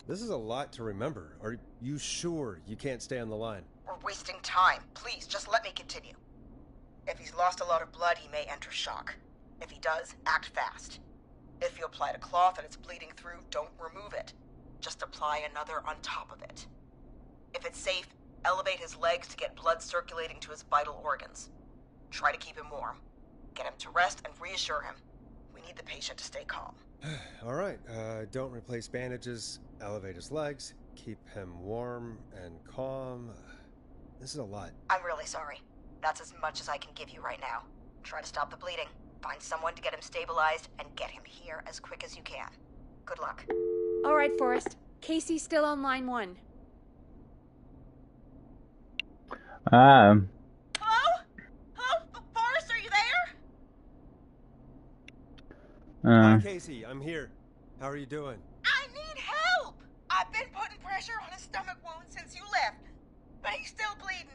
This is a lot to remember. Are you sure you can't stay on the line? We're wasting time. Please, just let me continue. If he's lost a lot of blood, he may enter shock. If he does, act fast. If you applied a cloth and it's bleeding through, don't remove it. Just apply another on top of it. If it's safe, elevate his legs to get blood circulating to his vital organs. Try to keep him warm. Get him to rest and reassure him. We need the patient to stay calm. All right, don't replace bandages, elevate his legs, keep him warm and calm. This is a lot. I'm really sorry. That's as much as I can give you right now. Try to stop the bleeding. Find someone to get him stabilized and get him here as quick as you can. Good luck. All right, Forrest. Casey's still on line 1. Hello? Hello? Forrest, are you there? Hi, Casey. I'm here. How are you doing? I need help! I've been putting pressure on his stomach wound since you left, but he's still bleeding.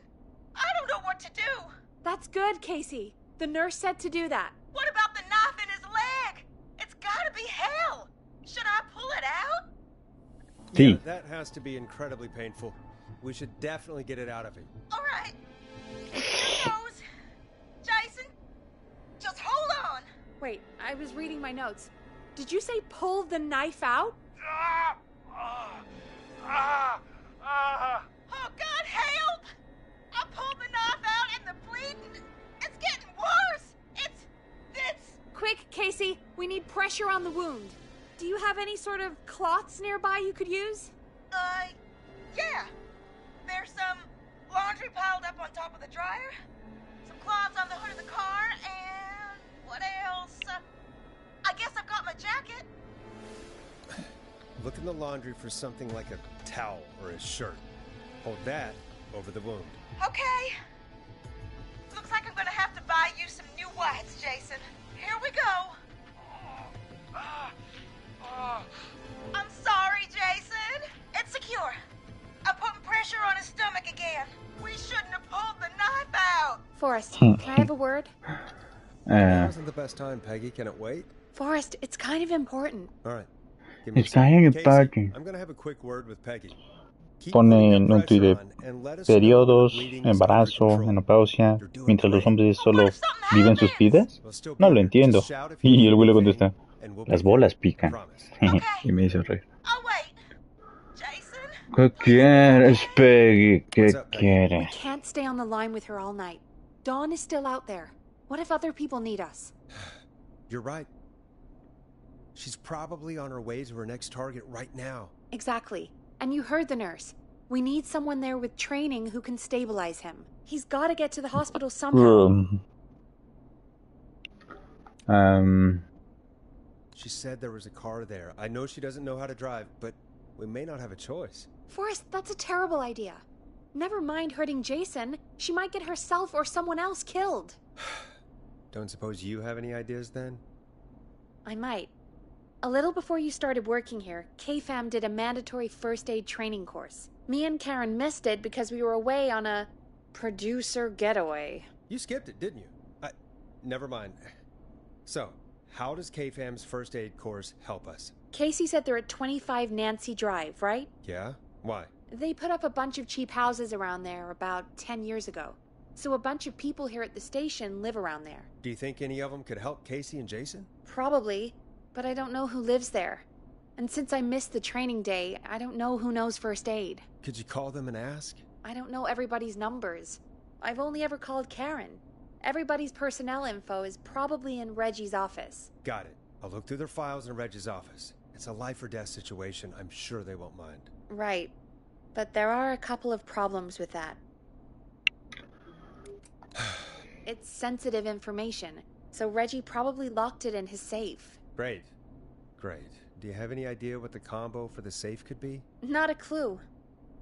I don't know what to do. That's good, Casey. The nurse said to do that. What about the knife in his leg? It's gotta be hell. Should I pull it out? Yeah, that has to be incredibly painful. We should definitely get it out of him. All right. Here goes. Jason, just hold on. Wait, I was reading my notes. Did you say pull the knife out? Oh, God, help! I pulled the knife out and the bleeding, it's getting worse. It's... Quick, Casey, we need pressure on the wound. Do you have any sort of cloths nearby you could use? Yeah. There's some laundry piled up on top of the dryer, some cloths on the hood of the car, and what else? I guess I've got my jacket. Look in the laundry for something like a towel or a shirt. Hold that over the wound. Okay. Looks like I'm gonna have to buy you some new whites, Jason. Here we go. I'm sorry, Jason. It's secure. I'm putting pressure on his stomach again. We shouldn't have pulled the knife out. Forrest, can I have a word? Now isn't the best time, Peggy. Can it wait? Forrest, it's kind of important. All right. It's kind of important. I'm gonna have a quick word with Peggy. Pone en un tuit de periodos, embarazo, menopausia, mientras los hombres solo viven sus vidas. No lo entiendo. Y el güey le contesta, las bolas pican. Y me hizo reír. ¿Qué quieres, Peggy? ¿Qué quieres? We can't stay on the line with her all night. Dawn is still out there. What if other people need us? You're right. She's probably on her way to her next target right now. Exactly. And you heard the nurse. We need someone there with training who can stabilize him. He's got to get to the hospital somehow. She said there was a car there. I know she doesn't know how to drive, but we may not have a choice. Forrest, that's a terrible idea. Never mind hurting Jason. She might get herself or someone else killed. Don't suppose you have any ideas then? I might. A little before you started working here, KFAM did a mandatory first aid training course. Me and Karen missed it because we were away on a producer getaway. You skipped it, didn't you? Never mind. So, how does KFAM's first aid course help us? Casey said they're at 25 Nancy Drive, right? Yeah? Why? They put up a bunch of cheap houses around there about 10 years ago. So a bunch of people here at the station live around there. Do you think any of them could help Casey and Jason? Probably, but I don't know who lives there. And since I missed the training day, I don't know who knows first aid. Could you call them and ask? I don't know everybody's numbers. I've only ever called Karen. Everybody's personnel info is probably in Reggie's office. Got it. I'll look through their files in Reggie's office. It's a life or death situation. I'm sure they won't mind. Right. But there are a couple of problems with that. It's sensitive information, so Reggie probably locked it in his safe. Great. Great. Do you have any idea what the combo for the safe could be? Not a clue.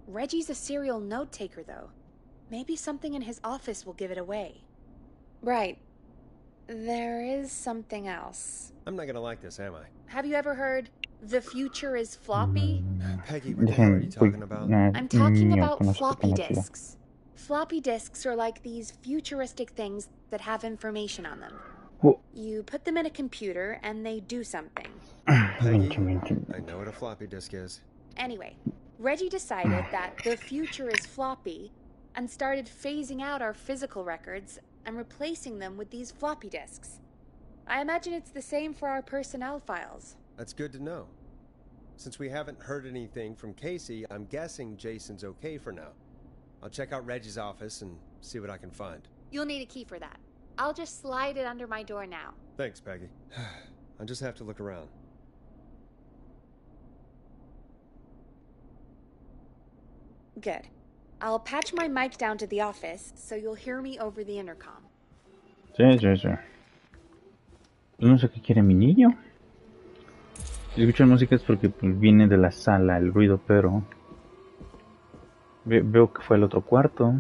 Reggie's a serial note-taker, though. Maybe something in his office will give it away. Right. There is something else. I'm not gonna like this, am I? Have you ever heard, the future is floppy? Peggy, what the hell are you talking about? I'm talking about floppy disks. Floppy disks are like these futuristic things that have information on them. You put them in a computer and they do something. Peggy, I know what a floppy disk is. Anyway, Reggie decided that the future is floppy and started phasing out our physical records and replacing them with these floppy disks. I imagine it's the same for our personnel files. That's good to know. Since we haven't heard anything from Casey, I'm guessing Jason's okay for now. I'll check out Reggie's office and see what I can find. You'll need a key for that. I'll just slide it under my door now. Thanks, Peggy. I'll just have to look around. Good. I'll patch my mic down to the office so you'll hear me over the intercom. Sí, sí, sí. No sé qué quiere mi niño. Si escuchan música es porque pues, viene de la sala el ruido, pero... Veo que fue al otro cuarto.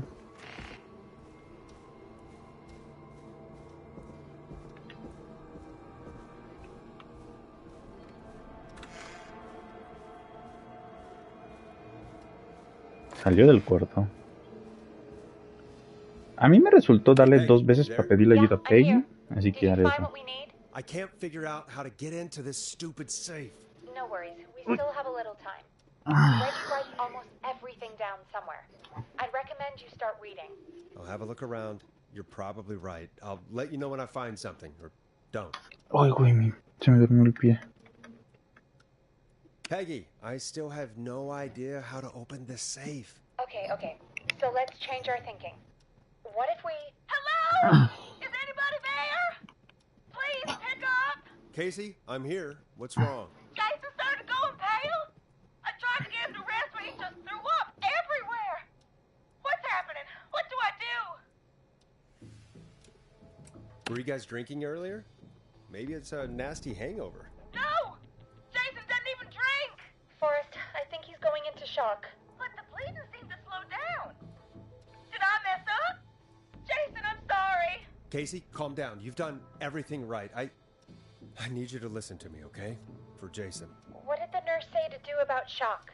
Salió del cuarto. A mí me resultó darle 2 veces para pedirle ayuda a Peggy, así que haré eso. I can't figure out how to get into this stupid safe. No worries, we still have a little time. Reggie writes almost everything down somewhere. I'd recommend you start reading. I'll have a look around. You're probably right. I'll let you know when I find something, or don't. Ay, güey, se me durmió el pie. Peggy, I still have no idea how to open this safe. Okay. So let's change our thinking. What if we... Hello? Is anybody there? Please pick up. Casey, I'm here. What's wrong? Jason started going pale. I tried to get him to rest, but he just threw up everywhere. What's happening? What do I do? Were you guys drinking earlier? Maybe it's a nasty hangover. No! Jason doesn't even drink! Forrest, I think he's going into shock. But the bleeding seemed to slow down. Did I mess up? Jason, I'm sorry. Casey, calm down. You've done everything right. I need you to listen to me, okay? For Jason. What did the nurse say to do about shock?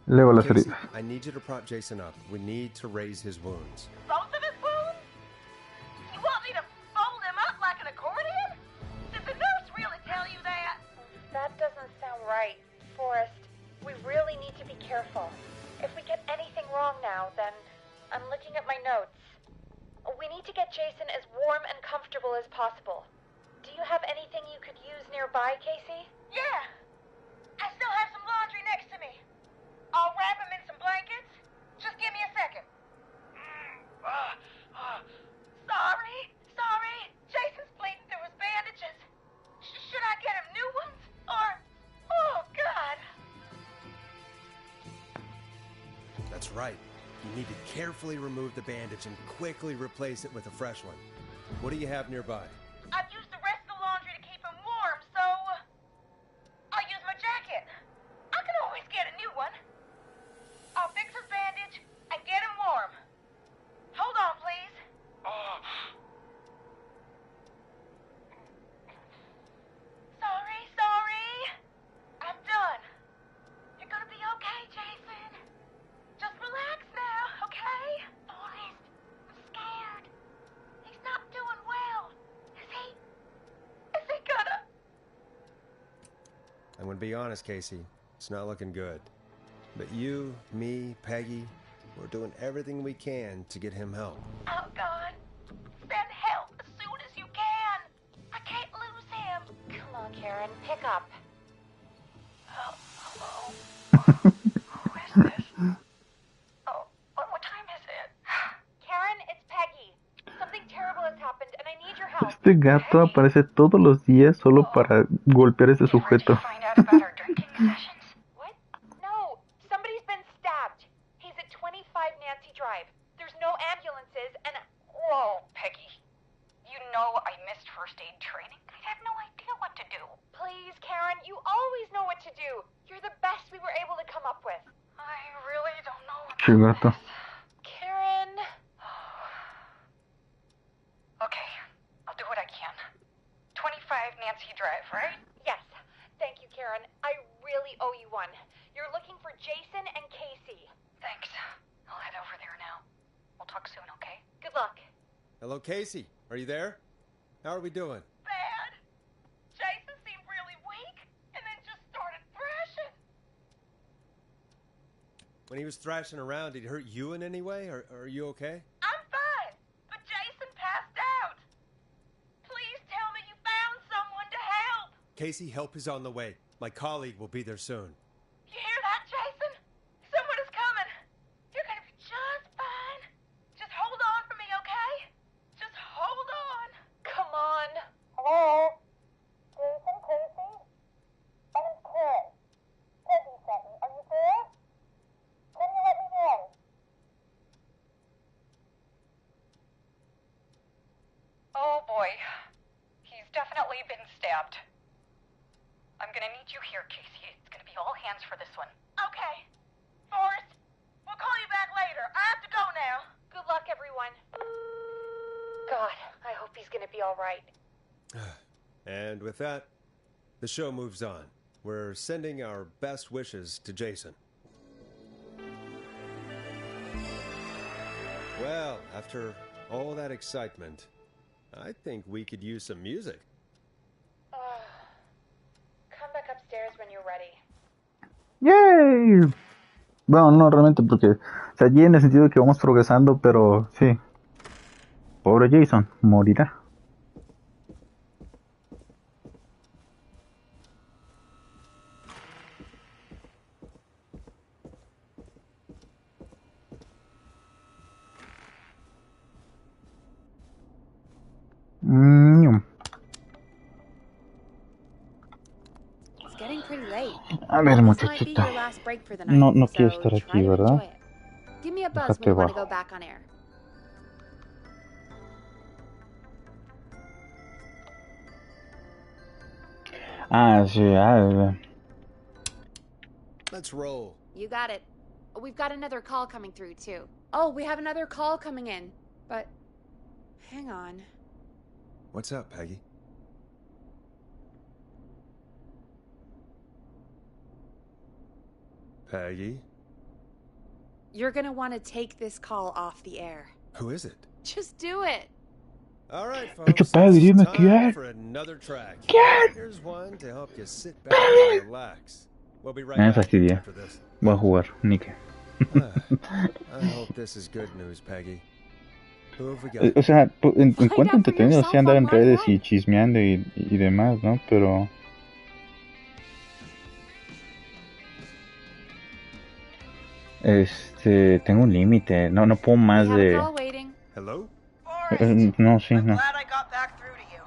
Leo las Casey, heridas. I need you to prop Jason up. We need to raise his wounds. Both of his wounds? You want me to fold him up like an accordion? Did the nurse really tell you that? That doesn't sound right. Forrest, we really need to be careful. If we get anything wrong now, then I'm looking at my notes. We need to get Jason as warm and comfortable as possible. Do you have anything you could use nearby, Casey? Yeah. I still have some laundry next to me. I'll wrap him in some blankets. Just give me a second. Sorry. Jason's bleeding through his bandages. Should I get him new ones? Or... Oh, God. That's right. You need to carefully remove the bandage and quickly replace it with a fresh one. What do you have nearby? I've used the rest of the laundry to keep him warm, so... I'll use my jacket. I can always get a new one. I'll fix his bandage and get him warm. Hold on, please. Sorry. I'm done. You're gonna be okay, Jason. Just relax now, okay? Forrest, I'm scared. He's not doing well. Is he gonna... I'm gonna be honest, Casey. It's not looking good. But you, me, Peggy, we're doing everything we can to get him help. Oh, God. Send help as soon as you can. I can't lose him. Come on, Karen, pick up. Oh, hello? Who is this? Oh, what time is it? Este gato aparece todos los días solo para golpear a este sujeto. What? No, somebody's been stabbed. He's at 25 Nancy Drive. There's no ambulances and... Whoa, Peggy. You know I missed first aid training. I have no idea what to do. Please, Karen, you always know what to do. You're the best we were able to come up with. I really don't know what Che gato. Karen... Okay, I'll do what I can. 25 Nancy Drive, right? Yes. Thank you, Karen. I really owe you one. You're looking for Jason and Casey. Thanks. I'll head over there now. We'll talk soon, okay? Good luck. Hello, Casey. Are you there? How are we doing? Bad. Jason seemed really weak and then just started thrashing. When he was thrashing around, did he hurt you in any way? Are you okay? I'm fine, but Jason passed out. Please tell me you found someone to help. Casey, help is on the way. My colleague will be there soon. You hear that, Jason? Someone is coming. You're gonna be just fine. Just hold on for me, okay? Just hold on. Come on. Hello? Jason, Casey? I'm Karen. Peggy sent me. Are you there? Can you let me know? Oh boy. He's definitely been stabbed. I'm gonna need you here, Casey. It's gonna be all hands for this one. Okay. Forrest, we'll call you back later. I have to go now. Good luck, everyone. God, I hope he's gonna be all right. And with that, the show moves on. We're sending our best wishes to Jason. Well, after all that excitement, I think we could use some music. Come back upstairs when you're ready. ¡Yay! Bueno, no realmente porque... O sea, en el sentido de que vamos progresando, pero sí. Pobre Jason, morirá. It's getting pretty late. A ver, This might be muchachita. your last break for the night, No so quiero estar try aquí, to ¿verdad? enjoy it. Give me a buzz Déjate when you want to bajo. go back on air. Ah, sí, Let's roll. You got it. We've got another call coming through, too. Oh, we have another call coming in. But, hang on. What's up, Peggy? Peggy? You're gonna want to take this call off the air. Who is it? Just do it. All right, Es que folks. Peggy, It's dime time quién. for another track. ¿Quién? Here's one to help you sit back and relax. We'll be right Me back fastidia. after this. Voy a jugar, Nike. I hope this is good news, Peggy. Who have we got? O sea, encuentro entretenido así andar en redes y chismeando y demás, ¿no? Pero... tengo un límite, no puedo más de... Hello? No, sí, no. Glad I got back through to you.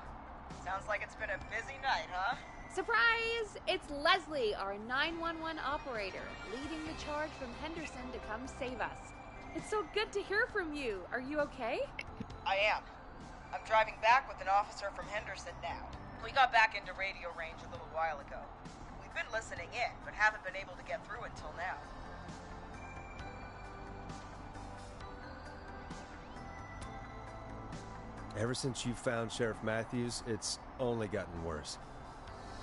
Sounds like it's been a busy night, huh? Surprise! It's Leslie, our 911 operator, leading the charge from Henderson to come save us. It's so good to hear from you. Are you okay? I am. I'm driving back with an officer from Henderson now. We got back into radio range a little while ago. We've been listening in, but haven't been able to get through until now. Ever since you found Sheriff Matthews, it's only gotten worse.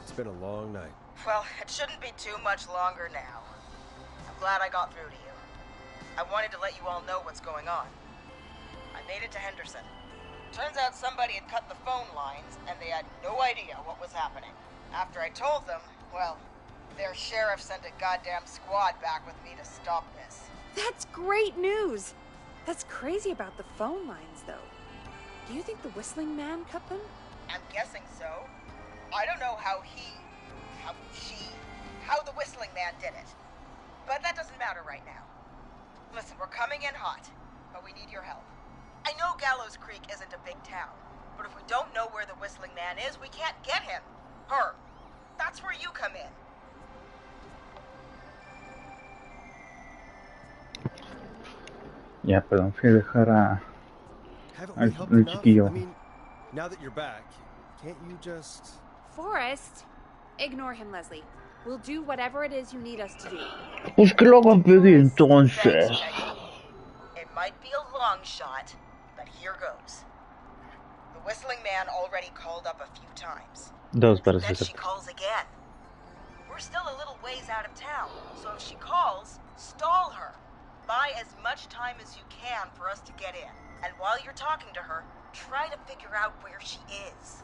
It's been a long night. Well, it shouldn't be too much longer now. I'm glad I got through to you. I wanted to let you all know what's going on. I made it to Henderson. Turns out somebody had cut the phone lines, and they had no idea what was happening. After I told them, well, their sheriff sent a goddamn squad back with me to stop this. That's great news. That's crazy about the phone lines, though. Do you think the Whistling Man cut them? I'm guessing so. I don't know how the Whistling Man did it. But that doesn't matter right now. Listen, we're coming in hot, but we need your help. I know Gallows Creek isn't a big town, But if we don't know where the Whistling Man is, we can't get him. Her. That's where you come in. Ya, perdón, fui a dejar Haven't al we helped al enough? chiquillo. I mean, now that you're back, can't you just... Forrest? Ignore him, Leslie. We'll do whatever it is you need us to do. Pues que lo hagan Peggy Thanks, entonces. Peggy. It might be a long shot, but here goes. The Whistling Man already called up a few times. Dos para Then ser she calls again. We're still a little ways out of town, so if she calls, stall her. Buy as much time as you can for us to get in. And while you're talking to her, try to figure out where she is.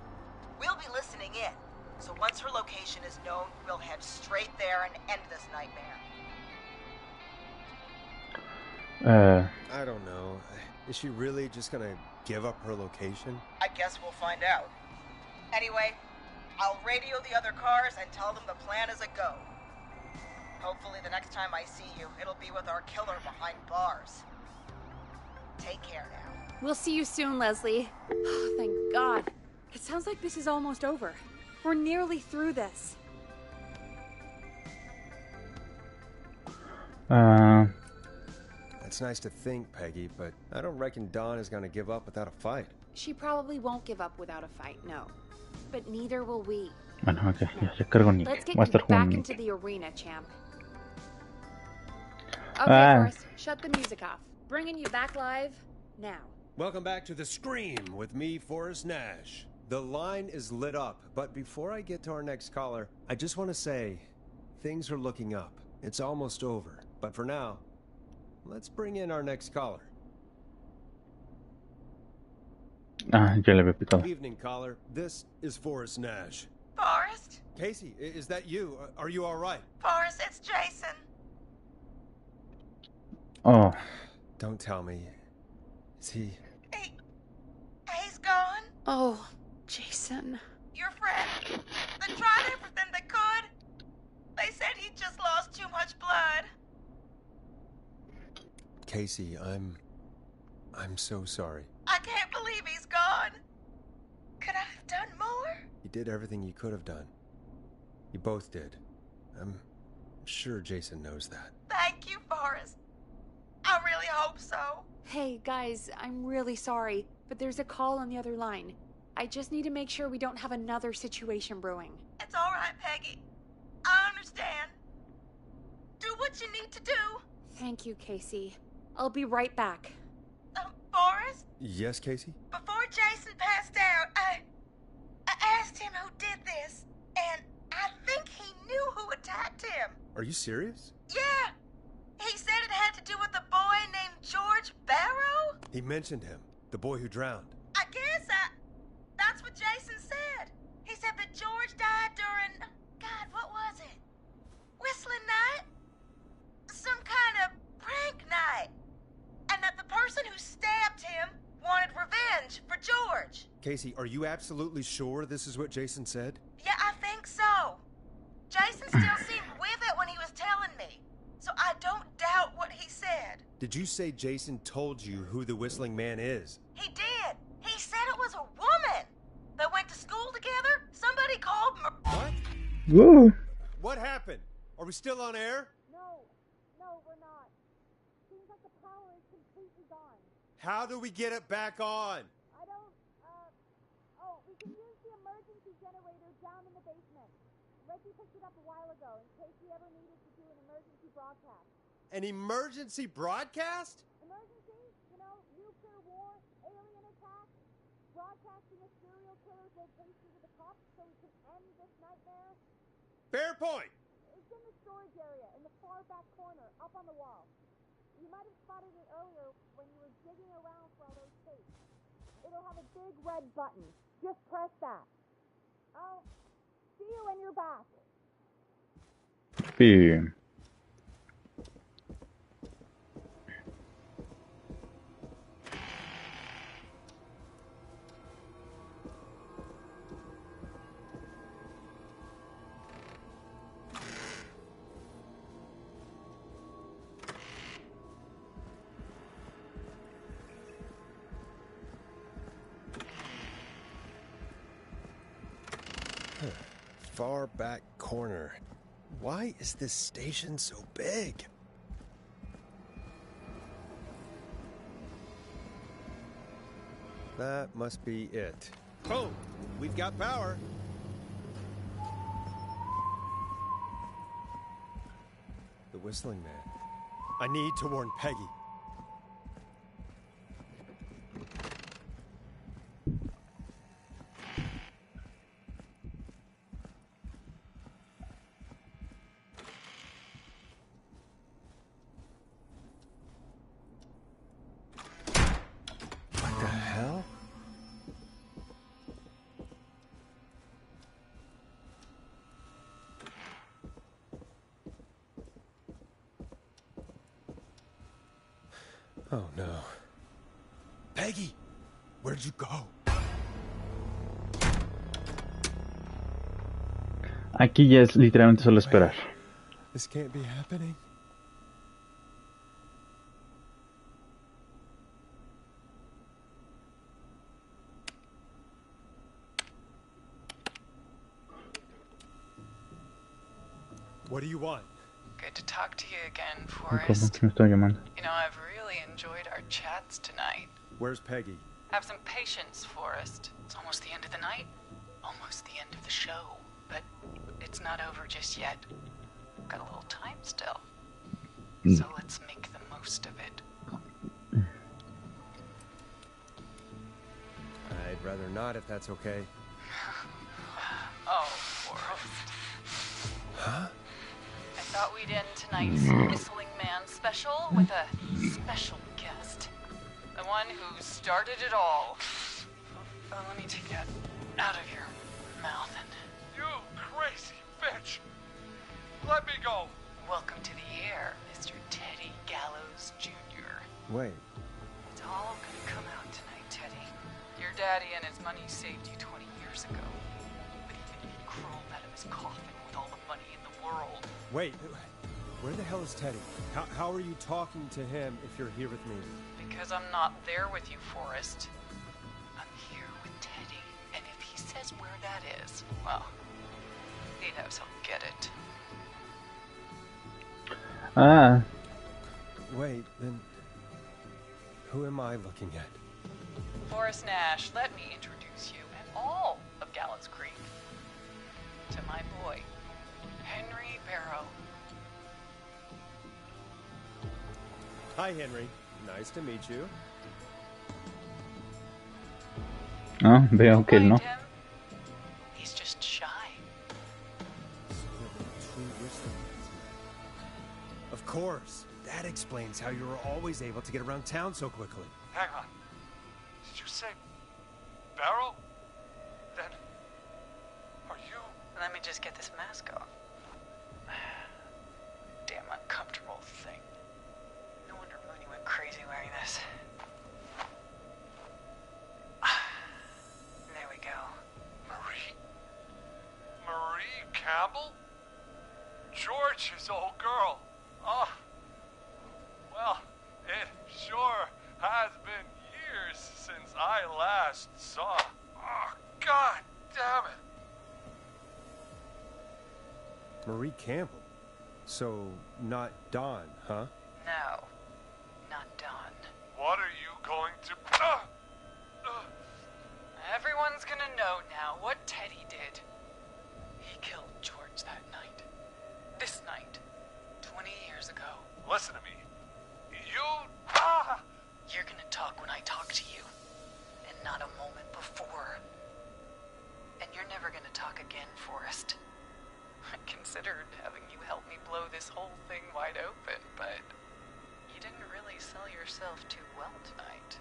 We'll be listening in, so once her location is known, we'll head straight there and end this nightmare. I don't know. Is she really just gonna give up her location? I guess we'll find out. Anyway, I'll radio the other cars and tell them the plan is a go. Hopefully the next time I see you, it'll be with our killer behind bars. Take care now. We'll see you soon, Leslie. Oh, thank God. It sounds like this is almost over. We're nearly through this. That's nice to think, Peggy, but I don't reckon Dawn is gonna give up without a fight. She probably won't give up without a fight, no. But neither will we. Bueno, ok, ya cargo Nick. Let's get Voy a you estar back jugando into Nick. the arena, champ. Okay, Forrest, shut the music off. Bringing you back live now. Welcome back to The Scream with me, Forrest Nash. The line is lit up, but before I get to our next caller, I just want to say, things are looking up. It's almost over. But for now, let's bring in our next caller. Ya le había picado. Good evening, caller. This is Forrest Nash. Forrest? Casey, is that you? Are you all right? Forrest, it's Jason. Oh, Don't tell me. Is he... He's gone. Oh, Jason. Your friend. They tried everything they could. They said he just lost too much blood. Casey, I'm so sorry. I can't believe he's gone. Could I have done more? You did everything you could have done. You both did. I'm sure Jason knows that. Thank you, Forrest. I really hope so. Hey, guys, I'm really sorry, but there's a call on the other line. I just need to make sure we don't have another situation brewing. It's all right, Peggy. I understand. Do what you need to do. Thank you, Casey. I'll be right back. Forrest? Yes, Casey? Before Jason passed out, I asked him who did this, and I think he knew who attacked him. Are you serious? Yeah. He said it had to do with a boy named George Barrow? He mentioned him, the boy who drowned. I guess that's what Jason said. He said that George died during... God, what was it? Whistling night? Some kind of prank night. And that the person who stabbed him wanted revenge for George. Casey, are you absolutely sure this is what Jason said? Yeah, I think so. Jason still seemed with it when he was telling me. So I don't doubt what he said. Did you say Jason told you who the Whistling Man is? He did. He said it was a woman. They went to school together. Somebody called What? Whoa. What happened? Are we still on air? No, we're not. Seems like the power is completely gone. How do we get it back on? I don't, we can use the emergency generator down in the basement. Reggie picked it up a while ago in case we ever needed to do an emergency broadcast. An emergency broadcast? Emergency? You know, nuclear war, alien attack, broadcasting a serial killer's location to the cops so we can end this nightmare. Fair point. It's in the storage area in the far back corner, up on the wall. You might have spotted it earlier when you were digging around for all those tapes. It'll have a big red button. Just press that. I'll see you when you're back. Sí. far back corner. Why is this station so big? That must be it. Oh, we've got power. The whistling man. I need to warn Peggy. What the hell? Oh no. Peggy! Where'd you go? Aquí ya es literalmente solo esperar. This can't be happening. What do you want? Good to talk to you again, ¿Cómo Forrest. me estoy llamando? You know, I've really enjoyed our chats tonight. Where's Peggy? Have some patience, Forrest. It's almost the end of the night. Almost the end of the show. But it's not over just yet. Got a little time still. So let's make the most of it. I'd rather not if that's okay. Oh, Forrest. Huh? I thought we'd end tonight's Whistling Man special with a special guest. The one who started it all. Let me take that out of your mouth and... You crazy bitch! Let me go! Welcome to the air, Mr. Teddy Gallows Jr. Wait. It's all gonna come out tonight, Teddy. Your daddy and his money saved you 20 years ago. But even if he crawled out of his coffin with all the money in the world... Wait, where the hell is Teddy? How are you talking to him if you're here with me? Because I'm not there with you, Forrest. I'm here with Teddy. And if he says where that is, well, he knows he'll get it. Ah, Wait, then... Who am I looking at? Forrest Nash, let me introduce you and all of Gallows Creek to my boy, Henry Barrow. Hi, Henry. Nice to meet you. ah, veo que él no. Mind him? He's just shy. Of course. That explains how you were always able to get around town so quickly. Hang on. Did you say Barrow? Then are you? Let me just get this mask off. Damn uncomfortable thing. No wonder Mooney went crazy wearing this. There we go. Marie Campbell? George's old girl. Oh. Well, it sure has been years since I last saw. Oh, God damn it. Marie Campbell. So, not Dawn, huh? No, not Dawn. What are you going to... Everyone's gonna know now what Teddy did. He killed George that night. This night. 20 years ago. Listen to me. You're gonna talk when I talk to you. And not a moment before. And you're never gonna talk again, Forrest. I considered having you help me blow this whole thing wide open, but you didn't really sell yourself too well tonight.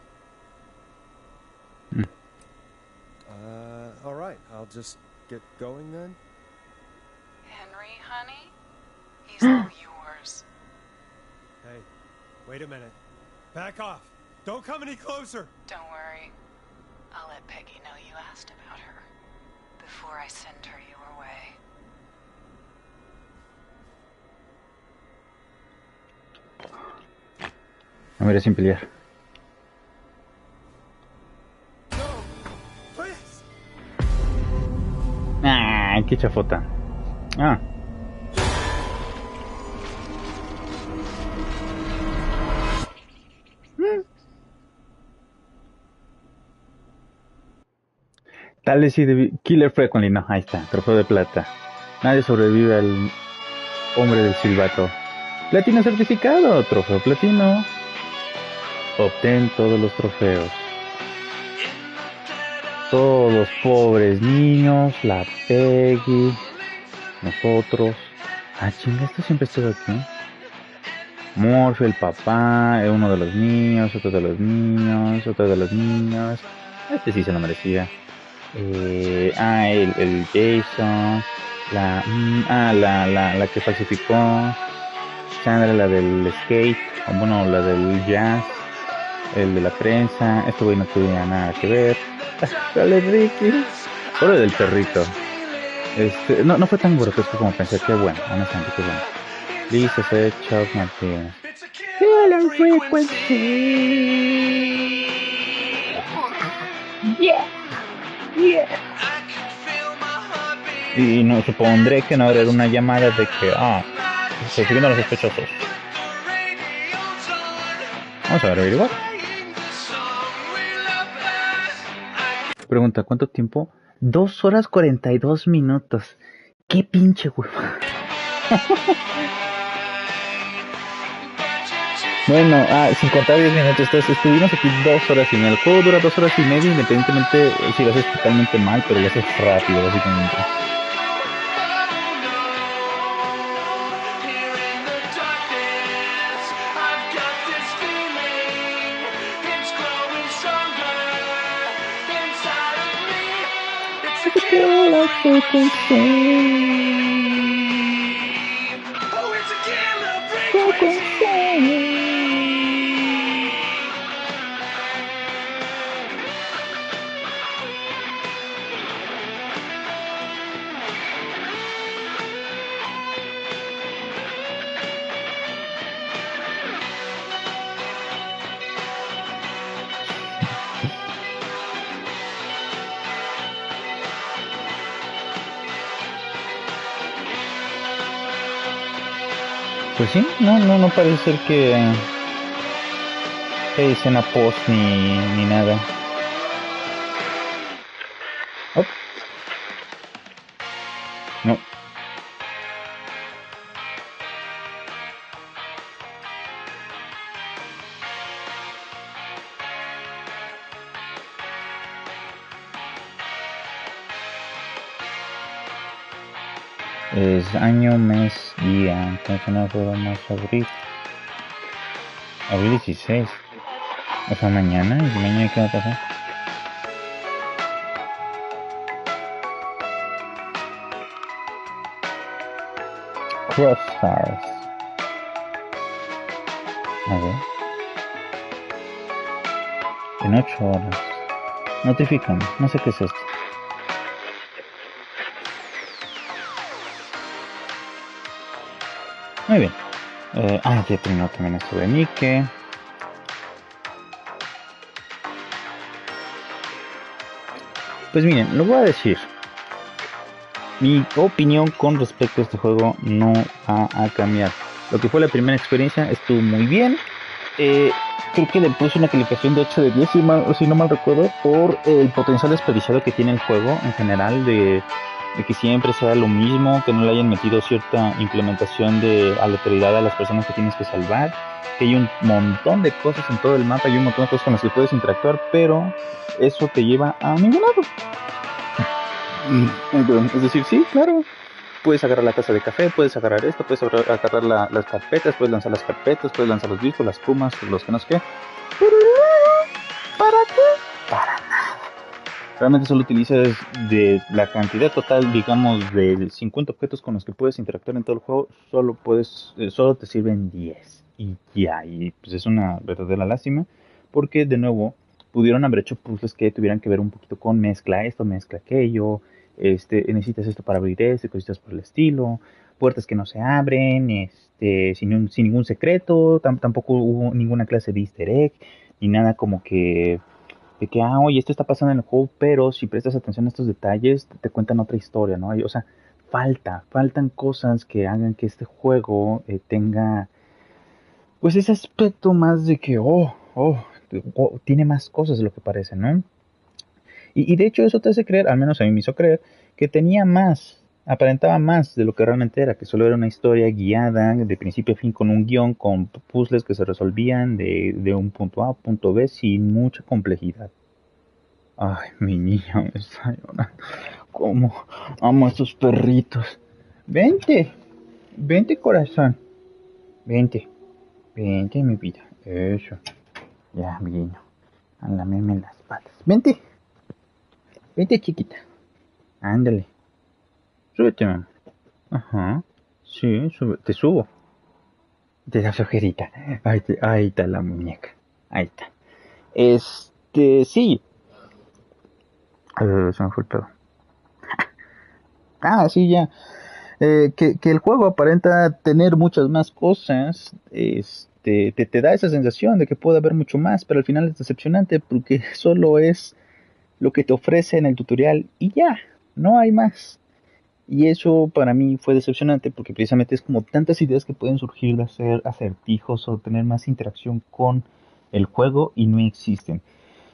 All right. I'll just get going then. Henry, honey? He's all yours. Hey, wait a minute. Back off. Don't come any closer. Don't worry. I'll let Peggy know you asked about her before I send her your way. A ver, sin pelear. No, please. Ah, qué chafota. Ah. Tal vez sí Killer Frequently, no, ahí está, trofeo de plata. Nadie sobrevive al hombre del silbato. Platino certificado, trofeo platino. Obtén todos los trofeos. Todos los pobres niños, la Peggy, nosotros. Ah, chinga, esto siempre estuvo aquí. Morphy, el papá, uno de los niños, otro de los niños, otro de los niños. Este sí se lo merecía. El Jason, la que falsificó, Sandra, la del skate, o bueno, la del jazz, el de la prensa, este güey no tenía nada que ver. Sale Ricky, pobre del perrito. No fue tan grotesco como pensé, qué bueno, honestamente, qué bueno. Lisa C. Chuck Martínez. Killer Frequency. Yeah. Yeah. Y no supondré que no habrá una llamada de que, estoy siguiendo a los sospechosos. Vamos a averiguar. Pregunta, ¿cuánto tiempo? 2 horas 42 minutos. ¡Qué pinche huevo! Bueno, sin contar 10 minutos, entonces estuvimos aquí 2 horas y media. El juego dura 2 horas y media, independientemente si lo haces totalmente mal, pero lo haces rápido, básicamente. Pues sí, no parece ser que hay escena post ni nada. Oh. No. Es año, mes, día. Entonces no puedo más abril. Abril 16. O sea, mañana. ¿Y mañana qué va a pasar? Cross Stars. A ver. En 8 horas. Notifícame. No sé qué es esto. Muy bien. Ya terminó también esto de Nike. Pues miren, lo voy a decir. Mi opinión con respecto a este juego no va a cambiar. Lo que fue la primera experiencia estuvo muy bien. Creo que le puse una calificación de 8 de 10, si no mal recuerdo, por el potencial desperdiciado que tiene el juego en general, de que siempre sea lo mismo, que no le hayan metido cierta implementación de aleatoriedad a las personas que tienes que salvar, que hay un montón de cosas en todo el mapa y un montón de cosas con las que puedes interactuar, pero eso te lleva a ningún lado. Es decir, sí, claro, puedes agarrar la taza de café, puedes agarrar esto, puedes agarrar las carpetas, puedes lanzar las carpetas, puedes lanzar los discos, las plumas, los que no sé qué. Pero luego, ¿para qué? Para nada. Realmente solo utilizas de la cantidad total, digamos, de 50 objetos con los que puedes interactuar en todo el juego, solo te sirven 10. Y ya, y pues es una verdadera lástima, porque de nuevo pudieron haber hecho puzzles que tuvieran que ver un poquito con mezcla esto, mezcla aquello. Necesitas esto para abrir esto, cositas por el estilo, puertas que no se abren, sin ningún secreto, tampoco hubo ninguna clase de easter egg, ni nada como que de que, oye, esto está pasando en el juego, pero si prestas atención a estos detalles, te cuentan otra historia, ¿no? O sea, faltan cosas que hagan que este juego tenga, pues ese aspecto más de que, tiene más cosas de lo que parece, ¿no? Y de hecho eso te hace creer, al menos a mí me hizo creer, que tenía más, aparentaba más de lo que realmente era, que solo era una historia guiada de principio a fin con un guión, con puzzles que se resolvían de un punto A a punto B sin mucha complejidad. Ay, mi niña me está llorando. ¿Cómo amo a estos perritos? Vente, vente corazón, vente, vente mi vida. Eso, ya, mi niño, ándame las patas. Vente, vente chiquita, ándale. Súbete, mamá. Ajá. Sí, te subo. Te da flojerita. Ahí está la muñeca. Ahí está. Sí. Se me fue el pedo. Sí, ya. Que el juego aparenta tener muchas más cosas. Te da esa sensación de que puede haber mucho más, pero al final es decepcionante porque solo es lo que te ofrece en el tutorial y ya. No hay más. Y eso para mí fue decepcionante porque precisamente es como tantas ideas que pueden surgir de hacer acertijos o tener más interacción con el juego y no existen.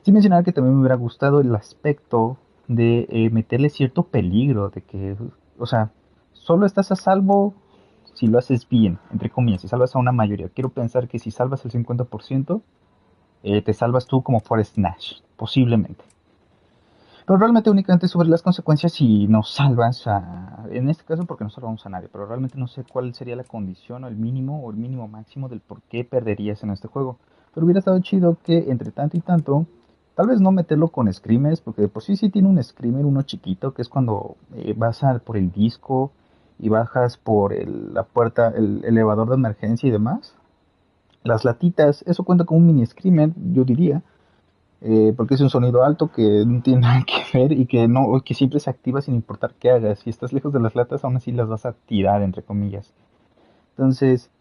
Sin mencionar que también me hubiera gustado el aspecto de meterle cierto peligro, de que, o sea, solo estás a salvo si lo haces bien, entre comillas, si salvas a una mayoría. Quiero pensar que si salvas el 50%, te salvas tú como Forest Nash, posiblemente. Pero realmente únicamente sobre las consecuencias si nos salvas en este caso porque no salvamos a nadie, pero realmente no sé cuál sería la condición o el mínimo máximo del por qué perderías en este juego. Pero hubiera estado chido que entre tanto y tanto, tal vez no meterlo con screamers, porque de por sí tiene un screamer, uno chiquito, que es cuando vas por el disco y bajas por la puerta, el elevador de emergencia y demás. Las latitas, eso cuenta como un mini screamer, yo diría, porque es un sonido alto que no tiene nada que ver y que siempre se activa sin importar qué hagas. Si estás lejos de las latas, aún así las vas a tirar, entre comillas. Entonces,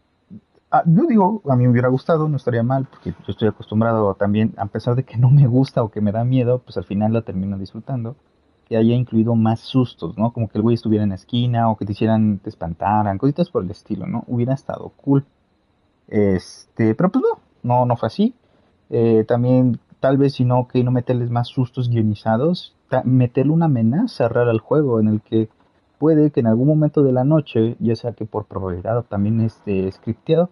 yo digo, a mí me hubiera gustado, no estaría mal, porque yo estoy acostumbrado también, a pesar de que no me gusta o que me da miedo, pues al final la termino disfrutando, que haya incluido más sustos, ¿no? Como que el güey estuviera en la esquina o que te espantaran, cositas por el estilo, ¿no? Hubiera estado cool. Pero pues no fue así. También, tal vez si no, que no meterles más sustos guionizados, meterle una amenaza rara al juego en el que puede que en algún momento de la noche, ya sea que por probabilidad o también esté scripteado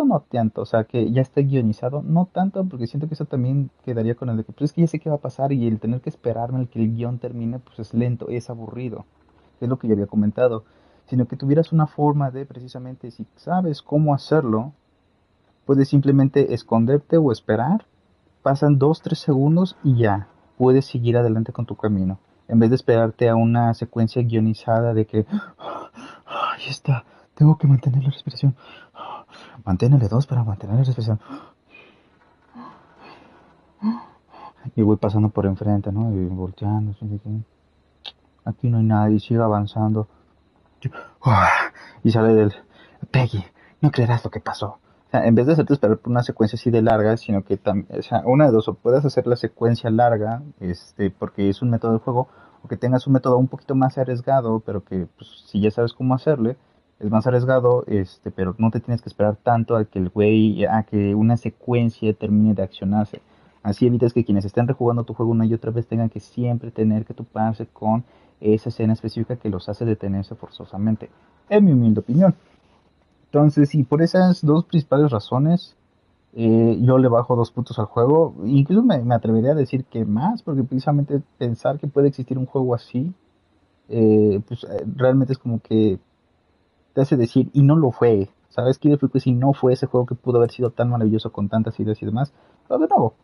no tanto, o sea que ya esté guionizado, no tanto, porque siento que eso también quedaría con el de que, pues es que ya sé qué va a pasar y el tener que esperarme el que el guión termine, pues es lento, es aburrido, es lo que ya había comentado, sino que tuvieras una forma de precisamente, si sabes cómo hacerlo, puedes simplemente esconderte o esperar. Pasan 2, 3 segundos y ya, puedes seguir adelante con tu camino. En vez de esperarte a una secuencia guionizada de que, ahí está, tengo que mantener la respiración. Manténele dos para mantener la respiración. Y voy pasando por enfrente, ¿no? Y volteando, así de que, aquí no hay nadie, sigue avanzando. Y sale del, Peggy, no creerás lo que pasó. O sea, en vez de hacerte esperar por una secuencia así de larga, sino que o sea, una de dos, o puedes hacer la secuencia larga, porque es un método de juego, o que tengas un método un poquito más arriesgado, pero que pues, si ya sabes cómo hacerle, es más arriesgado, pero no te tienes que esperar tanto a que a que una secuencia termine de accionarse. Así evitas que quienes estén rejugando tu juego una y otra vez tengan que siempre tener que toparse con esa escena específica que los hace detenerse forzosamente, en mi humilde opinión. Entonces, y por esas dos principales razones, yo le bajo 2 puntos al juego. Incluso me atrevería a decir que más, porque precisamente pensar que puede existir un juego así, realmente es como que te hace decir, y no lo fue. ¿Sabes? Killer Frequency no fue ese juego que pudo haber sido tan maravilloso con tantas ideas y demás. Pero de nuevo,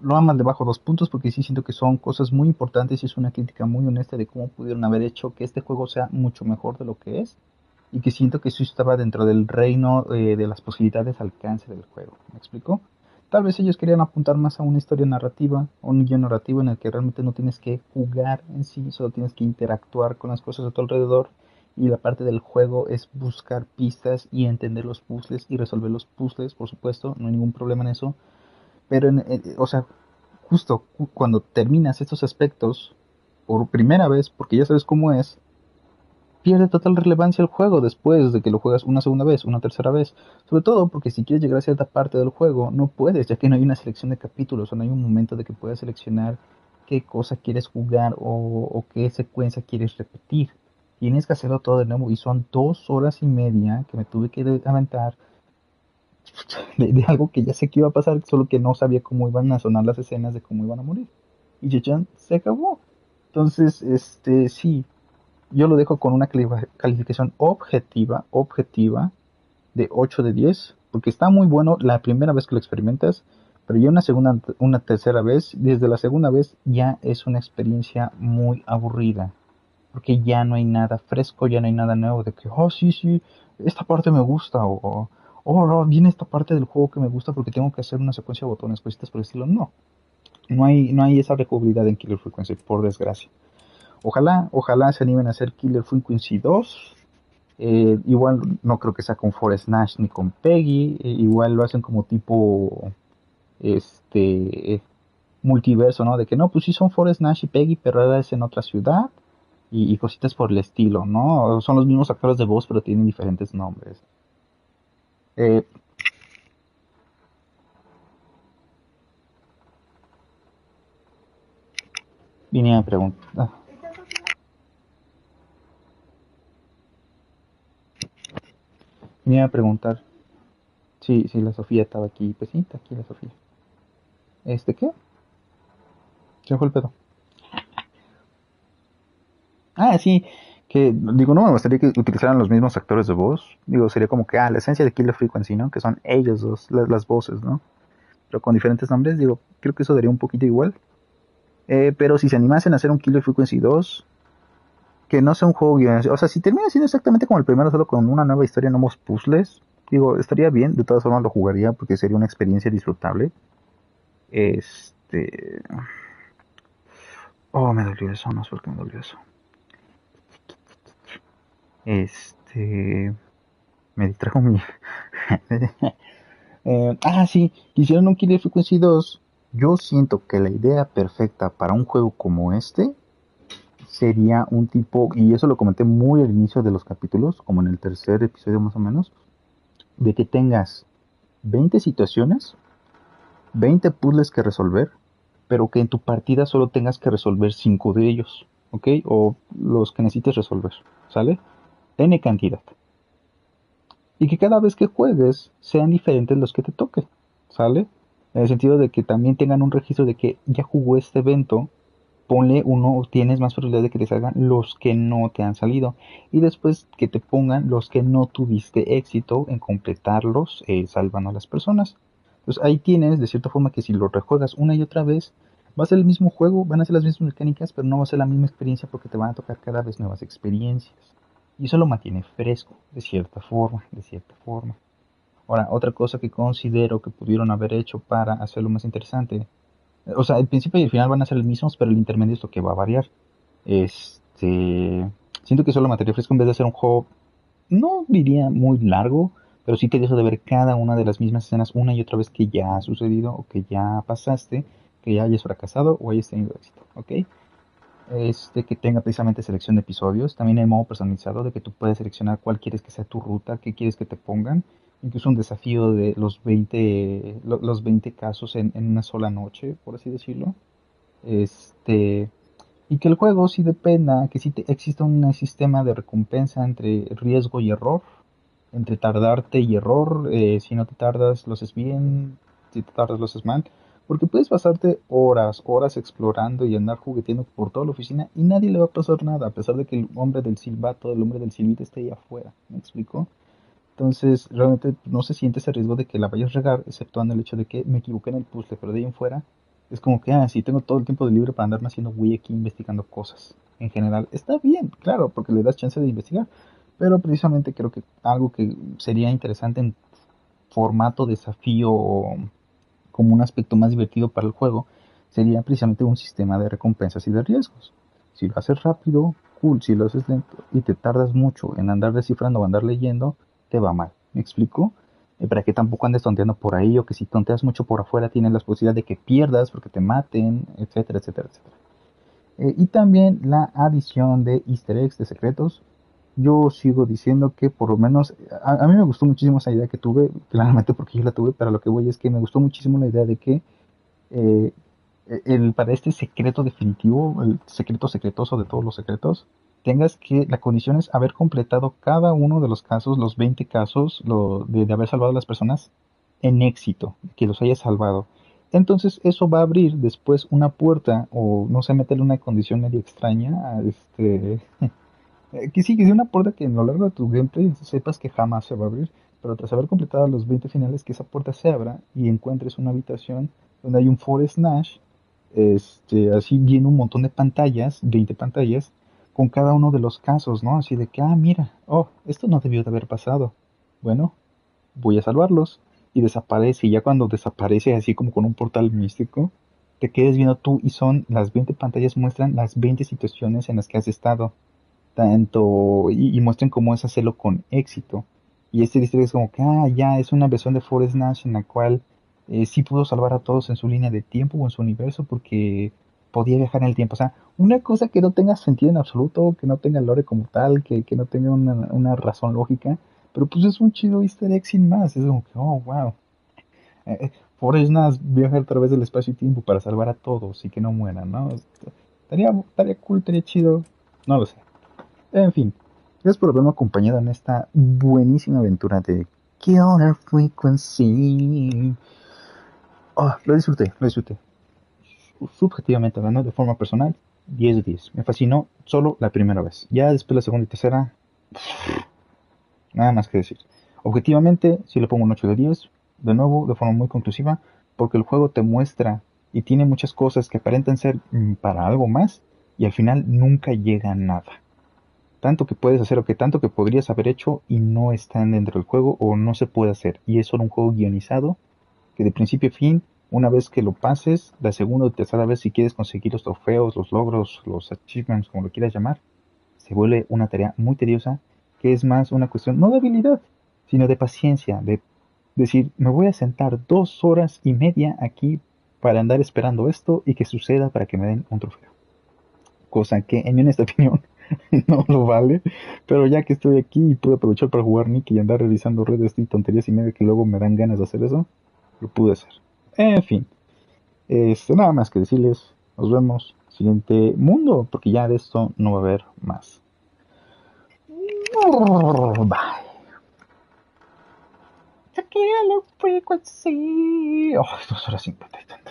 lo amas le bajo 2 puntos porque sí siento que son cosas muy importantes y es una crítica muy honesta de cómo pudieron haber hecho que este juego sea mucho mejor de lo que es y que siento que eso estaba dentro del reino de las posibilidades de alcance del juego. ¿Me explico? Tal vez ellos querían apuntar más a una historia narrativa, o un guion narrativo en el que realmente no tienes que jugar en sí, solo tienes que interactuar con las cosas a tu alrededor y la parte del juego es buscar pistas y entender los puzzles y resolver los puzzles, por supuesto, no hay ningún problema en eso, pero o sea, justo cuando terminas estos aspectos por primera vez, porque ya sabes cómo es, pierde total relevancia el juego después de que lo juegas una segunda vez, una tercera vez. Sobre todo porque si quieres llegar a cierta parte del juego, no puedes, ya que no hay una selección de capítulos, o no hay un momento de que puedas seleccionar qué cosa quieres jugar o qué secuencia quieres repetir. Tienes que hacerlo todo de nuevo y son 2 horas y media que me tuve que aventar de algo que ya sé que iba a pasar, solo que no sabía cómo iban a sonar las escenas de cómo iban a morir. Y Jechan se acabó. Entonces, sí, yo lo dejo con una calificación objetiva de 8 de 10, porque está muy bueno la primera vez que lo experimentas, pero ya una segunda, una tercera vez, desde la segunda vez ya es una experiencia muy aburrida, porque ya no hay nada fresco, ya no hay nada nuevo de que, oh, sí, sí, esta parte me gusta, o oh, no, viene esta parte del juego que me gusta porque tengo que hacer una secuencia de botones, cositas por el estilo. No hay esa recobridad en Killer Frequency, por desgracia. Ojalá se animen a hacer Killer Frequency 2. Igual no creo que sea con Forest Nash ni con Peggy. Igual lo hacen como tipo multiverso, ¿no? De que no, pues sí son Forest Nash y Peggy, pero ahora es en otra ciudad. Y cositas por el estilo, ¿no? Son los mismos actores de voz, pero tienen diferentes nombres. Eh, vine a preguntar. Vine a preguntar. Sí, sí, la Sofía estaba aquí. Pues sí, está aquí la Sofía. ¿Qué? Se fue el pedo. Ah, sí, que digo, no me gustaría que utilizaran los mismos actores de voz. Digo, sería como que, la esencia de Killer Frequency, ¿no? Que son ellos dos, las voces, ¿no? Pero con diferentes nombres, digo, creo que eso daría un poquito igual. Pero si se animasen a hacer un Killer Frequency 2, que no sea un juego guionado, o sea, si termina siendo exactamente como el primero, solo con una nueva historia, nuevos puzzles, digo, estaría bien, de todas formas lo jugaría porque sería una experiencia disfrutable. Este... Oh, me dolió eso, no sé por qué me dolió eso. Me distrajo mi... Sí, quisieron un Killer Frequency 2. Yo siento que la idea perfecta para un juego como este sería un tipo, y eso lo comenté muy al inicio de los capítulos, como en el tercer episodio más o menos, de que tengas 20 situaciones, 20 puzzles que resolver, pero que en tu partida solo tengas que resolver 5 de ellos, ¿ok? O los que necesites resolver, ¿sale? N cantidad. Y que cada vez que juegues sean diferentes los que te toque, ¿sale? En el sentido de que también tengan un registro de que ya jugó este evento, ponle uno, tienes más probabilidad de que te salgan los que no te han salido. Y después que te pongan los que no tuviste éxito en completarlos, salvando a las personas. Entonces ahí tienes, de cierta forma, que si lo rejuegas una y otra vez, va a ser el mismo juego, van a ser las mismas mecánicas, pero no va a ser la misma experiencia porque te van a tocar cada vez nuevas experiencias. Y eso lo mantiene fresco, de cierta forma, de cierta forma. Ahora, otra cosa que considero que pudieron haber hecho para hacerlo más interesante, o sea, el principio y el final van a ser los mismos, pero el intermedio es lo que va a variar. Siento que solo materia fresco en vez de hacer un juego, no diría muy largo, pero sí te dejo de ver cada una de las mismas escenas una y otra vez que ya ha sucedido o que ya pasaste, que ya hayas fracasado o hayas tenido éxito, ¿ok? Que tenga precisamente selección de episodios. También hay modo personalizado de que tú puedes seleccionar cuál quieres que sea tu ruta, qué quieres que te pongan. Incluso un desafío de los 20 casos en una sola noche, por así decirlo. Este, y que el juego sí dependa, que sí exista un sistema de recompensa entre riesgo y error, entre tardarte y error. Si no te tardas, lo haces bien, si te tardas, lo haces mal. Porque puedes pasarte horas explorando y andar jugueteando por toda la oficina y nadie le va a pasar nada, a pesar de que el hombre del silbato, el hombre del silbito esté ahí afuera. ¿Me explico? Entonces, realmente no se siente ese riesgo de que la vayas a regar, exceptuando el hecho de que me equivoqué en el puzzle, pero de ahí en fuera es como que, sí, tengo todo el tiempo de libre para andarme haciendo güey aquí investigando cosas. En general, está bien, claro, porque le das chance de investigar, pero precisamente creo que algo que sería interesante en formato desafío o como un aspecto más divertido para el juego sería precisamente un sistema de recompensas y de riesgos. Si lo haces rápido, cool. Si lo haces lento y te tardas mucho en andar descifrando o andar leyendo, te va mal. ¿Me explico? para que tampoco andes tonteando por ahí, o que si tonteas mucho por afuera tienes la posibilidad de que pierdas porque te maten, etcétera, etcétera, etcétera. Y también la adición de easter eggs, de secretos. Yo sigo diciendo que por lo menos, a mí me gustó muchísimo esa idea que tuve, claramente porque yo la tuve, pero lo que voy es que me gustó muchísimo la idea de que eh, para este secreto definitivo, el secreto secretoso de todos los secretos, tengas que, la condición es haber completado cada uno de los casos, los 20 casos de haber salvado a las personas en éxito, que los hayas salvado. Entonces eso va a abrir después una puerta, o no sé, meterle una condición medio extraña a que sí, que sea una puerta que a lo largo de tu gameplay sepas que jamás se va a abrir, pero tras haber completado los 20 finales, que esa puerta se abra y encuentres una habitación donde hay un Forest Nash, así viene un montón de pantallas, 20 pantallas, con cada uno de los casos, ¿no? Así de que, mira, oh, esto no debió de haber pasado. Bueno, voy a salvarlos. Y desaparece, y ya cuando desaparece así como con un portal místico, te quedes viendo tú y son las 20 pantallas muestran las 20 situaciones en las que has estado tanto y muestren cómo es hacerlo con éxito. Y este distrito es como que, ya, es una versión de Forest Nash en la cual sí pudo salvar a todos en su línea de tiempo o en su universo porque podía viajar en el tiempo. O sea, una cosa que no tenga sentido en absoluto, que no tenga lore como tal, que no tenga una razón lógica, pero pues es un chido easter egg sin más. Es como que, oh, wow. Forest Nash viaja a través del espacio y tiempo para salvar a todos y que no mueran, ¿no? Estaría cool, estaría chido. No lo sé. En fin, gracias por haberme acompañado en esta buenísima aventura de Killer Frequency. Lo disfruté, lo disfruté. Subjetivamente hablando, de forma personal, 10 de 10. Me fascinó solo la primera vez. Ya después la segunda y tercera, nada más que decir. Objetivamente, si le pongo un 8 de 10, de nuevo, de forma muy conclusiva, porque el juego te muestra y tiene muchas cosas que aparentan ser para algo más y al final nunca llega a nada. Tanto que puedes hacer o que tanto que podrías haber hecho y no están dentro del juego o no se puede hacer. Y es solo un juego guionizado que de principio a fin, una vez que lo pases, la segunda o tercera vez si quieres conseguir los trofeos, los logros, los achievements, como lo quieras llamar, se vuelve una tarea muy tediosa que es más una cuestión no de habilidad, sino de paciencia, de decir, me voy a sentar 2 horas y media aquí para andar esperando esto y que suceda para que me den un trofeo. Cosa que en mi honesta opinión no lo vale, pero ya que estoy aquí y pude aprovechar para jugar Nick y andar revisando redes y tonterías y media que luego me dan ganas de hacer eso, lo pude hacer. En fin, nada más que decirles, nos vemos siguiente mundo, porque ya de esto no va a haber más. Bye. Tequila frequency. 2 horas 50 y tanto.